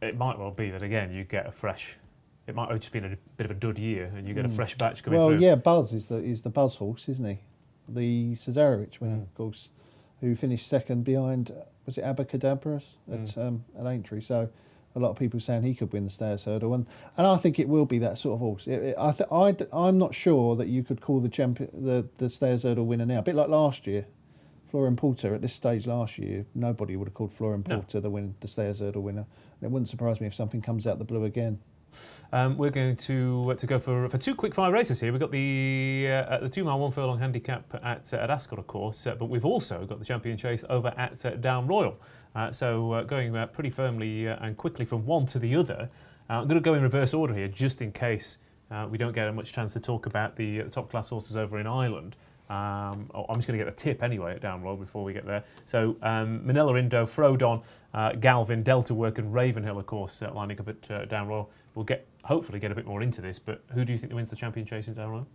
it might well be that, again, you get a fresh... It might have just been a bit of a dud year, and you get a fresh batch coming through. Well, yeah, Buzz is the Buzz horse, isn't he? The Cesarewitch winner, of course, who finished second behind, was it Abacadabras at Aintree? So a lot of people saying he could win the Stayers hurdle, and I think it will be that sort of horse. I'm not sure that you could call the Stayers hurdle winner now. A bit like last year, Florian Porter. At this stage last year, nobody would have called Florian Porter the Stayers hurdle winner. And it wouldn't surprise me if something comes out the blue again. We're going to go for 2 quick-fire races here. We've got the 2 mile 1 furlong handicap at Ascot, of course, but we've also got the Champion Chase over at Down Royal. So going pretty firmly and quickly from one to the other. I'm going to go in reverse order here, just in case we don't get much chance to talk about the top-class horses over in Ireland. I'm just going to get a tip anyway at Down Royal before we get there. So Manila Indo, Frodon, Galvin, Delta Work and Ravenhill, of course, lining up at Down Royal. We'll hopefully get a bit more into this, but who do you think wins the Champion Chase in Down Royal?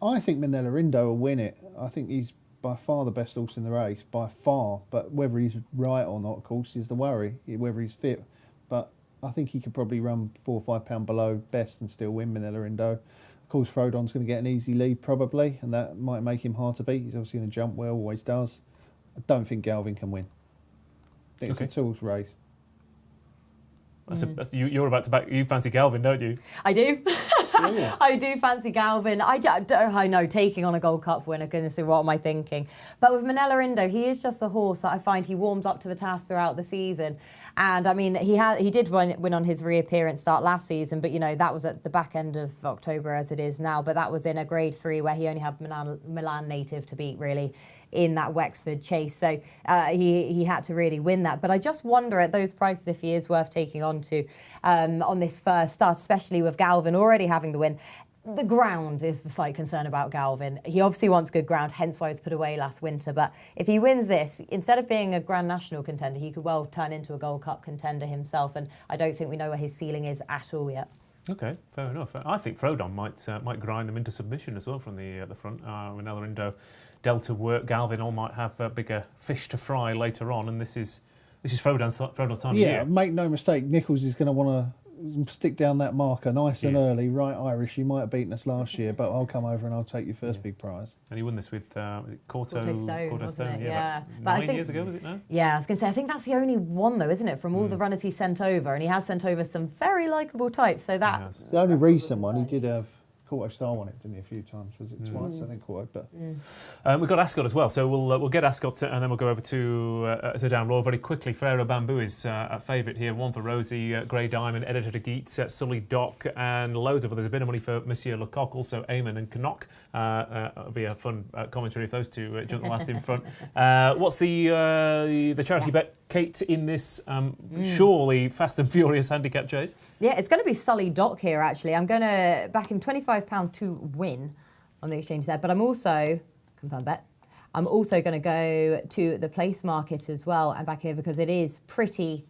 I think Manila Indo will win it. I think he's by far the best horse in the race, by far. But whether he's right or not, of course, is the worry, whether he's fit. But I think he could probably run 4 or 5 pound below best and still win Manila Indo. Of course, Frodon's going to get an easy lead probably, and that might make him hard to beat. He's obviously going to jump well, always does. I don't think Galvin can win. I think it's a tools race. You're about to back. You fancy Galvin, don't you? I do. I do fancy Galvin. I know, taking on a Gold Cup winner, goodness, what am I thinking? But with Manella Indo, he is just a horse that I find he warms up to the task throughout the season. And I mean, he did win on his reappearance start last season, but that was at the back end of October as it is now. But that was in a Grade 3 where he only had Milan Native to beat, really, in that Wexford chase. So he had to really win that. But I just wonder at those prices if he is worth taking on to on this first start, especially with Galvin already having the win. The ground is the slight concern about Galvin. He obviously wants good ground, hence why he was put away last winter. But if he wins this, instead of being a Grand National contender, he could well turn into a Gold Cup contender himself. And I don't think we know where his ceiling is at all yet. Okay, fair enough. I think Frodon might grind them into submission as well from the front. Manella Indo, Delta work, Galvin all might have bigger fish to fry later on, and this is Frodon's time of year. Yeah, make no mistake, Nichols is going to want to stick down that marker nice and early, right Irish. You might have beaten us last year, but I'll come over and I'll take your first big prize. And he won this with, was it Corto Stone? Yeah. But 9 years ago, was it now? Yeah, I was going to say, I think that's the only one though, isn't it, from all the runners he sent over, and he has sent over some very likeable types, so that... It's the only recent one, he did have Corto Star on it, didn't he, a few times? Was it twice? I think Corto, but... We've got Ascot as well, so we'll get Ascot and then we'll go over to Down Royal very quickly. Ferrero Bamboo is a favourite here, one for Rosie, Grey Diamond, Editor de Geet, Sully Dock, and loads of others. A bit of money for Monsieur Lecoq, also Eamon and Knock. It'll be a fun commentary if those two jump the last in front. What's the charity bet, Kate, in this surely fast and furious handicap chase? Yeah, it's going to be Sully Dock here, actually. I'm going to back him £25 to win on the exchange there, but I'm also, confirm bet, I'm also going to go to the place market as well and back here because it is pretty...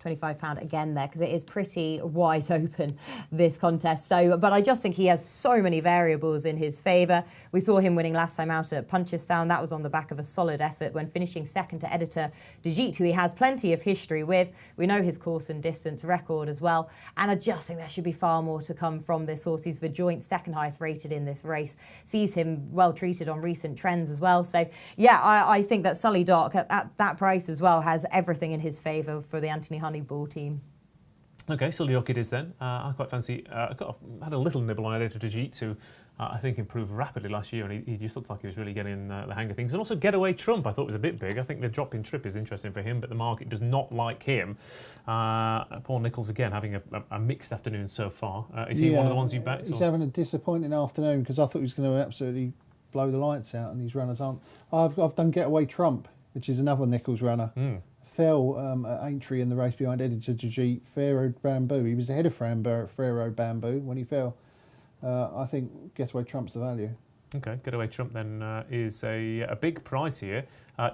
£25 again there because it is pretty wide open, this contest. So, but I just think he has so many variables in his favour. We saw him winning last time out at Punchestown. That was on the back of a solid effort when finishing second to Editor de Geet, who he has plenty of history with. We know his course and distance record as well. And I just think there should be far more to come from this horse. He's the joint second highest rated in this race. Sees him well treated on recent trends as well. So, yeah, I think that Sully Dock at that price as well has everything in his favour for the Anthony Honeyball team. Okay, Sully Dock it is then. I quite fancy. Had a little nibble on Editor de Geet, who I think improved rapidly last year, and he just looked like he was really getting the hang of things. And also Getaway Trump, I thought was a bit big. I think the drop in trip is interesting for him, but the market does not like him. Paul Nicholls again having a mixed afternoon so far. Is he one of the ones you backed? He's having a disappointing afternoon because I thought he was going to absolutely blow the lights out, and these runners aren't. I've done Getaway Trump, which is another Nicholls runner. Fell at Aintree in the race behind Editor de Geet, Ferrero Bamboo. He was ahead of Ferrero Bamboo when he fell. I think Getaway Trump's the value. Okay, Getaway Trump then is a big price here.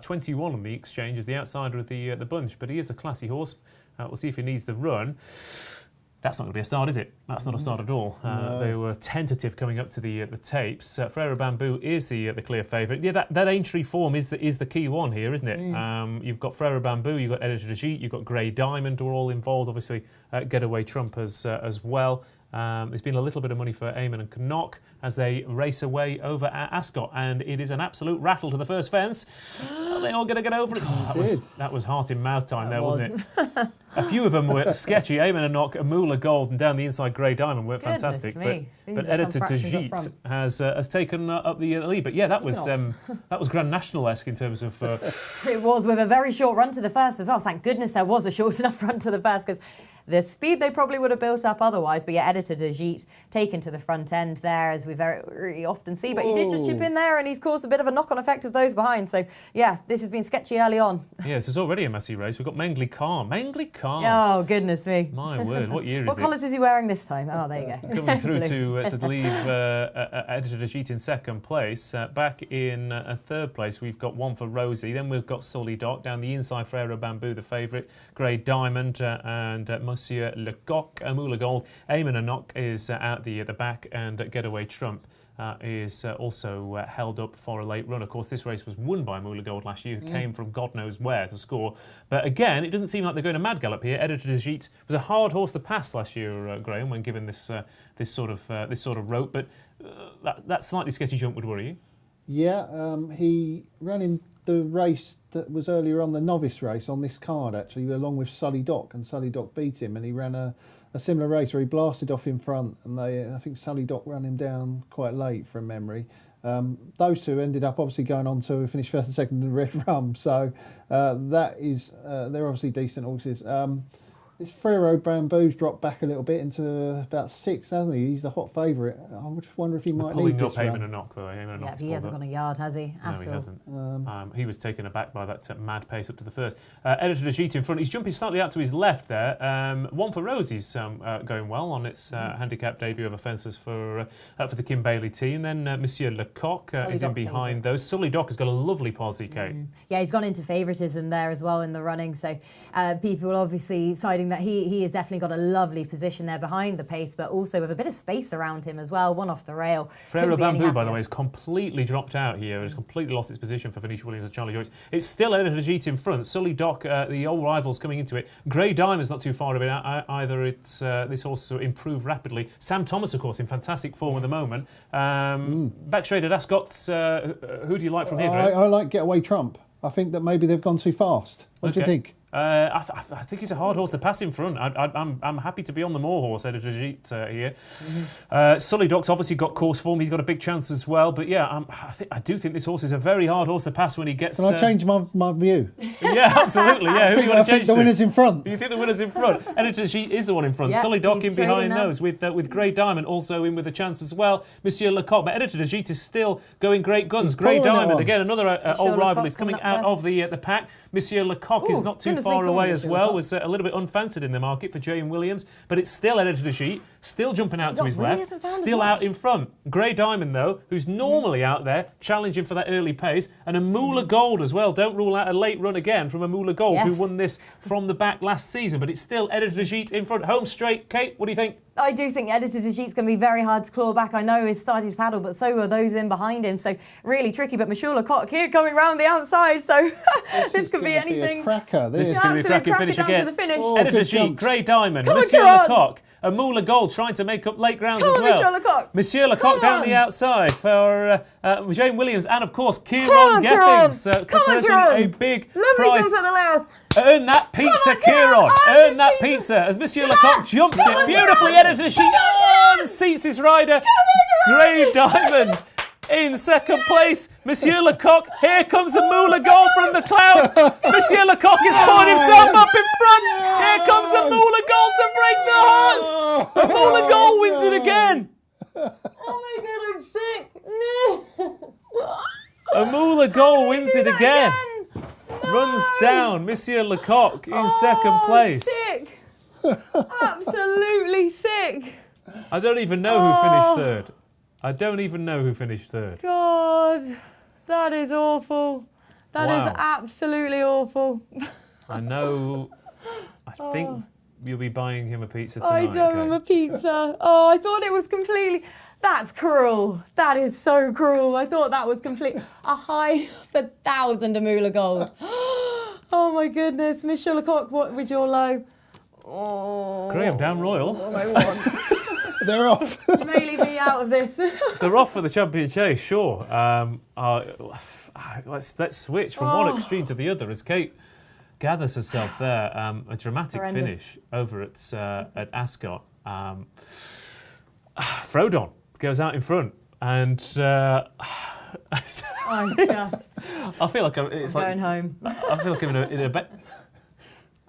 21 on the exchange is the outsider of the bunch, but he is a classy horse. We'll see if he needs the run. That's not going to be a start, is it? That's not a start at all. No. They were tentative coming up to the tapes. Ferrero Bamboo is the clear favourite. Yeah, that Aintree form is the key one here, isn't it? You've got Ferrero Bamboo, you've got Editor de Geet, you've got Grey Diamond, who are all involved. Obviously, Getaway Trump as well. There's been a little bit of money for Eamon and Knock as they race away over at Ascot, and it is an absolute rattle to the first fence. Are they all going to get over it? That was heart in mouth time there, wasn't it? A few of them were sketchy. Eamon and Knock, Amula Gold, and down the inside Grey Diamond were fantastic. But Editor de Geet has taken up the lead. But yeah, that was Grand National-esque in terms of. It was, with a very short run to the first as well. Thank goodness there was a short enough run to the first because the speed they probably would have built up otherwise. But yeah, Editor de Geet taken to the front end there, as we very often see. But he did just chip in there, and he's caused a bit of a knock-on effect of those behind. So yeah, this has been sketchy early on. Yeah, this is already a messy race. We've got Mengley Khan. Oh goodness me! My word, what year is it? What colours is he wearing this time? Oh, there you go. Coming through to leave Editor de Geet in second place. Back in third place, we've got one for Rosie. Then we've got Sully Dock down the inside. Ferrero Bamboo, the favourite. Grey Diamond and Monsieur Lecoq. Amula Gold. Eamon and Knock is out the back, and Getaway Trump is also held up for a late run. Of course, this race was won by Amula Gold last year, who came from God knows where to score. But again, it doesn't seem like they're going to mad gallop here. Editor de Geet was a hard horse to pass last year, Graeme, when given this sort of rope. But that slightly sketchy jump would worry you. Yeah, he ran in the race that was earlier on, the Novice race on this card, actually, along with Sully Dock, and Sully Dock beat him, and he ran a similar race where he blasted off in front, and I think Sully Dock ran him down quite late from memory. Those two ended up obviously going on to finish first and second in the Red Rum, so that is they're obviously decent horses. This Frero Bamboo's dropped back a little bit into about 6, hasn't he? He's the hot favourite. I just wonder if he might lead this Pulling up run. Eamon a knock, though. Yeah, he hasn't gone a yard, has he? No, he hasn't. He was taken aback by that mad pace up to the first. Editor de Gite in front. He's jumping slightly out to his left there. One for Rosie's going well on its handicap debut of offences for the Kim Bailey team. Then Monsieur Lecoq is in behind those. Sully Dock has got a lovely posse, Kate. Yeah, he's gone into favouritism there as well in the running. So people obviously citing that he has definitely got a lovely position there behind the pace, but also with a bit of space around him as well. One off the rail. Frero Bamboo, by the way, has completely dropped out here. It's completely lost its position for Venetia Williams and Charlie Joyce. It's still Editor de Gite in front. Sully Dock, the old rivals coming into it. Grey Diamond's not too far of it either. It's this horse improved rapidly. Sam Thomas, of course, in fantastic form at the moment. Backshaded Ascot's. Who do you like from here, Greg? I like Getaway Trump. I think that maybe they've gone too fast. What do you think? I think he's a hard horse to pass in front. I'm happy to be on the more horse, Editor de Gite here. Sully Dock's obviously got course form. He's got a big chance as well. But yeah, I do think this horse is a very hard horse to pass when he gets. Can I change my view? Yeah, absolutely. Yeah, who do you want to change the winner's in front. You think the winner's in front? Editor de Gite is the one in front. Sully Dock in behind those with Grey Diamond also in with a chance as well. Monsieur Lecoq, but Editor de Gite is still going great guns. Grey Diamond again, another old rival is coming out of the pack. Monsieur Lecoq is not too far away as well. Was a little bit unfancied in the market for J.M. Williams, but it's still Editor de Gite, still jumping out to his left, still out in front. Grey Diamond, though, who's normally out there challenging for that early pace, and a Moolah Gold as well. Don't rule out a late run again from a Moolah Gold, who won this from the back last season, but it's still Editor de Gite in front. Home straight. Kate, what do you think? I do think Editor de Gite's going to be very hard to claw back. I know he's started to paddle, but so are those in behind him. So really tricky. But Monsieur Lecoq here coming round the outside. So this could be anything. Be a cracker. This is going to be a cracking finish again. To the finish. Editor de Gite, Grey Diamond, Monsieur Lecoq, a Moolah Gold trying to make up late grounds as well. Monsieur Lecoq. Monsieur Lecoq down the outside for Jane Williams and of course Kieron Gethings. A big price. At the left. Earn that pizza, Kieron. Earn that pizza as Monsieur Lecoq jumps it beautifully. Editor de Gite and seats his rider. Grey Diamond in second place. Monsieur Lecoq. Here comes a Moolah Gold from the clouds. Monsieur Lecoq is pulling himself up in front. Here comes a Moolah Gold to break the hearts. A Moolah Gold wins it again. Oh my God, I'm sick. No. A Moolah Gold wins it again. Runs down Monsieur Lecoq in second place. Sick. Absolutely sick. I don't even know who finished third. I don't even know who finished third. God, that is awful. That is absolutely awful. I know. I think you'll be buying him a pizza tonight. I don't have a pizza. Oh, I thought it was completely... That's cruel. That is so cruel. I thought that was complete... A high for 1,000 a Moolah Gold. Oh, my goodness. Monsieur Lecoq, what was your low? Oh. Graeme, Down Royal. They're off. You may leave me out of this. They're off for the champion chase, sure. Let's switch from one extreme to the other as Kate gathers herself there. A dramatic finish over at Ascot. Frodon goes out in front, and I feel like I'm going home. I feel like I'm in a bet.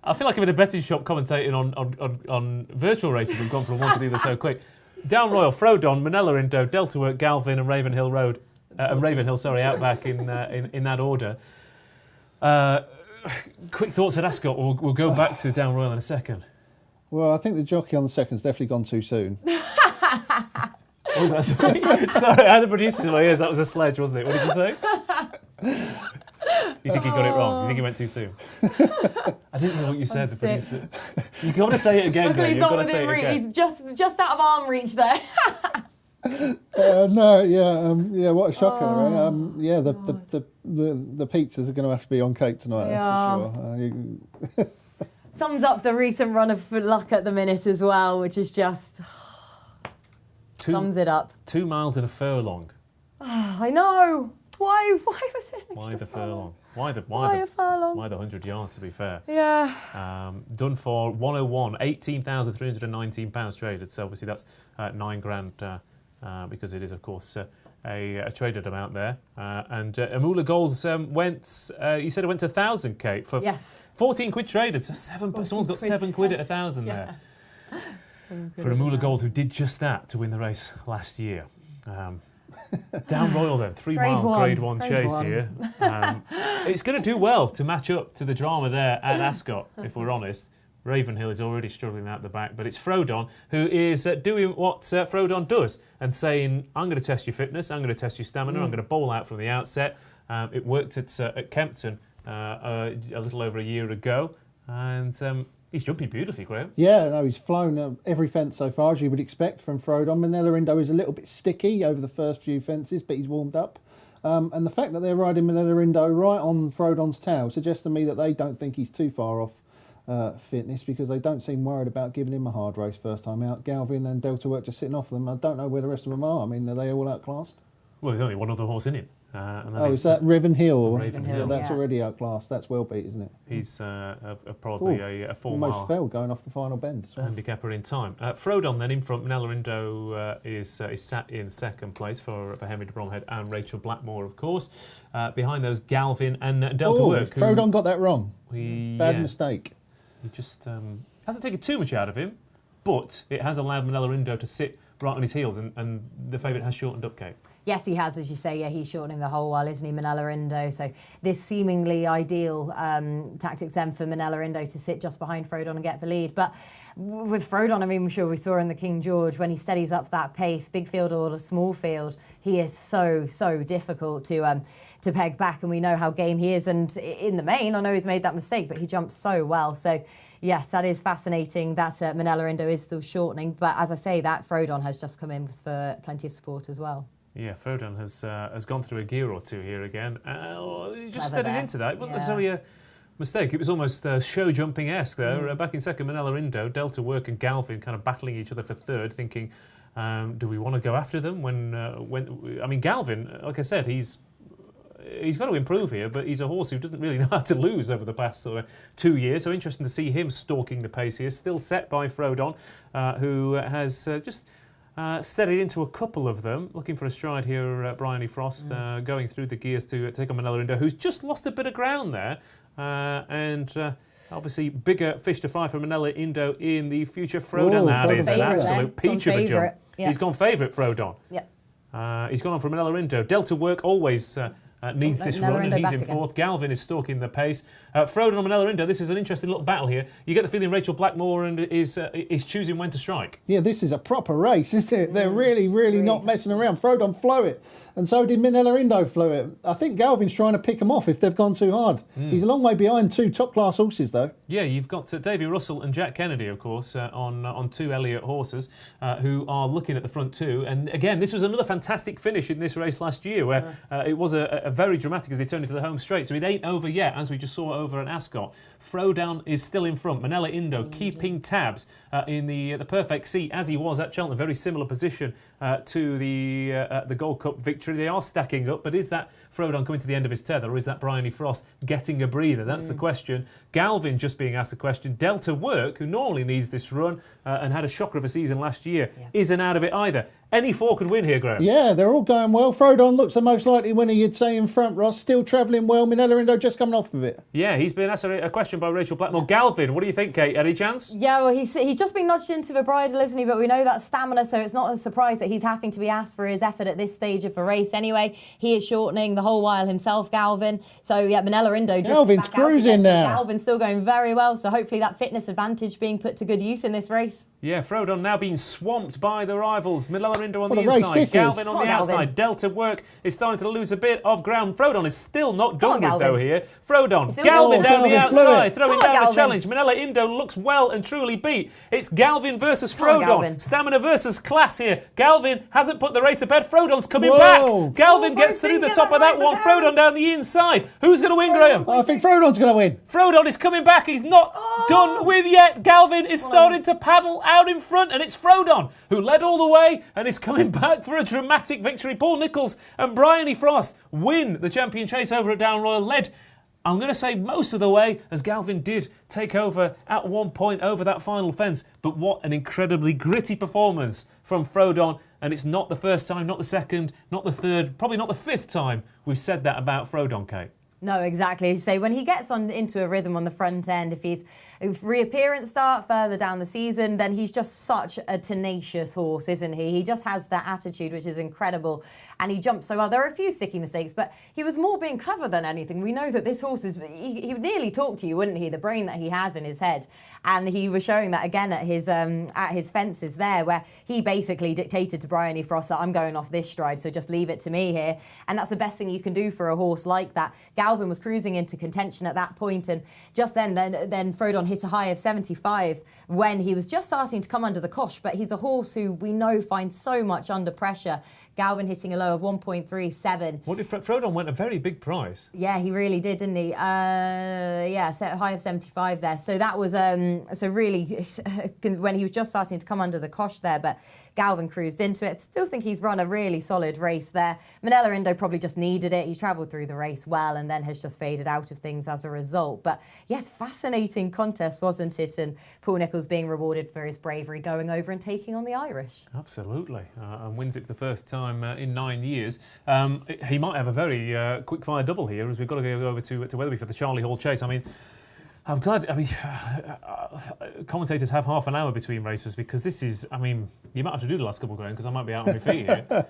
I feel like I'm in a betting shop commentating on virtual races. We've gone from one to the other so quick. Down Royal, Frodon, Manila Indo, Delta Work, Galvin, and Ravenhill Road, Outback in that order. Quick thoughts at Ascot. We'll go back to Down Royal in a second. Well, I think the jockey on the second's definitely gone too soon. What was that? Sorry, I had the producers in my ears. That was a sledge, wasn't it? What did you say? You think he got it wrong? You think he went too soon? I didn't know what you said. The producer. You've got to say it again, Greg. You've got to say it again. He's just out of arm reach there. What a shocker! The pizzas are going to have to be on Kate tonight. That's for sure. Sums up the recent run of luck at the minute as well, which is just sums it up. 2 miles in a furlong. I know. Why was it? Why the furlong? Why the a furlong? Why the 100 yards, to be fair? Yeah. Done for 101, £18,319 traded. So obviously that's £9,000 because it is, of course, a traded amount there. And Amula Gold went, you said it went to 1,000, Kate, for 14 quid traded. So someone's got £7 at 1,000 there. For Amula Gold, who did just that to win the race last year. Down Royal then, 3 mile Grade 1 chase here. It's going to do well to match up to the drama there at Ascot, if we're honest. Ravenhill is already struggling out the back, but it's Frodon who is doing what Frodon does and saying, I'm going to test your fitness, I'm going to test your stamina, I'm going to bowl out from the outset. It worked at Kempton a little over a year ago, and he's jumping beautifully, Graeme. Yeah, no, he's flown every fence so far, as you would expect from Frodon. Manella Indo is a little bit sticky over the first few fences, but he's warmed up. And the fact that they're riding Manella Indo right on Frodon's tail suggests to me that they don't think he's too far off fitness, because they don't seem worried about giving him a hard race first time out. Galvin and Delta Work just sitting off them. I don't know where the rest of them are. I mean, are they all outclassed? Well, there's only one other horse in him. And that is that Ravenhill? Ravenhill. Yeah, that's already outclassed. That's well beat, isn't it? He's probably a 4 mile. Almost fell going off the final bend as well. Handicapper in time. Frodon then in front. Manella Indo is sat in second place for Henry de Bromhead and Rachel Blackmore, of course. Behind those, Galvin and Delta Work. Frodon got that wrong. Bad mistake. He just hasn't taken too much out of him, but it has allowed Manella Indo to sit right on his heels, and the favourite has shortened up, Kate. Yes, he has, as you say. Yeah, he's shortening the whole while, isn't he, Manella Indo? So this seemingly ideal tactics then for Manella Indo to sit just behind Frodon and get the lead. But with Frodon, I mean, I'm sure we saw in the King George, when he steadies up that pace, big field or a small field, he is so difficult to peg back, and we know how game he is. And in the main, I know he's made that mistake, but he jumps so well. So yes, that is fascinating that Manella Indo is still shortening. But as I say, that Frodon has just come in for plenty of support as well. Yeah, Frodon has gone through a gear or two here again. He just steadied into that. It wasn't necessarily a mistake. It was almost show jumping-esque there. Back in second, Manella Indo, Delta Work and Galvin kind of battling each other for third, thinking, do we want to go after them? When I mean, Galvin, like I said, he's got to improve here, but he's a horse who doesn't really know how to lose over the past sort of 2 years. So interesting to see him stalking the pace here. Still set by Frodon, who has just steadied into a couple of them. Looking for a stride here, Bryony Frost, going through the gears to take on Manella Indo, who's just lost a bit of ground there. And obviously bigger fish to fry for Manella Indo in the future. Frodon, that is an absolute peach of a jump. Yeah. He's gone favourite, Frodon. Yeah. He's gone on for Manella Indo. Delta Work always needs this run, and he's in fourth. Galvin is stalking the pace. Frodon and Manella Indo, this is an interesting little battle here. You get the feeling Rachel Blackmore is choosing when to strike. Yeah, this is a proper race, isn't it? They're really not messing around. Frodon flew it, and so did Manella Indo flew it. I think Galvin's trying to pick them off if they've gone too hard. He's a long way behind two top-class horses, though. Yeah, you've got Davy Russell and Jack Kennedy, of course, on two Elliott horses who are looking at the front two. And again, this was another fantastic finish in this race last year, where it was a very dramatic as they turned into the home straight. So it ain't over yet, as we just saw over at Ascot. Frodon is still in front. Manella Indo keeping tabs in the perfect seat as he was at Cheltenham. Very similar position to the Gold Cup victory. They are stacking up, but is that Frodon coming to the end of his tether, or is that Bryony Frost getting a breather? That's the question. Galvin just being asked the question. Delta Work, who normally needs this run and had a shocker of a season last year, isn't out of it either. Any four could win here, Graeme. Yeah, they're all going well. Frodon looks the most likely winner, you'd say, in front, Ross. Still travelling well. Manella Indo just coming off of it. Yeah, he's been asked a question by Rachel Blackmore. Galvin, what do you think, Kate? Any chance? Yeah, well, he's just been nudged into the bridle, isn't he? But we know that stamina, so it's not a surprise that he's having to be asked for his effort at this stage of the race anyway. He is shortening the whole while himself, Galvin. So, yeah, Manella Indo just Galvin's cruising now. Galvin's still going very well, so hopefully that fitness advantage being put to good use in this race. Yeah, Frodon now being swamped by the rivals. Manella Indo on the inside, Galvin on the outside. Delta Work is starting to lose a bit of ground. Frodon is still not done with, though, here. Frodon, Galvin down the outside, throwing down the challenge. Manella Indo looks well and truly beat. It's Galvin versus Frodon. Stamina versus class here. Galvin hasn't put the race to bed. Frodon's coming back. Galvin gets through the top of that one. Frodon down the inside. Who's going to win, Graeme? I think Frodon's going to win. Frodon is coming back. He's not done with yet. Galvin is starting to paddle out in front, and it's Frodon who led all the way and is coming back for a dramatic victory. Paul Nicholls and Bryony Frost win the champion chase over at Down Royal, led I'm going to say most of the way, as Galvin did take over at one point over that final fence. But what an incredibly gritty performance from Frodon. And it's not the first time, not the second, not the third, probably not the fifth time we've said that about Frodon, Kate. No, exactly. As you say, when he gets into a rhythm on the front end, if reappearance start further down the season, then he's just such a tenacious horse, isn't he? He just has that attitude, which is incredible. And he jumps so well. There are a few sticky mistakes, but he was more being clever than anything. We know that this horse he would nearly talk to you, wouldn't he? The brain that he has in his head. And he was showing that again at his fences there, where he basically dictated to Bryony Frost that I'm going off this stride, so just leave it to me here. And that's the best thing you can do for a horse like that. Galvin was cruising into contention at that point, and just then Frodon hit a high of 75 when he was just starting to come under the cosh, but he's a horse who we know finds so much under pressure. Galvin hitting a low of 1.37. What did Frodon went a very big price? Yeah, he really did, didn't he? Set a high of 75 there. So that was so really when he was just starting to come under the cosh there, but Galvin cruised into it. Still think he's run a really solid race there. Manila Indo probably just needed it. He travelled through the race well and then has just faded out of things as a result. But yeah, fascinating contest, wasn't it? And Paul Nicholls being rewarded for his bravery going over and taking on the Irish. Absolutely. And wins it for the first time in 9 years. He might have a very quick-fire double here, as we've got to go over to Weatherby for the Charlie Hall Chase. I mean, I'm glad. I mean, commentators have half an hour between races because this is. I mean, you might have to do the last couple, Graeme, because I might be out on my feet here. But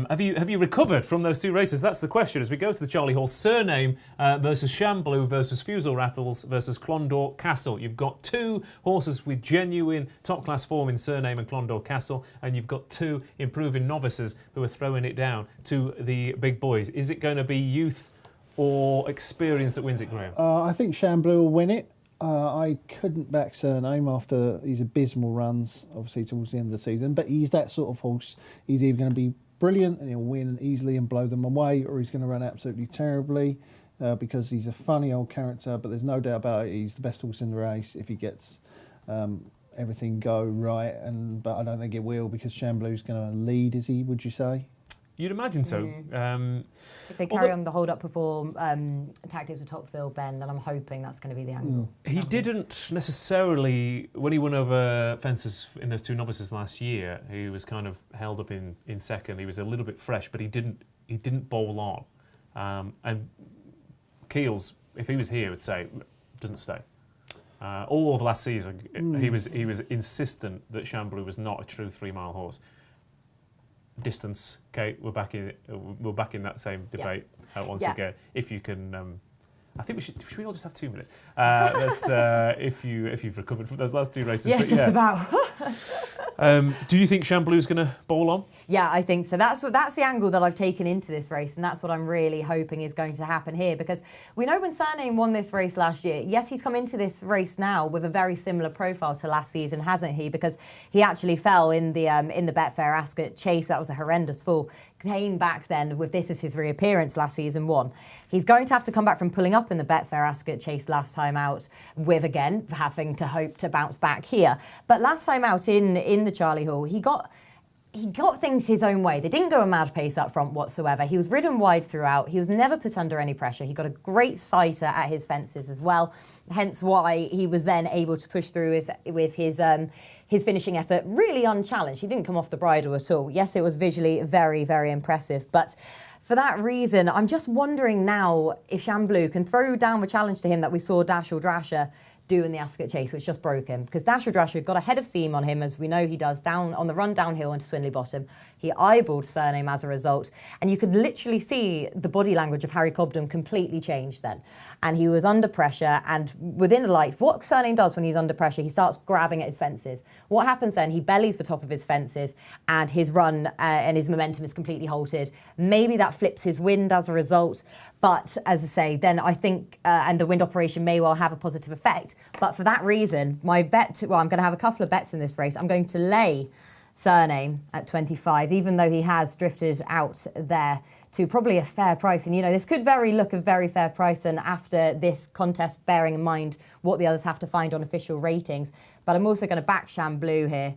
have you recovered from those two races? That's the question. As we go to the Charlie Hall, Surname versus Shamblu versus Fusel Raffles versus Clondor Castle. You've got two horses with genuine top-class form in Surname and Clondor Castle, and you've got two improving novices who are throwing it down to the big boys. Is it going to be youth or experience that wins it, Graeme? I think Shamblu will win it. I couldn't back Surname after his abysmal runs, obviously, towards the end of the season. But he's that sort of horse. He's either going to be brilliant and he'll win easily and blow them away, or he's going to run absolutely terribly because he's a funny old character. But there's no doubt about it, he's the best horse in the race if he gets everything go right. But I don't think it will, because Shamblu's going to lead, is he, would you say? You'd imagine so. If they carry on the hold-up before tactics with Topfield, Ben, then I'm hoping that's going to be the angle. He didn't necessarily, when he won over fences in those two novices last year, he was kind of held up in second. He was a little bit fresh, but he didn't bowl on. And Keels, if he was here, would say, doesn't stay. All of last season, he was insistent that Shamblu was not a true 3-mile horse. Distance, Kate, we're back in that same debate once again. If you can, I think should we all just have 2 minutes? If you've recovered from those last two races. Yeah, just about. Do you think Shamblu's going to bowl on? Yeah, I think so. That's the angle that I've taken into this race, and that's what I'm really hoping is going to happen here, because we know when Surname won this race last year, yes, he's come into this race now with a very similar profile to last season, hasn't he? Because he actually fell in the Betfair Ascot Chase. That was a horrendous fall. Came back then with this as his reappearance last season, won. He's going to have to come back from pulling up in the Betfair Ascot Chase last time out, with again having to hope to bounce back here. But last time out in the Charlie Hall, he got things his own way. They didn't go a mad pace up front whatsoever. He was ridden wide throughout. He was never put under any pressure. He got a great sighter at his fences as well, hence why he was then able to push through with his finishing effort really unchallenged. He didn't come off the bridle at all. Yes, it was visually very, very impressive, but for that reason, I'm just wondering now if Shamblu can throw down the challenge to him that we saw Dashel Drasher do in the Ascot Chase, which just broke him, because Dashel Drasher got a head of steam on him, as we know he does, down on the run downhill into Swinley Bottom. He eyeballed Surname as a result, and you could literally see the body language of Harry Cobden completely change then. And he was under pressure, and within a life, what Surname does when he's under pressure, he starts grabbing at his fences. What happens then? He bellies the top of his fences, and his run and his momentum is completely halted. Maybe that flips his wind as a result, but as I say, then I think, and the wind operation may well have a positive effect. But for that reason, I'm going to have a couple of bets in this race. I'm going to lay Surname at 25, even though he has drifted out there to probably a fair price. And, this could look a very fair price, and after this contest, bearing in mind what the others have to find on official ratings. But I'm also going to back Shamblu here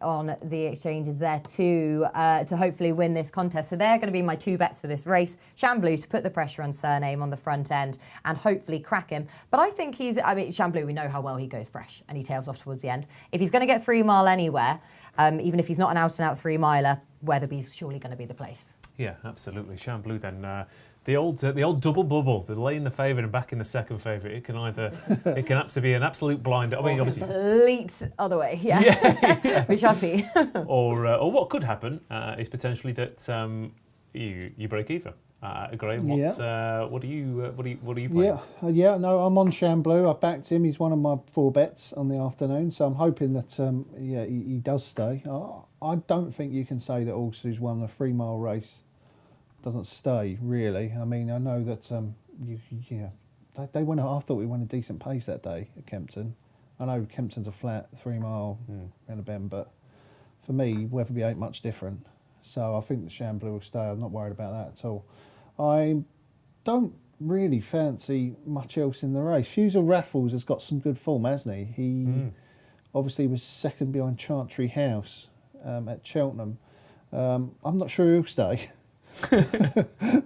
on the exchanges there to hopefully win this contest. So they're going to be my 2 bets for this race. Chamblou to put the pressure on Surname on the front end and hopefully crack him. But I think Chamblou, we know how well he goes fresh and he tails off towards the end. If he's going to get 3 mile anywhere, even if he's not an out-and-out 3 miler, Weatherby's surely going to be the place. Yeah, absolutely. Chamblou then. The old double bubble, the lay in the favourite and back in the second favourite. It can absolutely be an absolute blind. I mean, obviously, complete other way. Yeah. We shall see. or what could happen is potentially that you break even. Graeme, what are you playing? No, I'm on Chamblou. I've backed him. He's one of my 4 bets on the afternoon, so I'm hoping that he does stay. I don't think you can say that also who's won a 3 mile race doesn't stay, really. I mean, I know that they went. I thought we went a decent pace that day at Kempton. I know Kempton's a flat 3 mile in a bend, but for me, Weatherby ain't much different. So I think the Chamblou will stay. I'm not worried about that at all. I don't really fancy much else in the race. Fusel Raffles has got some good form, hasn't he? He obviously was second behind Chantry House at Cheltenham. I'm not sure he'll stay.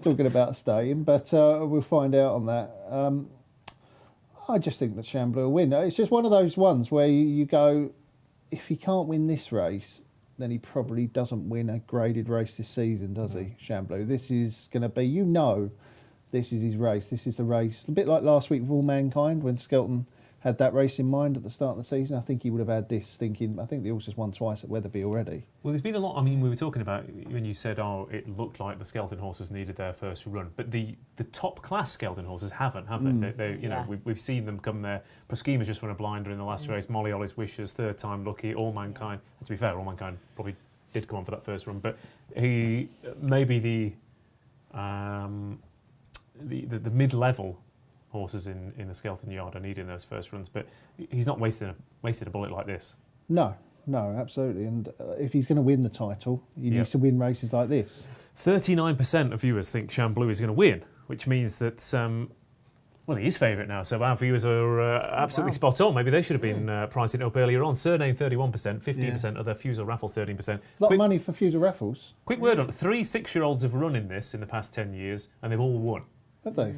Talking about staying, but we'll find out on that. I just think that Chamblou will win. It's just one of those ones where you go, if he can't win this race, then he probably doesn't win a graded race this season, does he, Chamblou? This is going to be, this is his race. This is the race. A bit like last week with All Mankind when Skelton had that race in mind at the start of the season. I think he would have had this thinking, I think the horse has won twice at Weatherby already. Well, there's been a lot. I mean, we were talking about when you said, it looked like the Skelton horses needed their first run, but the top class Skelton horses haven't, have they? We've seen them come there. Proskema's just run a blinder in the last race. Molly Ollie's Wishes, third time lucky. All Mankind. And to be fair, All Mankind probably did come on for that first run, but he maybe the mid-level horses in the Skelton yard are needing those first runs, but he's not wasted a bullet like this. No, absolutely. And if he's going to win the title, he needs to win races like this. 39% of viewers think Chamblou is going to win, which means that he is favourite now. So our viewers are absolutely spot on. Maybe they should have been pricing it up earlier on. Surname 31%, 15% other. Fusel Raffles 13%. A lot of money for Fusel Raffles. Quick word on 3 6-year-olds have run in this in the past 10 years, and they've all won. Have they?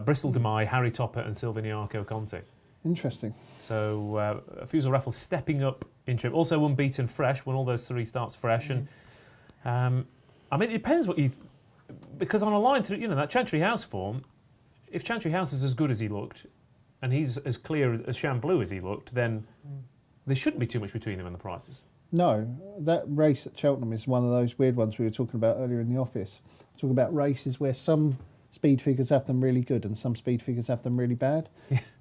Bristol Demai, Harry Topper and Silviniaco Conti. Interesting. So Fusel Raffles stepping up in trip. Also unbeaten fresh, won all those 3 starts fresh. And I mean, it depends what you... Because on a line through, that Chantry House form, if Chantry House is as good as he looked, and he's as clear as Chamblou as he looked, then there shouldn't be too much between them and the prices. No, that race at Cheltenham is one of those weird ones we were talking about earlier in the office. Talking about races where some speed figures have them really good and some speed figures have them really bad.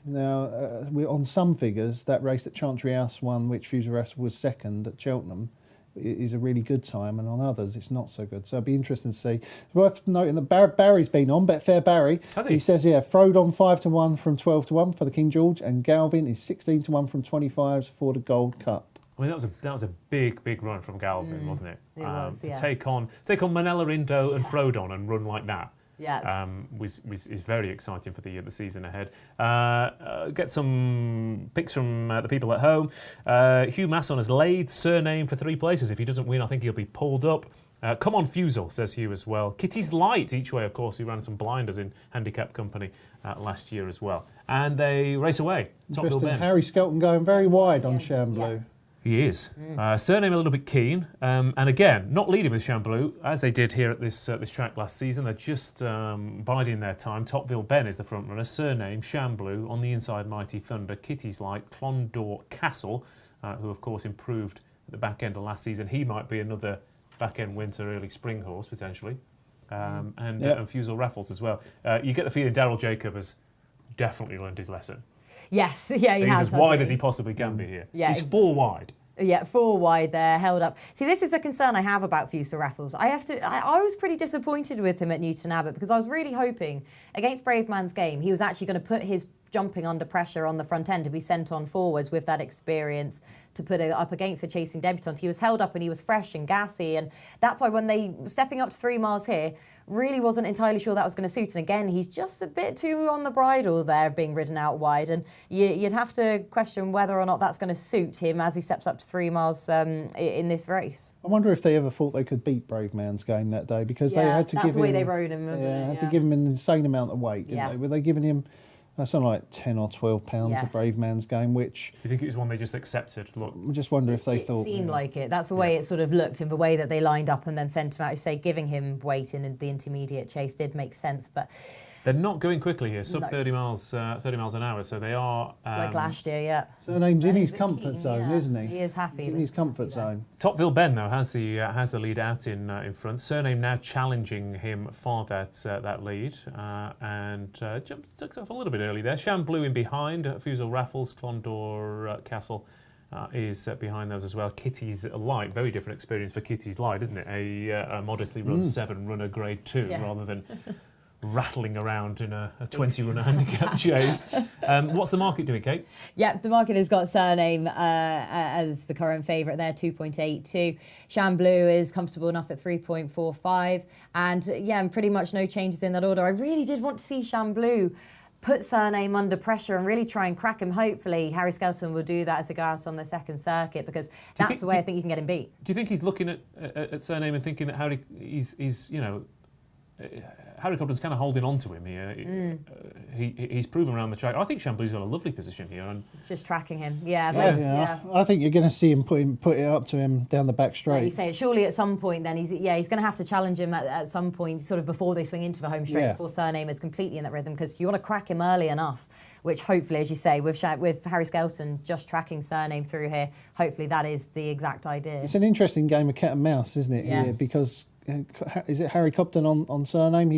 Now, we're on some figures, that race that Chantry House won, which Fusel Raffles was second at Cheltenham, is a really good time, and on others it's not so good. So it'd be interesting to see. It's worth noting that Barry's been on, Betfair Barry. Has he? He says, Frodon 5-1 from 12-1 for the King George, and Galvin is 16-1 from 25s for the Gold Cup. I mean, that was a big run from Galvin, wasn't it? It was, to take on Manella Indo and Frodon and run like that. Yeah, is very exciting for the season ahead. Get some picks from the people at home. Hugh Masson has laid Surname for 3 places. If he doesn't win, I think he'll be pulled up. Come on, Fusel, says Hugh as well. Kitty's Light, each way, of course, who ran some blinders in Handicap Company last year as well. And they race away. Interesting. Harry Skelton going very wide on Chamblou. Yeah. He is. Surname a little bit keen. And again, not leading with Chamblou, as they did here at this track last season. They're just biding their time. Topville Ben is the front runner. Surname, Chamblou. On the inside, Mighty Thunder. Kitty's Light, Clondor Castle, who of course improved at the back end of last season. He might be another back end winter, early spring horse, potentially. And Fusel Raffles as well. You get the feeling Daryl Jacob has definitely learned his lesson. Yes, he He's has. as wide as he possibly can be here. Yeah, he's 4 wide. Yeah, 4 wide there, held up. See, this is a concern I have about Fusel Raffles. I was pretty disappointed with him at Newton Abbot because I was really hoping against Brave Man's Game he was actually going to put his jumping under pressure on the front end to be sent on forwards with that experience to put it up against the chasing debutant. He was held up and he was fresh and gassy, and that's why when they stepping up to 3 miles here, really wasn't entirely sure that was going to suit. And again, he's just a bit too on the bridle there, being ridden out wide, and you'd have to question whether or not that's going to suit him as he steps up to 3 miles in this race. I wonder if they ever thought they could beat Brave Man's Game that day, because they had to give him... That's the way they rode him. Had to give him an insane amount of weight, didn't they? Were they giving him... something like 10 or 12 pounds of Brave Man's Game, which... Do you think it was one they just accepted? Look, I just wonder if they thought... It seemed like it. That's the way it sort of looked, and the way that they lined up and then sent him out. You say giving him weight in the intermediate chase did make sense, but... They're not going quickly here, sub 30 miles an hour, so they are... like last year, Surname's in his comfort zone, isn't he? He is happy. He's in his comfort zone. Topville Ben, though, has the lead out in front. Surname now challenging him for that lead, and took off a little bit early there. Shamblu in behind, Fusel Raffles, Clondor Castle is behind those as well. Kitty's Light, very different experience for Kitty's Light, isn't it? A modestly run 7 runner grade 2 rather than... rattling around in a 20-runner handicap chase. What's the market doing, Kate? Yeah, the market has got Surname as the current favourite there, 2.82. Shamblu is comfortable enough at 3.45. And pretty much no changes in that order. I really did want to see Shamblu put Surname under pressure and really try and crack him. Hopefully, Harry Skelton will do that as they go out on the second circuit, because that's the way I think you can get him beat. Do you think he's looking at Surname and thinking that Harry, he's Harry Cobden's kind of holding on to him here. He's proven around the track. I think Shamblu's got a lovely position here. And just tracking him, I think you're going to see him put it up to him down the back straight. You say it, surely at some point then he's going to have to challenge him at some point, sort of before they swing into the home straight, before Surname is completely in that rhythm, because you want to crack him early enough, which hopefully, as you say, with Harry Skelton just tracking Surname through here, hopefully that is the exact idea. It's an interesting game of cat and mouse, isn't it? Yeah. Here, because is it Harry Cobden on Surname?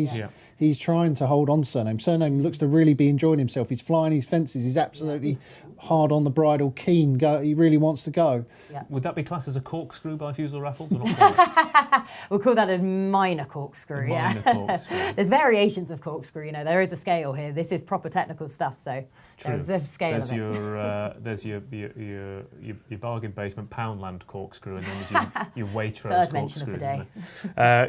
He's trying to hold on to Surname. Surname looks to really be enjoying himself. He's flying his fences. He's absolutely hard on the bridle, keen. He really wants to go. Yeah. Would that be classed as a corkscrew by Fusel Raffles or not? We'll call that a minor corkscrew. Corkscrew. There's variations of corkscrew. There is a scale here. This is proper technical stuff. So there's a scale. There's your bargain basement Poundland corkscrew, and then there's your Waitrose corkscrew.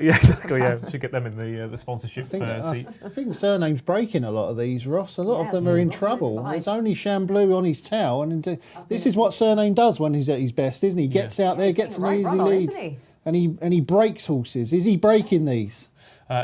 Exactly. Should get them in the sponsorship seat. I think Surname's breaking a lot of these, Ross. A lot of them are in trouble. It's only Shamblu on his tail, and this is what Surname does when he's at his best, isn't he? Gets out there, gets an easy lead, and he breaks horses. Is he breaking these?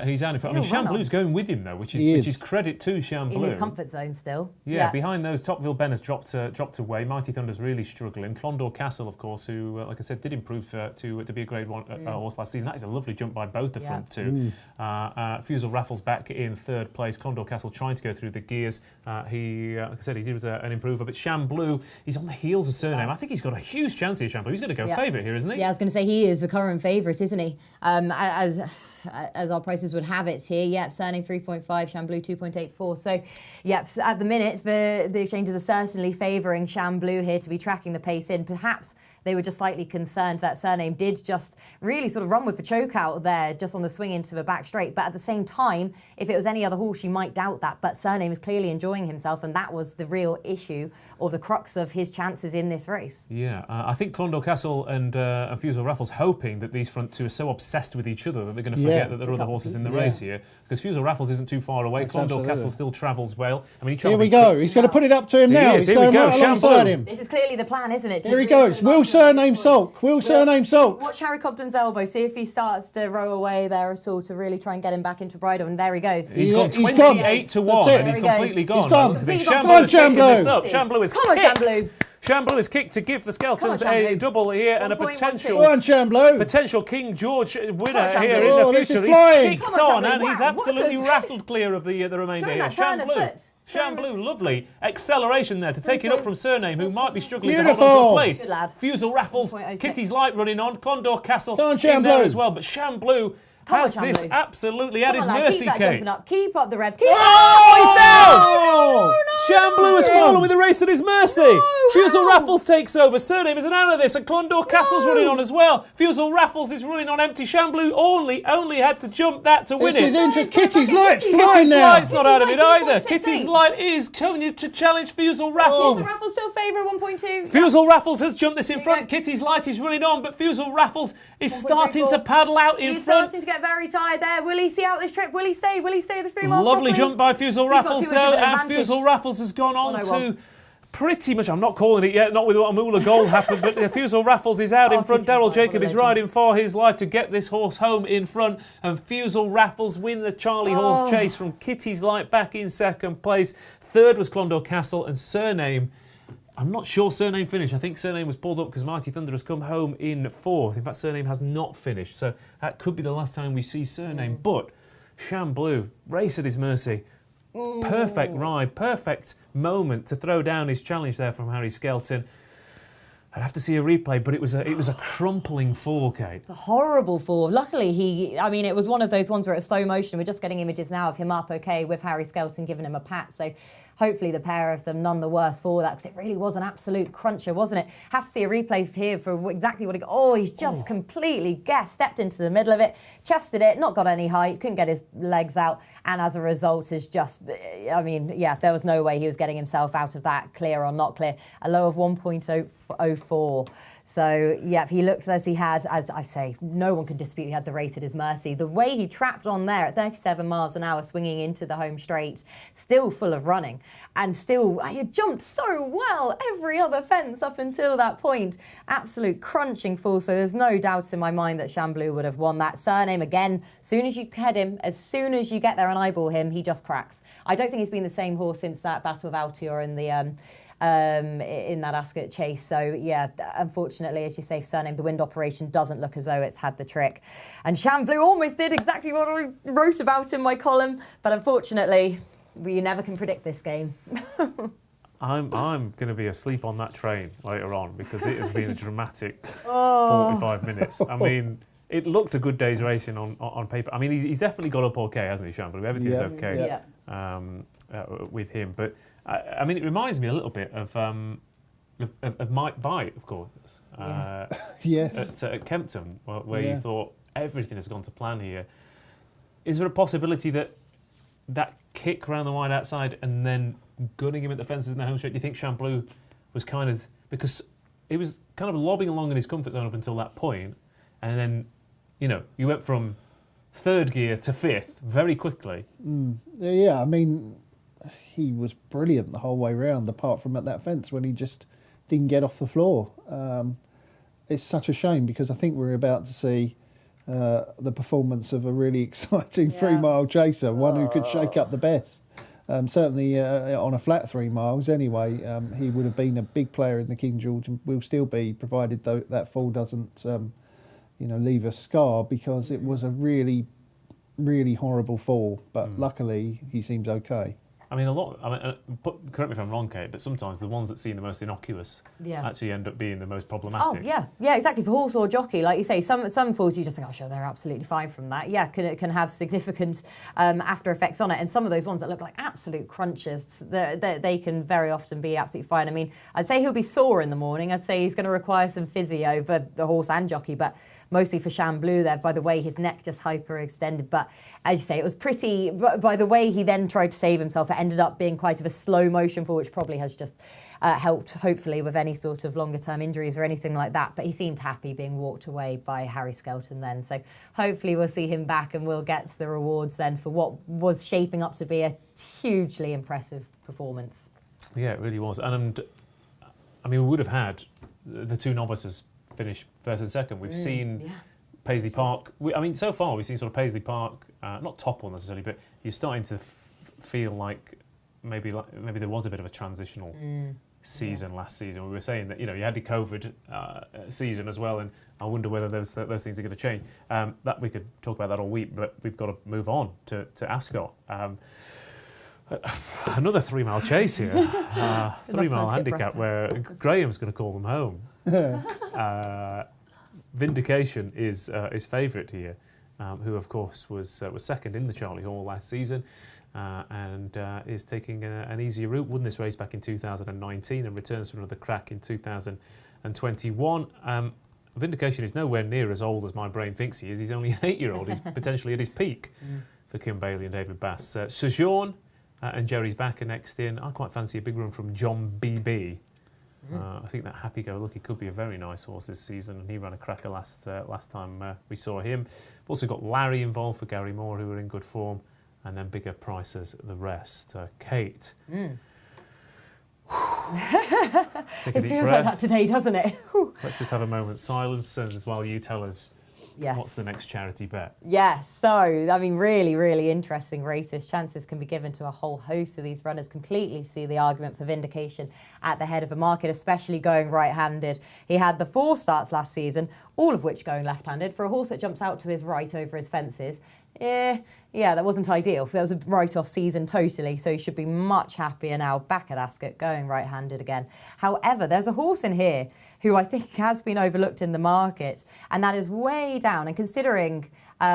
He's out in front. I mean, Shamblu's going with him though, which is credit to Shamblu. In his comfort zone still. Yeah, behind those, Topville Ben has dropped away. Mighty Thunder's really struggling. Clondor Castle, of course, who, like I said, did improve to be a Grade 1 horse last season. That is a lovely jump by both the front two. Fusel Raffles back in third place. Clondor Castle trying to go through the gears. He, like I said, he did an improver. But Shamblu, he's on the heels of Surname. I think he's got a huge chance here, Shamblu. He's going to go favourite here, isn't he? Yeah, I was going to say he is the current favourite, isn't he? As our prices would have it here. Yep, Surname 3.5, Shamblu 2.84. So, yep, at the minute, the exchanges are certainly favouring Shamblu here to be tracking the pace in. Perhaps they were just slightly concerned that Surname did just really sort of run with the choke out there, just on the swing into the back straight. But at the same time, if it was any other horse, you might doubt that. But Surname is clearly enjoying himself, and that was the real issue, or the crux of his chances in this race. Yeah, I think Clondor Castle and Fusel Raffles hoping that these front two are so obsessed with each other that they're going to forget that there are other horses in the race here, because Fusel Raffles isn't too far away. Clondor Castle still travels well. I mean, here we go. He's going to put it up to him now. He's going right alongside him. This is clearly the plan, isn't it? Here he goes. Will Surname sulk? Will Surname sulk? Watch Harry Cobden's elbow. See if he starts to row away there at all to really try and get him back into bridle. And there he goes. He's gone 28 to 1, and he's completely gone. He's gone. Shamblu is taking this up. Shamblu is Come on, Shamblu. Shamblu is kicked to give the Skeltons a double here and a potential King George winner here in the future. He's kicked on and he's absolutely rattled clear of the remainder here. Shamblu, lovely acceleration there to take it up from Surname, who might be struggling to hold on to a place. Fusel Raffles, Kitty's Light running on, Clondor Castle in there as well. But Shamblu has this Shamblu. absolutely at his Come on, lad, mercy, keep that Kate. jumping up. Keep up the revs. He's down! Oh! Shamblu has fallen with the race at his mercy. Fusel Raffles takes over. Surname isn't out of this, and Clondor Castle's running on as well. Fusel Raffles is running on empty. Shamblu only had to jump that to win This is it. interesting. Kitty's Light's flying Kitty's now. Light's not out of it Light, either. 2.68. Kitty's Light is coming to challenge Fusel Raffles. Fusel Raffles still favourite 1.2. Fusel Raffles has jumped this in There you front. go. Kitty's Light is running on, but Fusel Raffles is 1.34. starting to paddle out in He's front. starting to get very tired there. Will he see out this trip? Will he stay the 3 miles? Lovely properly? jump by Fusel He's got Raffles too much of though, an and advantage. Fusel Raffles has gone on 101. to pretty much, I'm not calling it yet, not with what Amula goal happened, but Fusel Raffles is out in front. Kitty's Daryl Light, Jacob what a is legend. riding for his life to get this horse home in front, and Fusel Raffles win the Charlie Horse chase from Kitty's Light back in second place. Third was Clondor Castle, and Surname, I'm not sure Surname finished. I think Surname was pulled up because Mighty Thunder has come home in fourth. In fact, Surname has not finished, so that could be the last time we see Surname. But Shamblu, race at his mercy. Perfect ride, perfect moment to throw down his challenge there from Harry Skelton. I'd have to see a replay, but it was a crumpling fall, Kate. A horrible fall. Luckily, it was one of those ones where it's slow motion. We're just getting images now of him up okay with Harry Skelton giving him a pat. So hopefully the pair of them none the worse for that, because it really was an absolute cruncher, wasn't it? Have to see a replay here for exactly what he got. Oh, he's just completely stepped into the middle of it, chested it, not got any height, couldn't get his legs out, and as a result is just, there was no way he was getting himself out of that, clear or not clear. A low of 1.04. So, yeah, he looked as he had, as I say, no one can dispute he had the race at his mercy. The way he trapped on there at 37 miles an hour, swinging into the home straight, still full of running, and still, he had jumped so well every other fence up until that point. Absolute crunching fall, so there's no doubt in my mind that Shamblu would have won that. Surname, again, as soon as you head him, as soon as you get there and eyeball him, he just cracks. I don't think he's been the same horse since that Battle of Altior in the... in that Ascot chase. So, yeah, unfortunately, as you say, Surname, the wind operation doesn't look as though it's had the trick. And Shamblu almost did exactly what I wrote about in my column, but unfortunately, you never can predict this game. I'm going to be asleep on that train later on because it has been a dramatic 45 minutes. I mean, it looked a good day's racing on paper. I mean, he's definitely got up okay, hasn't he, Shamblu? Everything's okay with him, but I mean, it reminds me a little bit of Mike Bite, of course. Yes. At Kempton, where you thought everything has gone to plan here. Is there a possibility that kick around the wide outside and then gunning him at the fences in the home straight? Do you think Shamblu was kind of, because he was kind of lobbing along in his comfort zone up until that point, and then, you went from third gear to fifth very quickly. Yeah, I mean, he was brilliant the whole way round, apart from at that fence when he just didn't get off the floor. It's such a shame because I think we're about to see the performance of a really exciting 3 mile chaser, one who could shake up the best. Certainly on a flat 3 miles anyway, he would have been a big player in the King George and will still be, provided that fall doesn't leave a scar, because it was a really, really horrible fall. But luckily he seems okay. I mean, correct me if I'm wrong, Kate, but sometimes the ones that seem the most innocuous actually end up being the most problematic. Oh, yeah, exactly. For horse or jockey, like you say, some falls you just think, oh, sure, they're absolutely fine from that. Yeah, can have significant after effects on it. And some of those ones that look like absolute crunches, they can very often be absolutely fine. I mean, I'd say he'll be sore in the morning. I'd say he's going to require some physio for the horse and jockey, but mostly for Shamblu there, by the way his neck just hyperextended. But as you say, it was pretty, by the way he then tried to save himself, it ended up being quite of a slow motion fall, which probably has just helped, hopefully, with any sort of longer term injuries or anything like that. But he seemed happy being walked away by Harry Skelton then. So hopefully we'll see him back and we'll get the rewards then for what was shaping up to be a hugely impressive performance. Yeah, it really was. And I mean, we would have had the two novices finish first and second. We've seen Paisley Park. So far we've seen sort of Paisley Park, not topple necessarily, but you're starting to feel like maybe there was a bit of a transitional season last season. We were saying that you had the COVID season as well, and I wonder whether those things are going to change. That we could talk about that all week, but we've got to move on to Ascot. Another 3 mile chase here, 3 mile handicap where Graeme's going to call them home. Vindication is favourite here. who of course was second in the Charlie Hall last season. And is taking an easier route. Won this race back in 2019 and returns for another crack in 2021. Vindication is nowhere near as old as my brain thinks he is. He's only an 8-year-old. He's potentially at his peak for Kim Bailey and David Bass. Sojourn and Jerry's Back are next in. I quite fancy a big run from John BB. I think that Happy Go Lucky could be a very nice horse this season, and he ran a cracker last time we saw him. We've also got Larry involved for Gary Moore, who are in good form. And then bigger prices the rest. Kate. It feels like that today, doesn't it? Let's just have a moment's silence and while you tell us what's the next charity bet. Yes, so, I mean, really, really interesting races. Chances can be given to a whole host of these runners. Completely see the argument for Vindication at the head of a market, especially going right-handed. He had the 4 starts last season, all of which going left-handed. For a horse that jumps out to his right over his fences, that wasn't ideal. That was a write-off season totally, so he should be much happier now back at Ascot, going right-handed again. However, there's a horse in here who I think has been overlooked in the market, and that is way down. And considering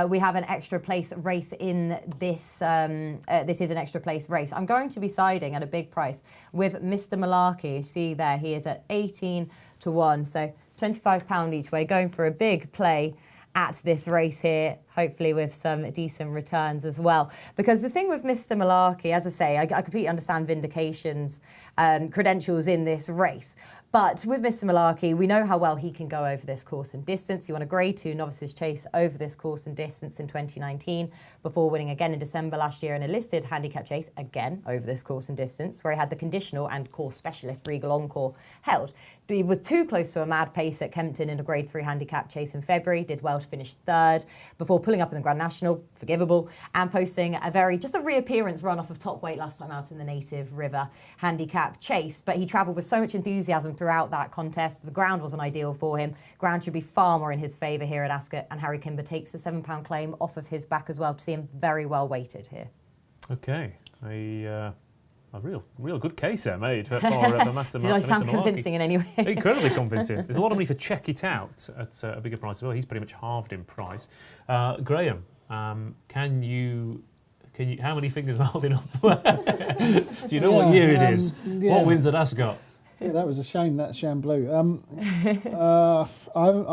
we have an extra place race in this, this is an extra place race, I'm going to be siding at a big price with Mr. Malarkey. You see there, he is at 18 to 1, so £25 each way, going for a big play at this race here, hopefully with some decent returns as well. Because the thing with Mr. Malarkey, as I say, I completely understand Vindication's credentials in this race. But with Mr. Malarkey, we know how well he can go over this course and distance. He won a Grade 2 Novices Chase over this course and distance in 2019, before winning again in December last year in a listed handicap chase, again over this course and distance, where he had the conditional and course specialist Regal Encore held. But he was too close to a mad pace at Kempton in a Grade 3 handicap chase in February, did well to finish 3rd, before pulling up in the Grand National, forgivable, and posting just a reappearance run off of top weight last time out in the Native River handicap chase. But he travelled with so much enthusiasm throughout that contest. The ground wasn't ideal for him. Ground should be far more in his favour here at Ascot, and Harry Kimber takes a £7 claim off of his back as well to see him very well weighted here. Okay, a real good case there made for the Master. Did I sound convincing in any way? Incredibly convincing. There's a lot of money for Check It Out at a bigger price as well. He's pretty much halved in price. Graeme, can you? How many fingers am I holding up? Do you know what year it is? What wins at Ascot? Yeah, that was a shame, that Chamblou.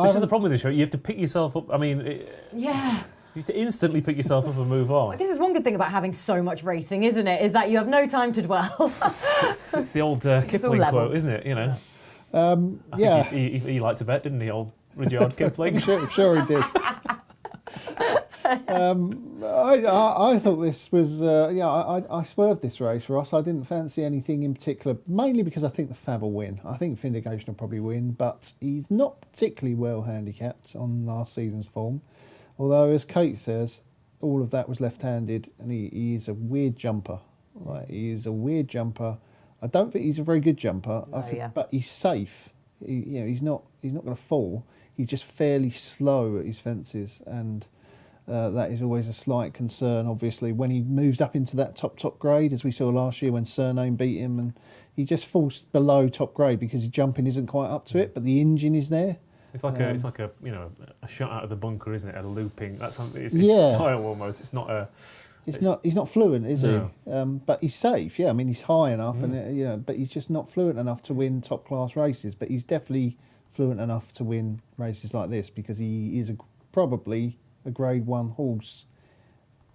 This is the problem with this show. You have to pick yourself up. I mean, you have to instantly pick yourself up and move on. This is one good thing about having so much racing, isn't it? Is that you have no time to dwell. It's the old Kipling quote, isn't it? You know. I think he liked to bet, didn't he, old Rudyard Kipling? I'm sure he did. I thought this was, I swerved this race, Ross. I didn't fancy anything in particular, mainly because I think the Fab will win. I think Vindication will probably win, but he's not particularly well handicapped on last season's form. Although, as Kate says, all of that was left-handed, and he is a weird jumper. He is a weird jumper. I don't think he's a very good jumper, but he's safe. He's not going to fall. He's just fairly slow at his fences, and that is always a slight concern, obviously, when he moves up into that top grade, as we saw last year when Surname beat him, and he just falls below top grade because his jumping isn't quite up to it, but the engine is there. It's like a shot out of the bunker, isn't it? A looping. That's his style almost. It's not a. He's not fluent, is no. he? But he's safe. Yeah, I mean he's high enough, and but he's just not fluent enough to win top class races. But he's definitely fluent enough to win races like this because he is probably a Grade 1 horse.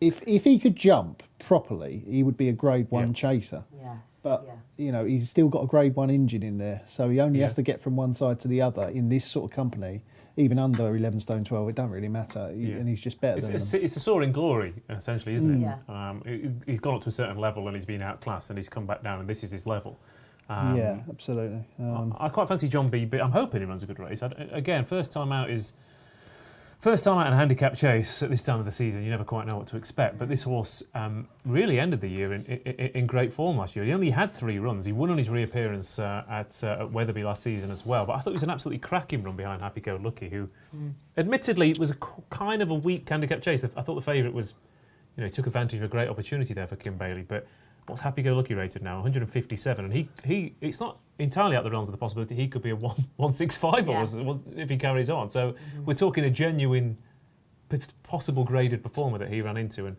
If he could jump properly, he would be a Grade 1 chaser. Yes. But he's still got a Grade 1 engine in there, so he only has to get from one side to the other in this sort of company. Even under 11 stone 12, it don't really matter, and he's just better than them. It's a soaring glory, essentially, isn't it? Yeah. He's gone up to a certain level and he's been outclassed, and he's come back down, and this is his level. Yeah, absolutely. I quite fancy John B, but I'm hoping he runs a good race. Again, first time out in a handicap chase at this time of the season, you never quite know what to expect. But this horse really ended the year in great form last year. He only had 3 runs. He won on his reappearance at Weatherby last season as well. But I thought it was an absolutely cracking run behind Happy Go Lucky, who admittedly it was a kind of a weak handicap chase. I thought the favourite was, he took advantage of a great opportunity there for Kim Bailey. But what's Happy Go Lucky rated now? 157, and he it's not entirely out the realms of the possibility he could be a 165 horse if he carries on. So we're talking a genuine possible graded performer that he ran into, and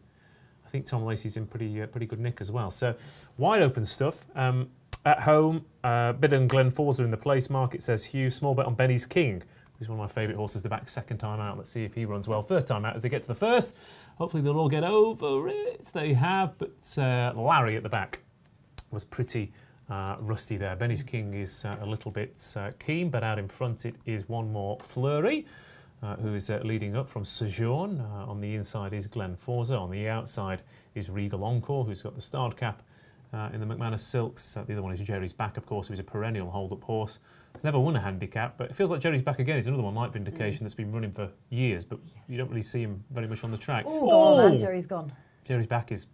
I think Tom Lacey's in pretty good nick as well. So wide open stuff. At home, bid on Glen Forza in the place market, says Hugh. Small bet on Benny's King, who's one of my favourite horses to back second time out. Let's see if he runs well. First time out as they get to the first. Hopefully they'll all get over it. They have, but Larry at the back was pretty rusty there. Benny's King is a little bit keen, but out in front it is One More Flurry, who is leading up from Sojourn. On the inside is Glen Forza. On the outside is Regal Encore, who's got the starred cap in the McManus Silks. The other one is Jerry's Back, of course, who's a perennial hold-up horse. He's never won a handicap, but it feels like Jerry's Back again is another one like Vindication that's been running for years, but you don't really see him very much on the track. Oh, go on, man. Jerry's gone. Jerry's Back is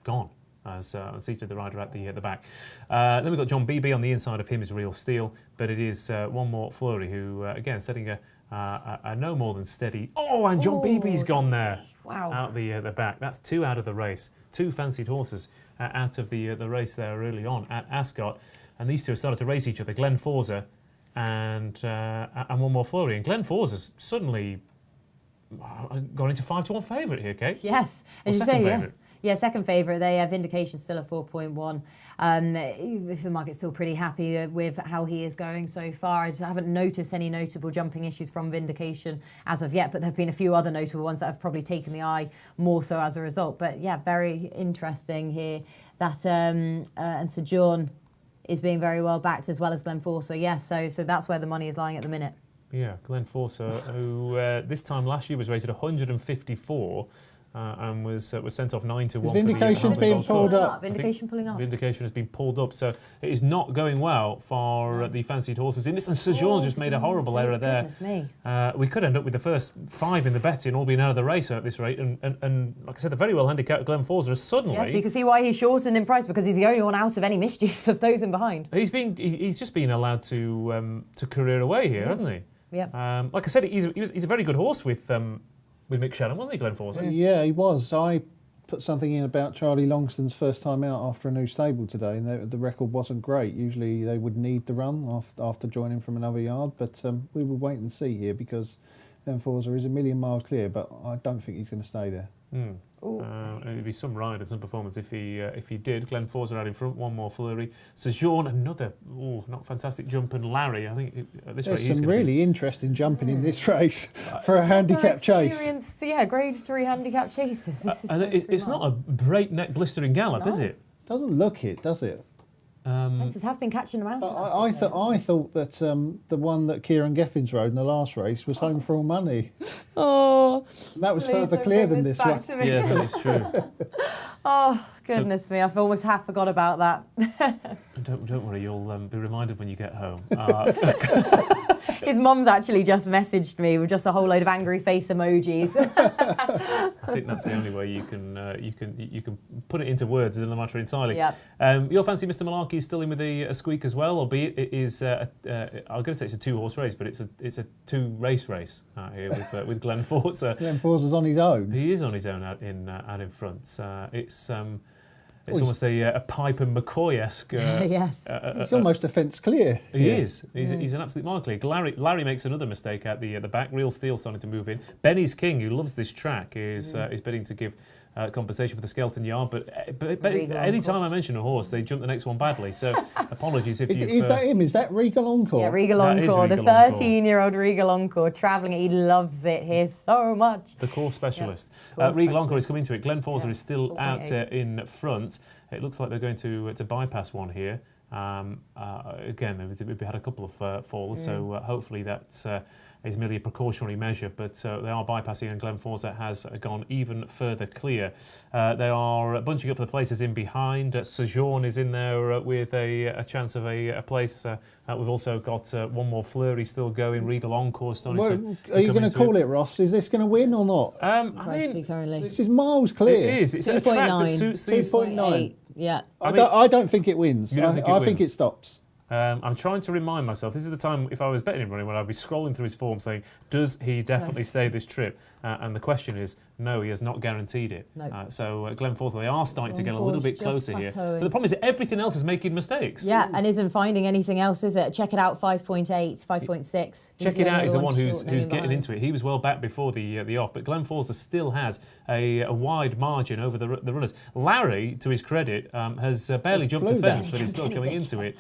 gone, as unseated the rider at the back. Then we've got John Beebe. On the inside of him is Real Steel, but it is One More Flurry, who, again, setting a no more than steady... Oh, and John Beebe's gone there. Wow. Out the back. That's 2 out of the race. 2 fancied horses out of the race there early on at Ascot. And these two have started to race each other, Glen Forza and One More Flurry. And Glen Forza's suddenly gone into 5-1 favourite here, Kate. Yes. And you say, favourite. Yeah, second favourite. They have Vindication still at 4.1. The market's still pretty happy with how he is going so far. I haven't noticed any notable jumping issues from Vindication as of yet, but there have been a few other notable ones that have probably taken the eye more so as a result. But yeah, very interesting here that and Sojourn is being very well backed as well as Glen Forza. Yes, so that's where the money is lying at the minute. Yeah, Glen Forza, who this time last year was rated 154. And was sent off 9-1. Vindication's being pulled up. Vindication pulling up. Vindication has been pulled up, so it is not going well for the fancied horses in this. And Sojourn's just made a horrible error there. Me. We could end up with the first 5 in the betting all being out of the race at this rate. And like I said, the very well handicapped Glen Forza has suddenly. Yeah, so you can see why he's shortened in price, because he's the only one out of any mischief of those in behind. He's just been allowed to career away here, hasn't he? Yeah. Like I said, he's a very good horse with Mick Shannon, wasn't he, Glen Forza? Yeah, he was. I put something in about Charlie Longston's first time out after a new stable today, and the record wasn't great. Usually they would need the run after joining from another yard, but we will wait and see here, because Glen Forza is a million miles clear, but I don't think he's going to stay there. It would be some ride and some performance if he did. Glen Forza out in front, One More Flurry. Sojourn, another not fantastic jump, and Larry. I think at this rate he's some really interesting jumping in this race for a handicap chase. Yeah, grade 3 handicap chases. This is it's not a breakneck blistering gallop, is it? Doesn't look it, does it? Fences have been catching them out. I thought that the one that Kieran Geffins rode in the last race was Home for All Money. Oh, and that was further clear than this one. Yeah, that is true. Oh, goodness me, I've almost half forgot about that. Don't worry, you'll be reminded when you get home. His mum's actually just messaged me with just a whole load of angry face emojis. I think that's the only way you can put it into words in the matter entirely. Yep. Your fancy Mr. Malarkey is still in with a squeak as well, albeit it is. I'm going to say it's a 2-horse race, but it's a 2-race race out here with Glen Forza. Glen Forza's on his own. He is on his own out in front. It's almost a Piper McCoy-esque. Yes. He's almost a fence clear. He is. He's an absolute mark clear. Larry makes another mistake at the back. Real Steel starting to move in. Benny's King, who loves this track, is bidding to give compensation for the Skelton Yard. But any time I mention a horse, they jump the next one badly. So apologies if you. Is that him? Is that Regal Encore? Yeah, Regal Encore. The 13-year-old Regal Encore travelling it. He loves it here so much. The course specialist. Regal Encore is coming to it. Glen Forza is still out in front. It looks like they're going to bypass one here. Again, we had a couple of falls, so hopefully that is merely a precautionary measure, but they are bypassing, and Glen Forza has gone even further clear. They are bunching up for the places in behind. Sojourn is in there with a chance of a place. We've also got One More Flurry still going. Regal Encore starting to are you going to call it, Ross? Is this going to win or not? I mean, this is miles clear. It is. It's a track that suits these. 2.9. Yeah. I don't think it wins. You don't think it I wins? think it stops. I'm trying to remind myself, this is the time, if I was betting him running, when I'd be scrolling through his form saying, does he definitely stay this trip? And the question is, no, he has not guaranteed it. No. So Glenn Forth, they are starting to get a little bit closer here. plateauing. But the problem is that everything else is making mistakes. Yeah, and isn't finding anything else, is it? Check It Out, 5.8, 5.6. Check It Out is the one who's getting behind. into it. He was well back before the off, but Glenn Forster still has a wide margin over the runners. Larry, to his credit, has barely jumped a fence, but he's still coming into it.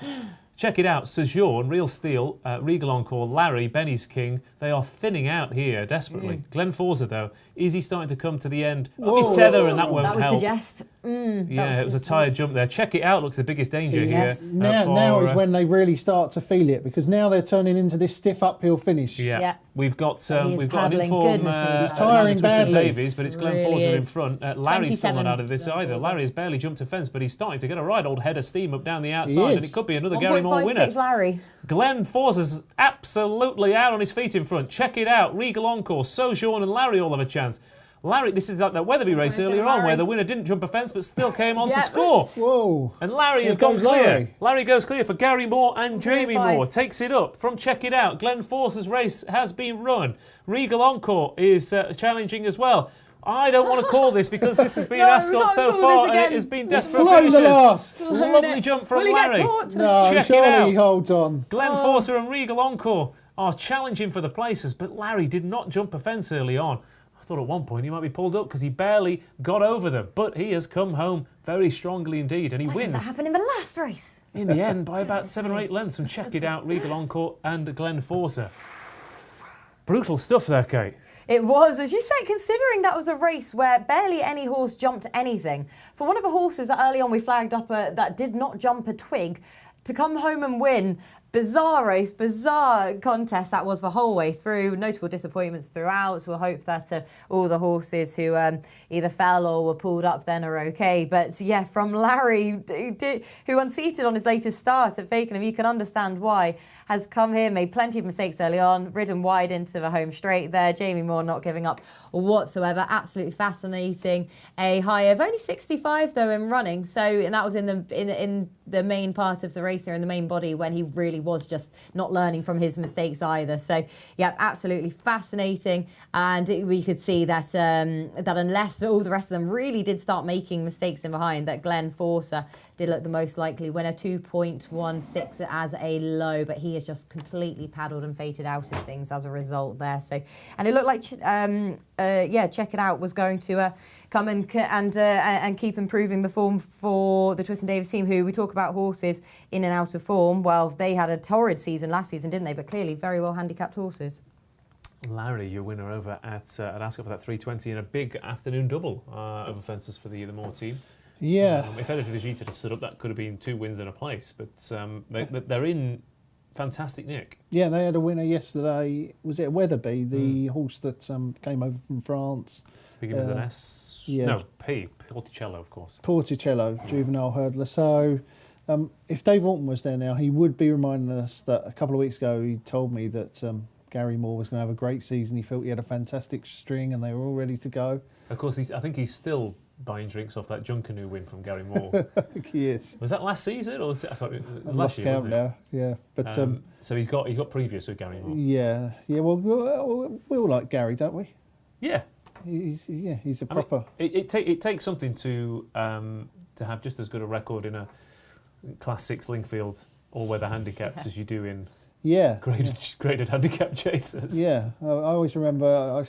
Check It Out, Sojourn, Real Steel, Regal Encore, Larry, Benny's King. They are thinning out here desperately. Glenn Forza, though, is he starting to come to the end of his tether, and that won't help? That would suggest. It was a tired jump there. Check It Out looks the biggest danger here. Now is when they really start to feel it, because now they're turning into this stiff uphill finish. Yeah. We've got an paddling. informed tiring badly. Davies, but it's Glenn Really Forza in is. front. Larry's still not 27 out of this Glenn either. Forza. Larry has barely jumped a fence, but he's starting to get a right old head of steam up down the outside, and it could be another Gary Moore winner. 1.56 Larry. Glenn Forza's absolutely out on his feet in front. Check It Out, Regal Encore, Sojourn and Larry all have a chance. Larry, this is like that Weatherby race earlier on where the winner didn't jump a fence but still came on to score. Whoa. And Larry has gone clear. Larry goes clear for Gary Moore and Jamie Moore. Takes it up from Check It Out. Glenn Force's race has been run. Regal Encore is challenging as well. I don't want to call this because this has been Ascot so far and it has been desperate finishes. Lovely jump from Larry. No, Check surely It Out. he holds on. Glenn Forcer and Regal Encore are challenging for the places, but Larry did not jump a fence early on. I thought at one point he might be pulled up because he barely got over them, but he has come home very strongly indeed, and he wins. That happened in the last race. In the end, by about 7 or 8 lengths from Check It Out, Regal Encore and Glenn Forcer. Brutal stuff there, Kate. It was, as you say, considering that was a race where barely any horse jumped anything. For one of the horses that early on we flagged up that did not jump a twig, to come home and win, bizarre race, bizarre contest that was the whole way through. Notable disappointments throughout. We'll hope that all the horses who either fell or were pulled up then are okay. But yeah, from Larry, who unseated on his latest start at Fakenham, you can understand why, has come here, made plenty of mistakes early on, ridden wide into the home straight there. Jamie Moore not giving up whatsoever. Absolutely fascinating. A high of only 65 though in running. So, and that was in the main part of the race here, in the main body, when he really was just not learning from his mistakes either. So yeah, absolutely fascinating. And we could see that that unless all the rest of them really did start making mistakes in behind, that Glenn Forcer did look the most likely winner, 2.16 as a low, but he has just completely paddled and fated out of things as a result there. So, and it looked like Check It Out was going to come and keep improving the form for the Twist and Davis team, who we talk about horses in and out of form. Well, they had a torrid season last season, didn't they? But clearly very well handicapped horses. Larry, your winner over at Ascot for that 320 in a big afternoon double over fences for the Moore team. Yeah. If Edith Legit had stood up, that could have been 2 wins and a place. But they're in fantastic nick. Yeah, they had a winner yesterday. Was it Weatherby, the horse that came over from France? Begins with an S. Yeah. No, P. Porticello, of course. Porticello, juvenile hurdler. So if Dave Walton was there now, he would be reminding us that a couple of weeks ago he told me that Gary Moore was going to have a great season. He felt he had a fantastic string and they were all ready to go. Of course, I think he's still buying drinks off that Junkanoo win from Gary Moore. I think he is. Was that last season or was it, I've last lost year? count Wasn't it? now. Yeah, but so he's got previous with Gary Moore. yeah. Well, we all like Gary, don't we? Yeah. He's a proper. It takes something to have just as good a record in a Class 6 Lingfield all-weather handicaps as you do in graded handicap chasers. Yeah, I always remember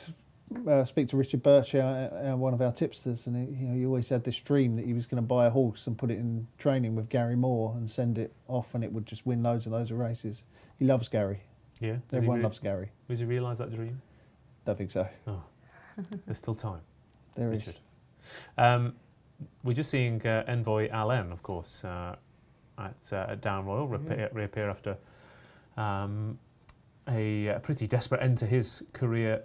I speak to Richard Birch, one of our tipsters, and he always had this dream that he was going to buy a horse and put it in training with Gary Moore and send it off, and it would just win loads of races. He loves Gary. Yeah, Everyone loves Gary. Does he realise that dream? Don't think so. Oh, there's still time. There Richard. is. We're just seeing Envoy Allen, of course, at Down Royal reappear after a pretty desperate end to his career,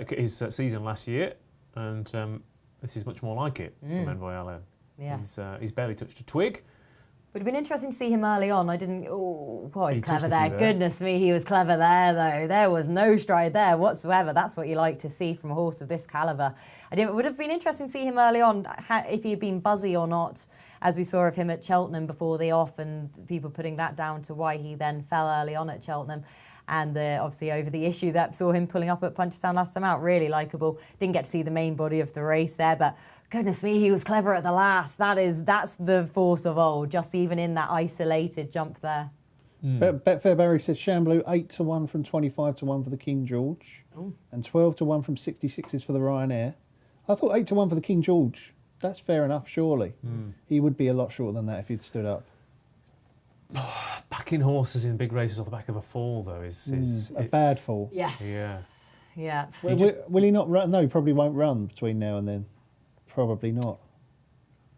his season last year, and this is much more like it from Envoy Allen. Yeah. He's barely touched a twig. Would have been interesting to see him early on. I didn't. Oh, he's He clever touched a few there. there. Goodness me, he was clever there, though. There was no stride there whatsoever. That's what you like to see from a horse of this calibre. It would have been interesting to see him early on, if he had been buzzy or not, as we saw of him at Cheltenham before the off, and people putting that down to why he then fell early on at Cheltenham. And obviously over the issue that saw him pulling up at Punchestown last time out. Really likeable. Didn't get to see the main body of the race there, but goodness me, he was clever at the last. That's the force of old, just even in that isolated jump there. Betfair Barry says Shamblu 8-1 from 25-1 for the King George. Ooh. And 12-1 from 66s for the Ryanair. I thought 8-1 for the King George. That's fair enough, surely. He would be a lot shorter than that if he'd stood up. Backing horses in big races off the back of a fall, though, is a bad fall. Yes. Yeah. Yeah. Will he not run? No, he probably won't run between now and then. Probably not.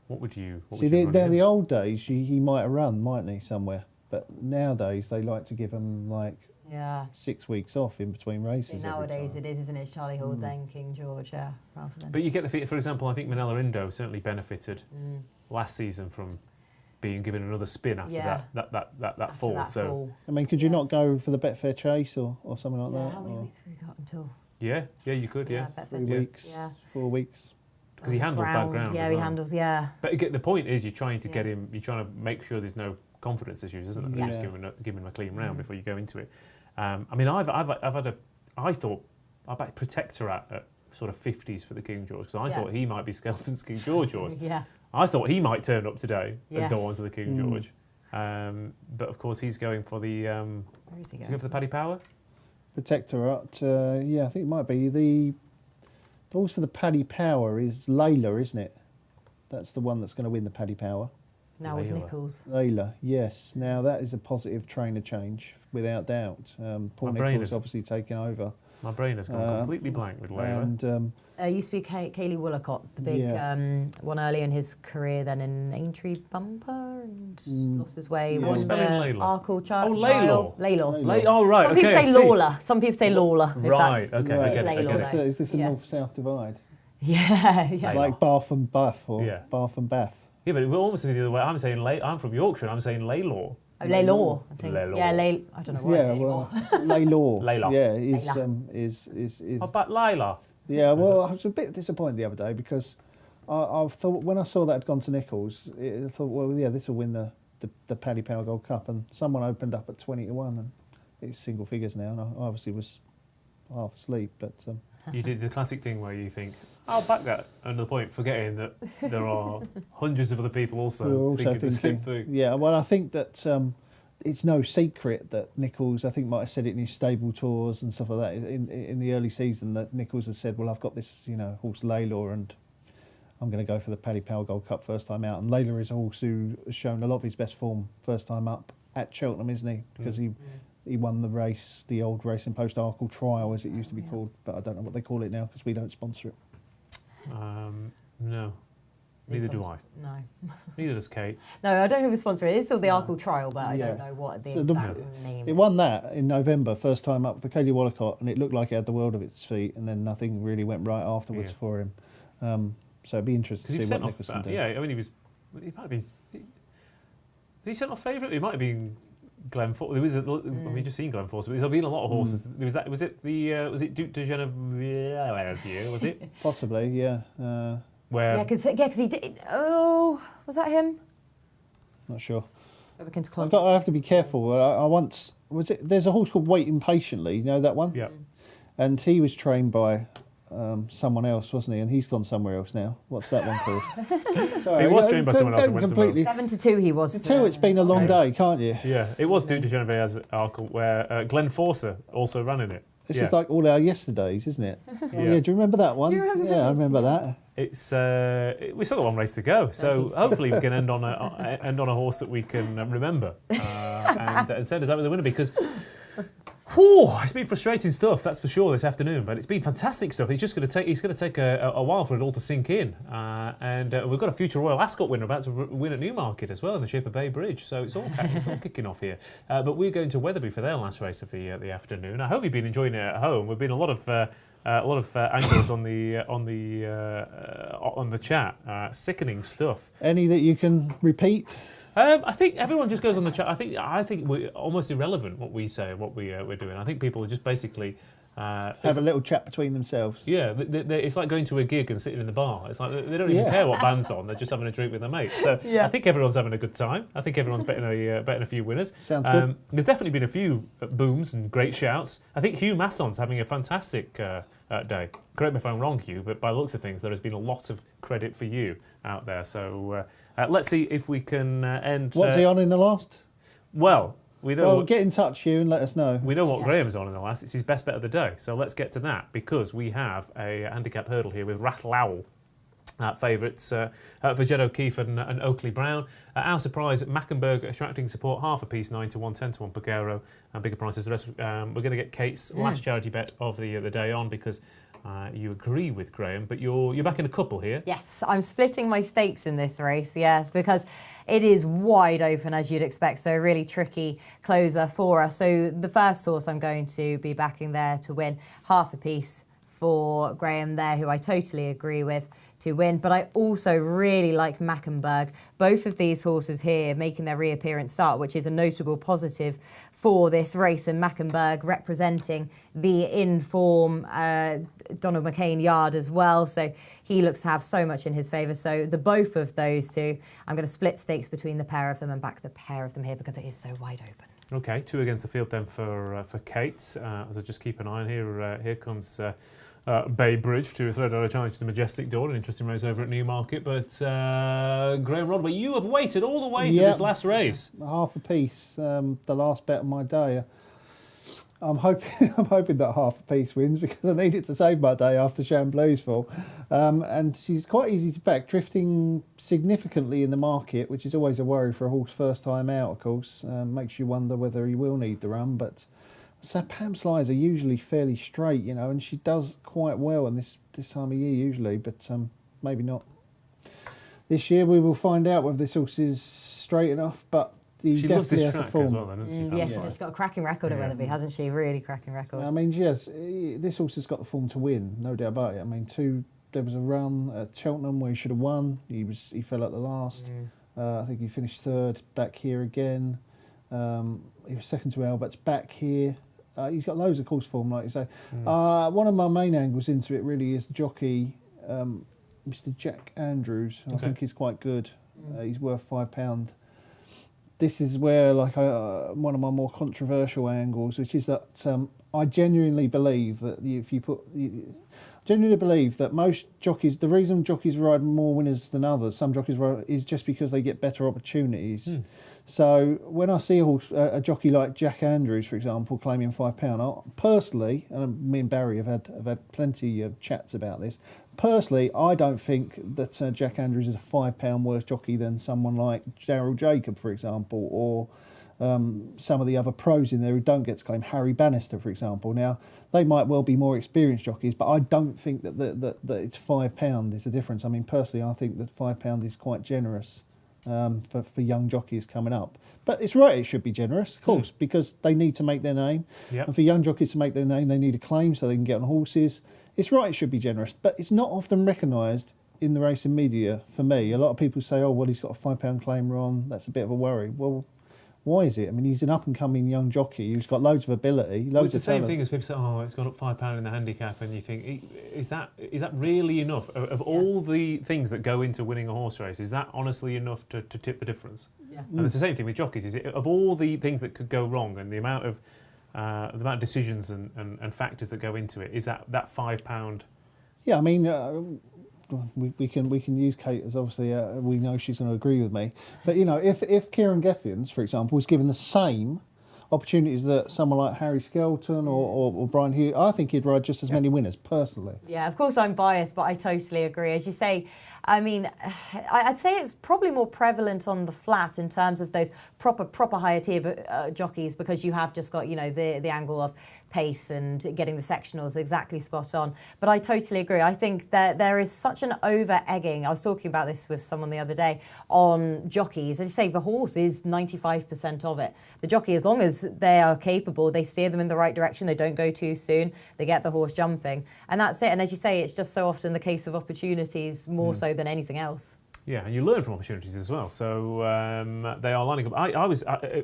What would you? See, the old days, he might have run, mightn't he, somewhere? But nowadays, they like to give him like 6 weeks off in between races. Nowadays it is, isn't it? It's Charlie Hall, then King George, rather than. But you get the feeling, for example, I think Manella Indo certainly benefited last season from being given another spin after that fall. Fall. I mean, could you not go for the Betfair Chase or something like that? How many Or weeks have we got until? Yeah, you could, yeah. Betfair 3 Chase. weeks, Yeah. 4 weeks. Because he handles bad ground. Yeah, as he well. handles. Yeah. But again, the point is, you're trying to get him. You're trying to make sure there's no confidence issues, isn't it? Yeah. Just giving him a clean round before you go into it. I mean, I thought I backed Protectorat at sort of 50s for the King George because I thought he might be Skelton's King George horse. Yeah. I thought he might turn up today and go Yes. on to the King George. But of course, he's going for the. Where is he Is he going? going for the Paddy Power? Protectorate, I think it might be. The horse for the Paddy Power is Layla, isn't it? That's the one that's going to win the Paddy Power. Now with Layla. Nichols. Layla, yes. Now that is a positive trainer change, without doubt. Paul My brain Nichols is- obviously taking over. My brain has gone completely blank with Layla. And Used to be Kaylee Woolacott, the big one early in his career, then in Aintree Bumper, and lost his way. Yeah. Won What's spelling the Layla? Arkle Oh, Laylaw. Laylaw. Oh, right. Some people okay, I say see. Lawler. Some people say Lawler. if that- Right. Okay. I Right. get it. I Laylaw, get it. though. is this a Yeah. north-south divide? Yeah. Laylaw. Like Bath and Bath or Yeah. Bath and Bath? Yeah, but we're almost the other way. I'm saying I'm from Yorkshire. And I'm saying Laylaw. Laylaw. I think. Laylaw. Yeah, I don't know what I say anymore. Laylaw. Layla. Yeah, is Oh, but Layla. Yeah, well, I was a bit disappointed the other day because I thought when I saw that had gone to Nichols, I thought, well, yeah, this will win the Paddy Power Gold Cup, and someone opened up at 20-1, and it's single figures now, and I obviously was half asleep, but You did the classic thing where you think, I'll back that under the point, forgetting that there are hundreds of other people we were also thinking the same thing. yeah, well, I think that it's no secret that Nichols, I think, might have said it in his stable tours and stuff like that in the early season, that Nichols has said, well, I've got this, horse Layla, and I'm going to go for the Paddy Power Gold Cup first time out. And Layla is a horse who has shown a lot of his best form first time up at Cheltenham, isn't he? Because he won the race, the old Racing Post Arkle Trial, as it used to be called, but I don't know what they call it now because we don't sponsor it. No. Neither do I. No. Neither does Kate. No, I don't know who the sponsor is. It's still the Arkle Trial, but I don't know what the So exact name It is. won that in November, first time up for Kaylee Woolacott, and it looked like it had the world of its feet, and then nothing really went right afterwards for him. So it'd be interesting Because to he see what sent off. Nicholson did. Yeah, I mean, he might have been. Did he sent off favourite? It might have been Glen Force. There was I mean, just seen Glen Force, but there's been a lot of horses. There was that. Was it Duke de Genevieve's year? Was it? Possibly, yeah. Where? Yeah, because he did. Oh, was that him? Not sure. I have to be careful. I once there's a horse called Waiting Patiently. You know that one? Yeah. And he was trained by someone else, wasn't he? And he's gone somewhere else now. What's that one called? Sorry, He was trained by someone else and don't went somewhere else. completely. 7-2 he was. Until it's been a long day, can't you? Yeah, it was Duke de Genevieve's Arkle where Glen Forcer also ran in it. It's just like all our yesterdays, isn't it? Oh, yeah, do you remember that one? Do you remember I this? remember that. It's we still got one race to go, so hopefully we can end on a horse that we can remember and send us out with the winner because. Whew, it's been frustrating stuff, that's for sure, this afternoon. But it's been fantastic stuff. He's going to take a while for it all to sink in, and we've got a future Royal Ascot winner about to win at Newmarket as well in the shape of Bay Bridge. So it's all kicking off here. But we're going to Weatherby for their last race of the afternoon. I hope you've been enjoying it at home. We've been a lot of angles on the chat. Sickening stuff. Any that you can repeat? I think everyone just goes on the chat. I think we're almost irrelevant what we say, what we're doing. I think people are just basically have a little chat between themselves. Yeah, it's like going to a gig and sitting in the bar. It's like they don't even care what band's on. They're just having a drink with their mates. So I think everyone's having a good time. I think everyone's betting a few winners. Sounds good. There's definitely been a few booms and great shouts. I think Hugh Masson's having a fantastic day. Correct me if I'm wrong, Hugh, but by the looks of things, there has been a lot of credit for you out there. So let's see if we can end. What's he on in the last? Well, we know. Well, get in touch, Hugh, and let us know. We know what Graeme's on in the last. It's his best bet of the day. So let's get to that, because we have a handicap hurdle here with Rathlowl favourites for Jed O'Keefe and Oakley Brown. Our surprise, Mackenberg attracting support, half a piece, 9 to 1, 10 to 1 Pagero, and bigger prices. The rest, we're going to get Kate's last charity bet of the day on, because you agree with Graeme, but you're back in a couple here. Yes, I'm splitting my stakes in this race, because it is wide open, as you'd expect, so a really tricky closer for us. So the first horse I'm going to be backing there to win, half a piece for Graeme there, who I totally agree with to win. But I also really like Mackenberg. Both of these horses here making their reappearance start, which is a notable positive for this race, and Mackenberg representing the in-form Donald McCain yard as well. So he looks to have so much in his favour. So the both of those two, I'm going to split stakes between the pair of them and back the pair of them here, because it is so wide open. Okay, 2 against the field then for Kate. As I just keep an eye on here, here comes Bay Bridge to throw down a challenge to the Majestic Dawn, an interesting race over at Newmarket. But Graeme Rodway, you have waited all the way to this last race. Half a piece, the last bet of my day. I'm hoping that half a piece wins, because I need it to save my day after Chamblou's fall. And she's quite easy to back, drifting significantly in the market, which is always a worry for a horse first time out, of course. Makes you wonder whether he will need the run. But so Pam Slides are usually fairly straight, and she does quite well in this time of year usually, but maybe not. This year we will find out whether this horse is straight enough, but she loves this track as well, then, doesn't she? Yes, she's got a cracking record at Weatherby, hasn't she? Really cracking record. I mean, yes, this horse has got the form to win, no doubt about it. I mean, there was a run at Cheltenham where he should have won. He fell at the last. I think he finished third back here again. He was second to Albert's back here. He's got loads of course form, like you say. One of my main angles into it really is the jockey, Mr. Jack Andrews. I think he's quite good. He's worth £5. This is where, one of my more controversial angles, which is that I genuinely believe that most jockeys, the reason jockeys ride more winners than others, some jockeys ride, is just because they get better opportunities. So when I see a jockey like Jack Andrews, for example, claiming £5, personally, and me and Barry have had plenty of chats about this. Personally, I don't think that Jack Andrews is a £5 worse jockey than someone like Daryl Jacob, for example, or some of the other pros in there who don't get to claim. Harry Bannister, for example. Now, they might well be more experienced jockeys, but I don't think that it's £5 is the difference. I mean, personally, I think that £5 is quite generous for young jockeys coming up. But it's right, it should be generous, of course, because they need to make their name. And for young jockeys to make their name, they need a claim so they can get on horses. It's right, it should be generous, but it's not often recognised in the racing media for me. A lot of people say, oh, well, he's got a £5 claimer on, that's a bit of a worry. Well, why is it? I mean, he's an up-and-coming young jockey who's got loads of ability, loads of it's the talent. same thing as people say, oh, it's gone up £5 in the handicap, and you think, is that really enough? Of all the things that go into winning a horse race, is that honestly enough to tip the difference? And it's the same thing with jockeys. Is it, of all the things that could go wrong and the amount of decisions and factors that go into it, is that £5? Yeah, I mean, we can use Kate as obviously we know she's going to agree with me. But if Kieran Geffians, for example, was given the same opportunities that someone like Harry Skelton or Brian Hughes, I think he'd ride just as many winners personally. Yeah, of course I'm biased, but I totally agree. As you say, I mean, I'd say it's probably more prevalent on the flat in terms of those proper higher tier jockeys, because you have just got the angle of pace and getting the sectionals exactly spot on. But I totally agree. I think that there is such an over-egging. I was talking about this with someone the other day on jockeys. They say the horse is 95% of it. The jockey, as long as they are capable, they steer them in the right direction, they don't go too soon, they get the horse jumping. And that's it. And as you say, it's just so often the case of opportunities more so than anything else. Yeah, and you learn from opportunities as well. So they are lining up.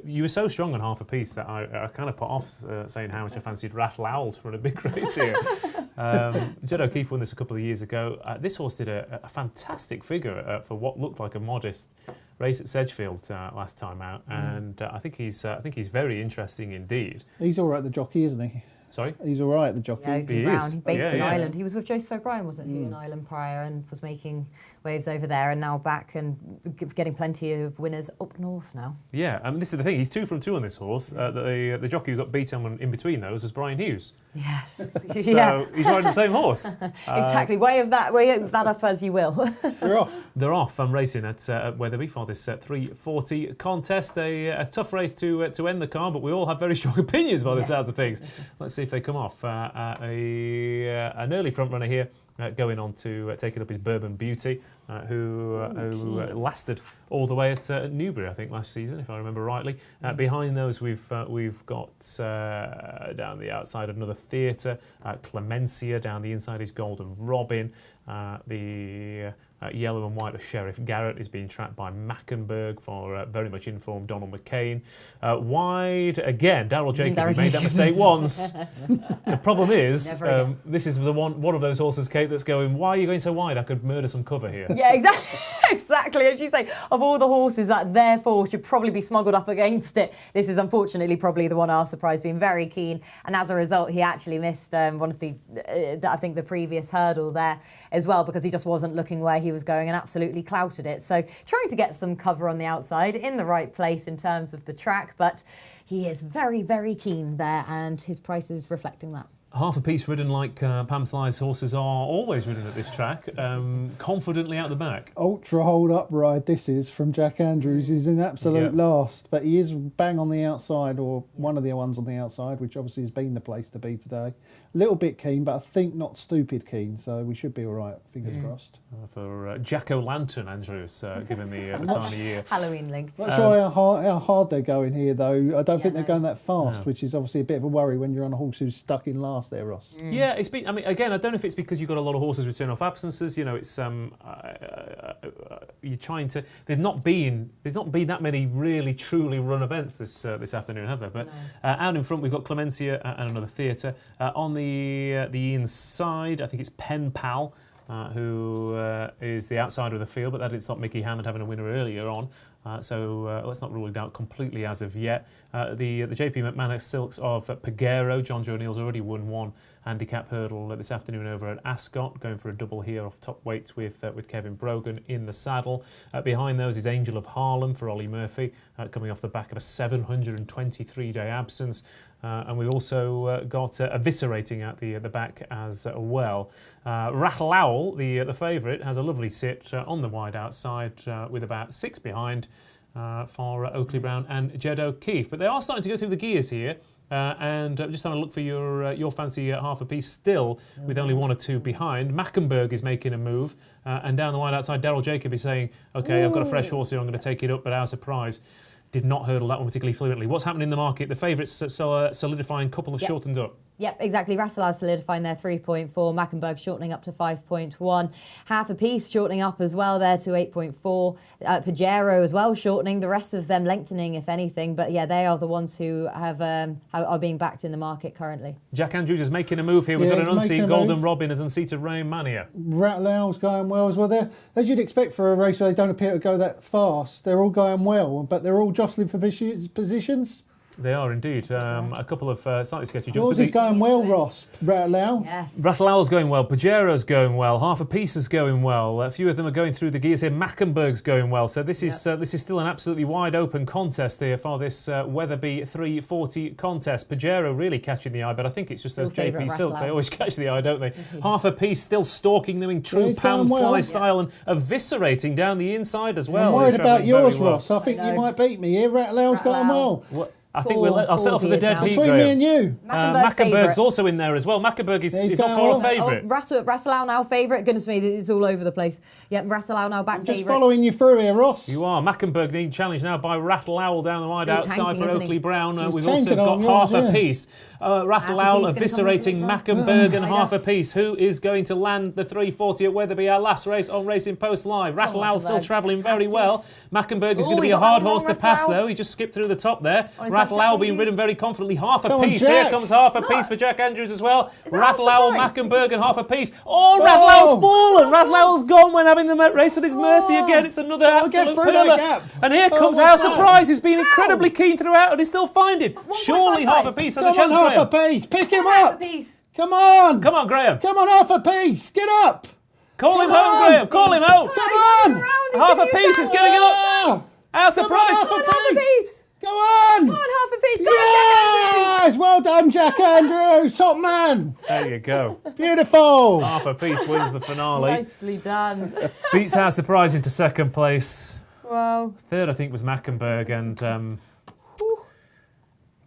You were so strong on half a piece that I kind of put off saying how much I fancied Rattle Owl to run a big race here. Jed O'Keefe won this a couple of years ago. This horse did a fantastic figure for what looked like a modest race at Sedgefield last time out, and I think he's very interesting indeed. He's all right, the jockey, isn't he? Sorry? He's all right, the jockey. Yeah, He Brown. is. He's based in Yeah. Ireland. He was with Joseph O'Brien, wasn't he, in Ireland prior, and was making waves over there, and now back and getting plenty of winners up north now. Yeah, I mean, this is the thing. He's 2 from 2 on this horse. The jockey who got beaten in between those was Brian Hughes. Yes. So he's riding the same horse. Exactly. Weigh that up as you will. They're off. They're off. I'm racing at Weatherby for this 340 contest. A tough race to end the card, but we all have very strong opinions by the sounds of things. Let's see if they come off. An early front runner here. Going on to take it up is Bourbon Beauty, who lasted all the way at Newbury, I think, last season, if I remember rightly. Behind those, we've got down the outside another Theatre, Clemencia. Down the inside is Golden Robin. The yellow and white of Sheriff Garrett is being tracked by Mackenberg for very much informed Donald McCain. Wide again, Darryl Jacob made that mistake once. The problem is this is one of those horses, Kate, that's going, why are you going so wide? I could murder some cover here. Yeah, exactly. As you say, of all the horses that therefore should probably be smuggled up against it, this is unfortunately probably the one our surprise, being very keen, and as a result he actually missed one of the previous hurdle there as well, because he just wasn't looking where he was going and absolutely clouted it. So trying to get some cover on the outside, in the right place in terms of the track, but he is very, very keen there, and his price is reflecting that. Half a piece ridden like Pam Sly's horses are always ridden at this track, confidently out the back. Ultra hold up ride this is from Jack Andrews. He's in absolute last, but he is bang on the outside, or one of the ones on the outside, which obviously has been the place to be today. A little bit keen, but I think not stupid keen, so we should be all right, fingers crossed. For Jack-o'-lantern, Andrews, given the time of year. Halloween link. Not sure how hard they're going here, though. I don't think they're going that fast, which is obviously a bit of a worry when you're on a horse who's stuck in last there, Ross. Yeah, it's been. I mean, again, I don't know if it's because you've got a lot of horses return off absences. You know, it's you're trying to. There's not been that many really truly run events this afternoon, have there? But out in front we've got Clemencia and another Theatre. On the inside, I think it's Pen Pal. Who is the outsider of the field, but that didn't stop Mickey Hammond having a winner earlier on. So let's not rule it out completely as of yet. The JP McManus Silks of Peguero. John Joe Neal's already won one handicap hurdle this afternoon over at Ascot, going for a double here off top weights with Kevin Brogan in the saddle. Behind those is Angel of Harlem for Ollie Murphy, coming off the back of a 723-day absence. And we also got Eviscerating at the back as well. Rattle Owl, the favourite, has a lovely sit on the wide outside with about 6 behind for Oakley Brown and Jed O'Keefe. But they are starting to go through the gears here. And just having a look for your fancy half a piece still, with only 1 or 2 behind. Mackenberg is making a move, and down the wide outside, Darryl Jacob is saying, OK, I've got a fresh horse here, I'm going to take it up, but our surprise, did not hurdle that one particularly fluently. What's happening in the market? The favourites solidifying, a couple of shortened up. Yep, exactly. Rasselal solidifying their 3.4. Mackenberg shortening up to 5.1. Half a piece shortening up as well there to 8.4. Pajero as well shortening. The rest of them lengthening, if anything. But yeah, they are the ones who are being backed in the market currently. Jack Andrews is making a move here. We've got an unseated Golden Robin as unseated Rain Mania. Rattle Owl's going well as well. They're, as you'd expect for a race where they don't appear to go that fast, they're all going well, but they're all jostling for positions. They are indeed. A couple of slightly sketchy jumps. Yours is going well, Ross. Rattle Owl. Yes. Rattle Owl's going well. Pajero's going well. Half a piece is going well. A few of them are going through the gears here. Mackenberg's going well. So this is still an absolutely wide open contest here for this Weatherby 340 contest. Pajero really catching the eye, but I think it's just those JP Silks. They always catch the eye, don't they? Half a piece still stalking them in true Pam Sly style and eviscerating down the inside as well. I'm worried about yours, Ross. I think you might beat me here. Rattle Owl's going well. What? I think I'll settle for the dead heat, Between me and you. Mackenberg's also in there as well. Mackenberg is not far favourite. Rattelau now favourite. Goodness me, it's all over the place. Yep, Rattelau now back favourite. Just following you through here, Ross. You are. Mackenberg being challenged now by Rattelau down the wide outside for Oakley Brown. We've also tanking got on half yours, a yeah. piece. Rattelau eviscerating Mackenberg and half a go. piece. Who is going to land the 340 at Weatherby, our last race on Racing Post Live? Rattelau still travelling very well. Mackenberg is going to be a hard horse to pass, though. He just skipped through the top there. Rattelau being ridden very confidently. Half a piece. Here comes half a piece for Jack Andrews as well. Rattelau, Mackenberg and half a piece. Oh, Rattelau's fallen. Rattelau's gone when having the race at his mercy again. It's another absolute pillar. And here comes our surprise, who's been incredibly keen throughout and is still finding. Surely half a piece has a chance, Graeme. Half a piece. Pick him up. Come on. Come on, Graeme. Come on, half a piece. Get up. Call him home, Graeme. Call him home. Come on. Half a piece is getting up. Our surprise. Half a piece. Go on! Come on, half a piece. Yes! Well done, Jack Andrews. Top man. There you go. Beautiful. Half a piece wins the finale. Nicely done. Beats our surprise into second place. Wow. Third, I think, was Mackenberg. And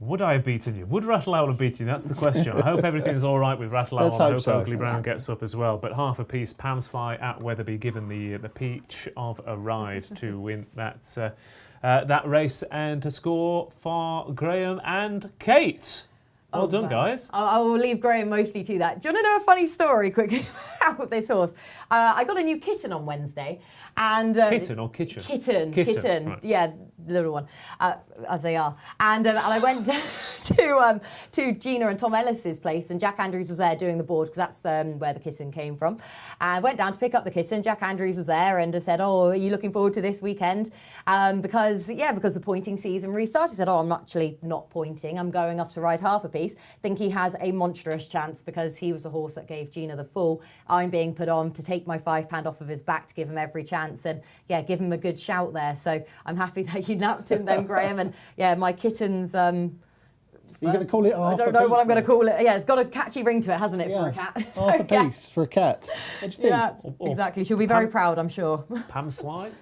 would I have beaten you? Would Rattelau have beaten you? That's the question. I hope everything's all right with Rattelau. Let's I hope hope so. Oakley Brown gets up as well. But half a piece, Pam Sly at Weatherby, given the peach of a ride to win that race and to score for Graeme and Kate. Well done, guys. I will leave Graeme mostly to that. Do you want to know a funny story quickly about this horse? I got a new kitten on Wednesday. And kitten or kitchen? Kitten. Right. Yeah, the little one, as they are. And I went to Gina and Tom Ellis's place, and Jack Andrews was there doing the board because that's where the kitten came from. And I went down to pick up the kitten. Jack Andrews was there and said, "Oh, are you looking forward to this weekend?" Because the pointing season restarted. He said, "Oh, I'm actually not pointing. I'm going off to ride half a piece." Think he has a monstrous chance because he was the horse that gave Gina the full. I'm being put on to take my £5 off of his back to give him every chance. And give him a good shout there. So I'm happy that you napped him then, Graeme. And my kitten's. You're going to call it half a piece? I don't know what I'm going to call it. Yeah, it's got a catchy ring to it, hasn't it, for a cat? Half a piece for a cat. What do you think? Yeah, exactly. She'll be very proud, I'm sure. Pam Sly?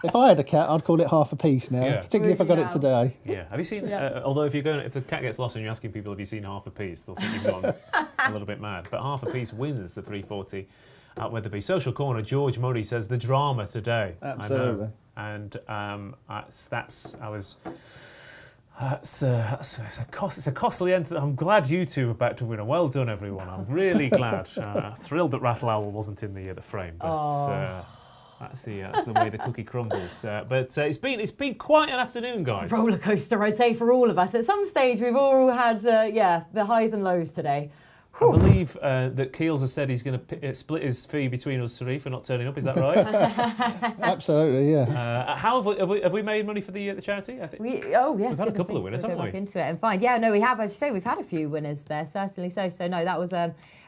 If I had a cat, I'd call it half a piece now, particularly if I got it today. Yeah. Have you seen? Although if the cat gets lost and you're asking people, have you seen half a piece? They'll think you've gone a little bit mad. But half a piece wins the 340 at Weatherby. Social Corner. George Murray says the drama today. Absolutely. I know. And it's a costly end. I'm glad you two are back to winner. Well done, everyone. I'm really glad. Thrilled that Rattelau wasn't in the frame, but. That's the way the cookie crumbles. But it's been quite an afternoon, guys. Roller coaster, I'd say, for all of us. At some stage, we've all had the highs and lows today. I believe that Keels has said he's going to split his fee between us three for not turning up. Is that right? Absolutely, yeah. How have we made money for the charity? I think yes, we've had a couple of winners, haven't we? Back into it and fine. Yeah, no, we have. As you say, we've had a few winners there, certainly so. So no, that was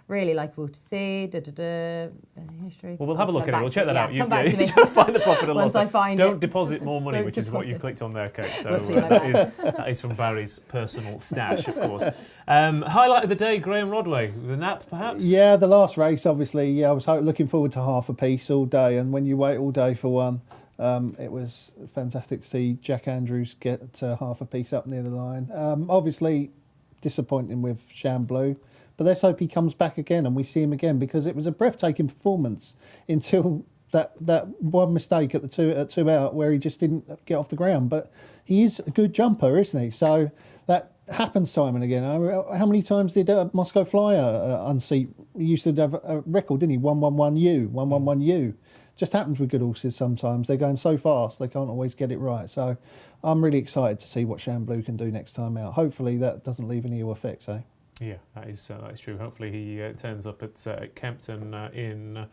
really likeable to see. History. Well, we'll have a look at it. We'll check that out. Come back to me. Try to find the profit and loss. Once I find Don't it. deposit more money, which is what you've clicked on there, Kate. So that is from Barry's personal stash, of course. Highlight of the day, Graeme Rodway. The nap, perhaps? Yeah, the last race, obviously. Yeah, I was looking forward to half a piece all day, and when you wait all day for one, it was fantastic to see Jack Andrews get half a piece up near the line. Obviously, disappointing with Shamblu. But let's hope he comes back again and we see him again, because it was a breathtaking performance until that one mistake at the two out where he just didn't get off the ground. But he is a good jumper, isn't he? So that happens time and again. How many times did Moscow Flyer unseat? He used to have a record, didn't he? 111U. Just happens with good horses sometimes. They're going so fast they can't always get it right. So I'm really excited to see what Shamblu can do next time out. Hopefully that doesn't leave any ill effects, eh? Yeah, that is true. Hopefully he turns up at Kempton in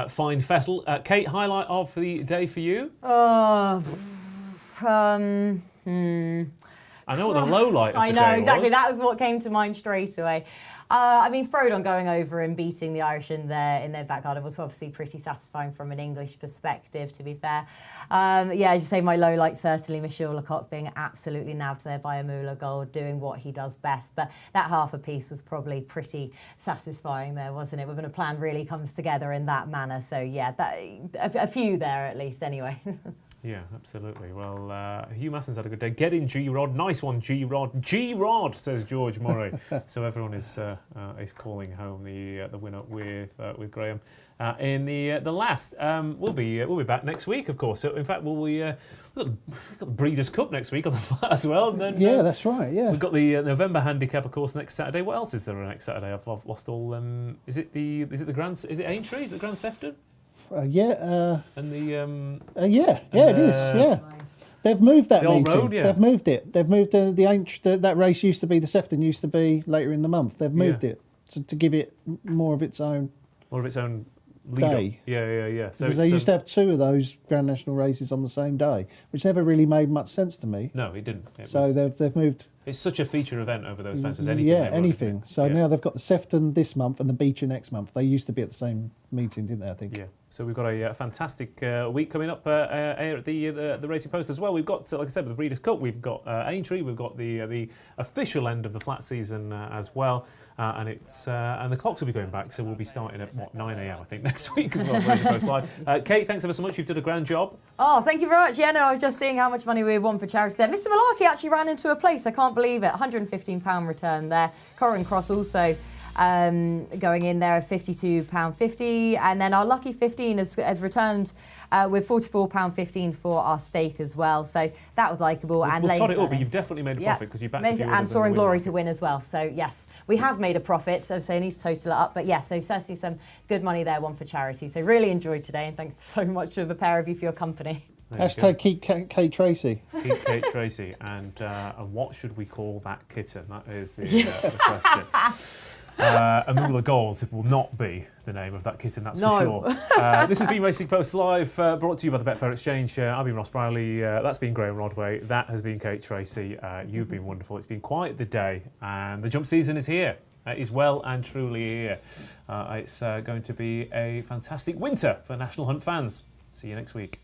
fine fettle. Kate, highlight of the day for you? I know what the low light of the day was. I know, exactly. That was what came to mind straight away. Frodon going over and beating the Irish in their back garden was obviously pretty satisfying from an English perspective, to be fair. As you say, my low light certainly Michel Lecoq being absolutely nabbed there by a Moolah Gold, doing what he does best. But that half a piece was probably pretty satisfying there, wasn't it? When a plan really comes together in that manner. So yeah, a few there at least anyway. Yeah, absolutely. Well, Hugh Masson's had a good day. Get in, G-Rod. Nice one, G-Rod. G-Rod, says George Murray. So everyone is calling home the winner with Graeme. In the last, we'll be back next week, of course. So in fact, we've got the Breeders' Cup next week on the flat as well. And then, that's right. Yeah, we've got the November Handicap, of course, next Saturday. What else is there next Saturday? I've lost all. Is it the Grand? Is it Aintree? Is it the Grand Sefton? And the it is. Yeah, they've moved that the old meeting. Road, yeah. They've moved it. They've moved that race used to be the Sefton used to be later in the month. They've moved it to give it more of its own day. Yeah. So because they used to have two of those Grand National races on the same day, which never really made much sense to me. No, it didn't. They've moved. It's such a feature event over those fences. Anything. Yeah, anything. So now they've got the Sefton this month and the Beecher next month. They used to be at the same meeting, didn't they? I think. Yeah. So we've got a fantastic week coming up here at the Racing Post as well. We've got, like I said, with the Breeders' Cup, we've got Aintree, we've got the official end of the flat season as well, and the clocks will be going back. So we'll be starting at 9 a.m. I think next week as well. Racing Post Live. Kate, thanks ever so much. You've done a grand job. Oh, thank you very much. Yeah, no, I was just seeing how much money we won for charity there. Mr. Malarkey actually ran into a place. I can't believe it. £115 return there. Corran Cross also going in there at £52.50, and then our lucky 15 has returned with £44.15 for our stake as well. So that was likeable. We'll tot it up, but you've definitely made a profit because you backed it. And Soaring Glory to win as well. So yes, we have made a profit. So I need to total it up. But yes, so certainly some good money there, one for charity. So really enjoyed today, and thanks so much to the pair of you for your company. Hashtag keep Kate Tracey. Keep Kate Tracey. And what should we call that kitten? That is the question. Amula Gold will not be the name of that kitten, that's for sure. This has been Racing Post Live, brought to you by the Betfair Exchange. I've been Ross Brierley, that's been Graeme Rodway, that has been Kate Tracey. You've been wonderful. It's been quite the day, and the jump season is here. It is well and truly here. It's going to be a fantastic winter for National Hunt fans. See you next week.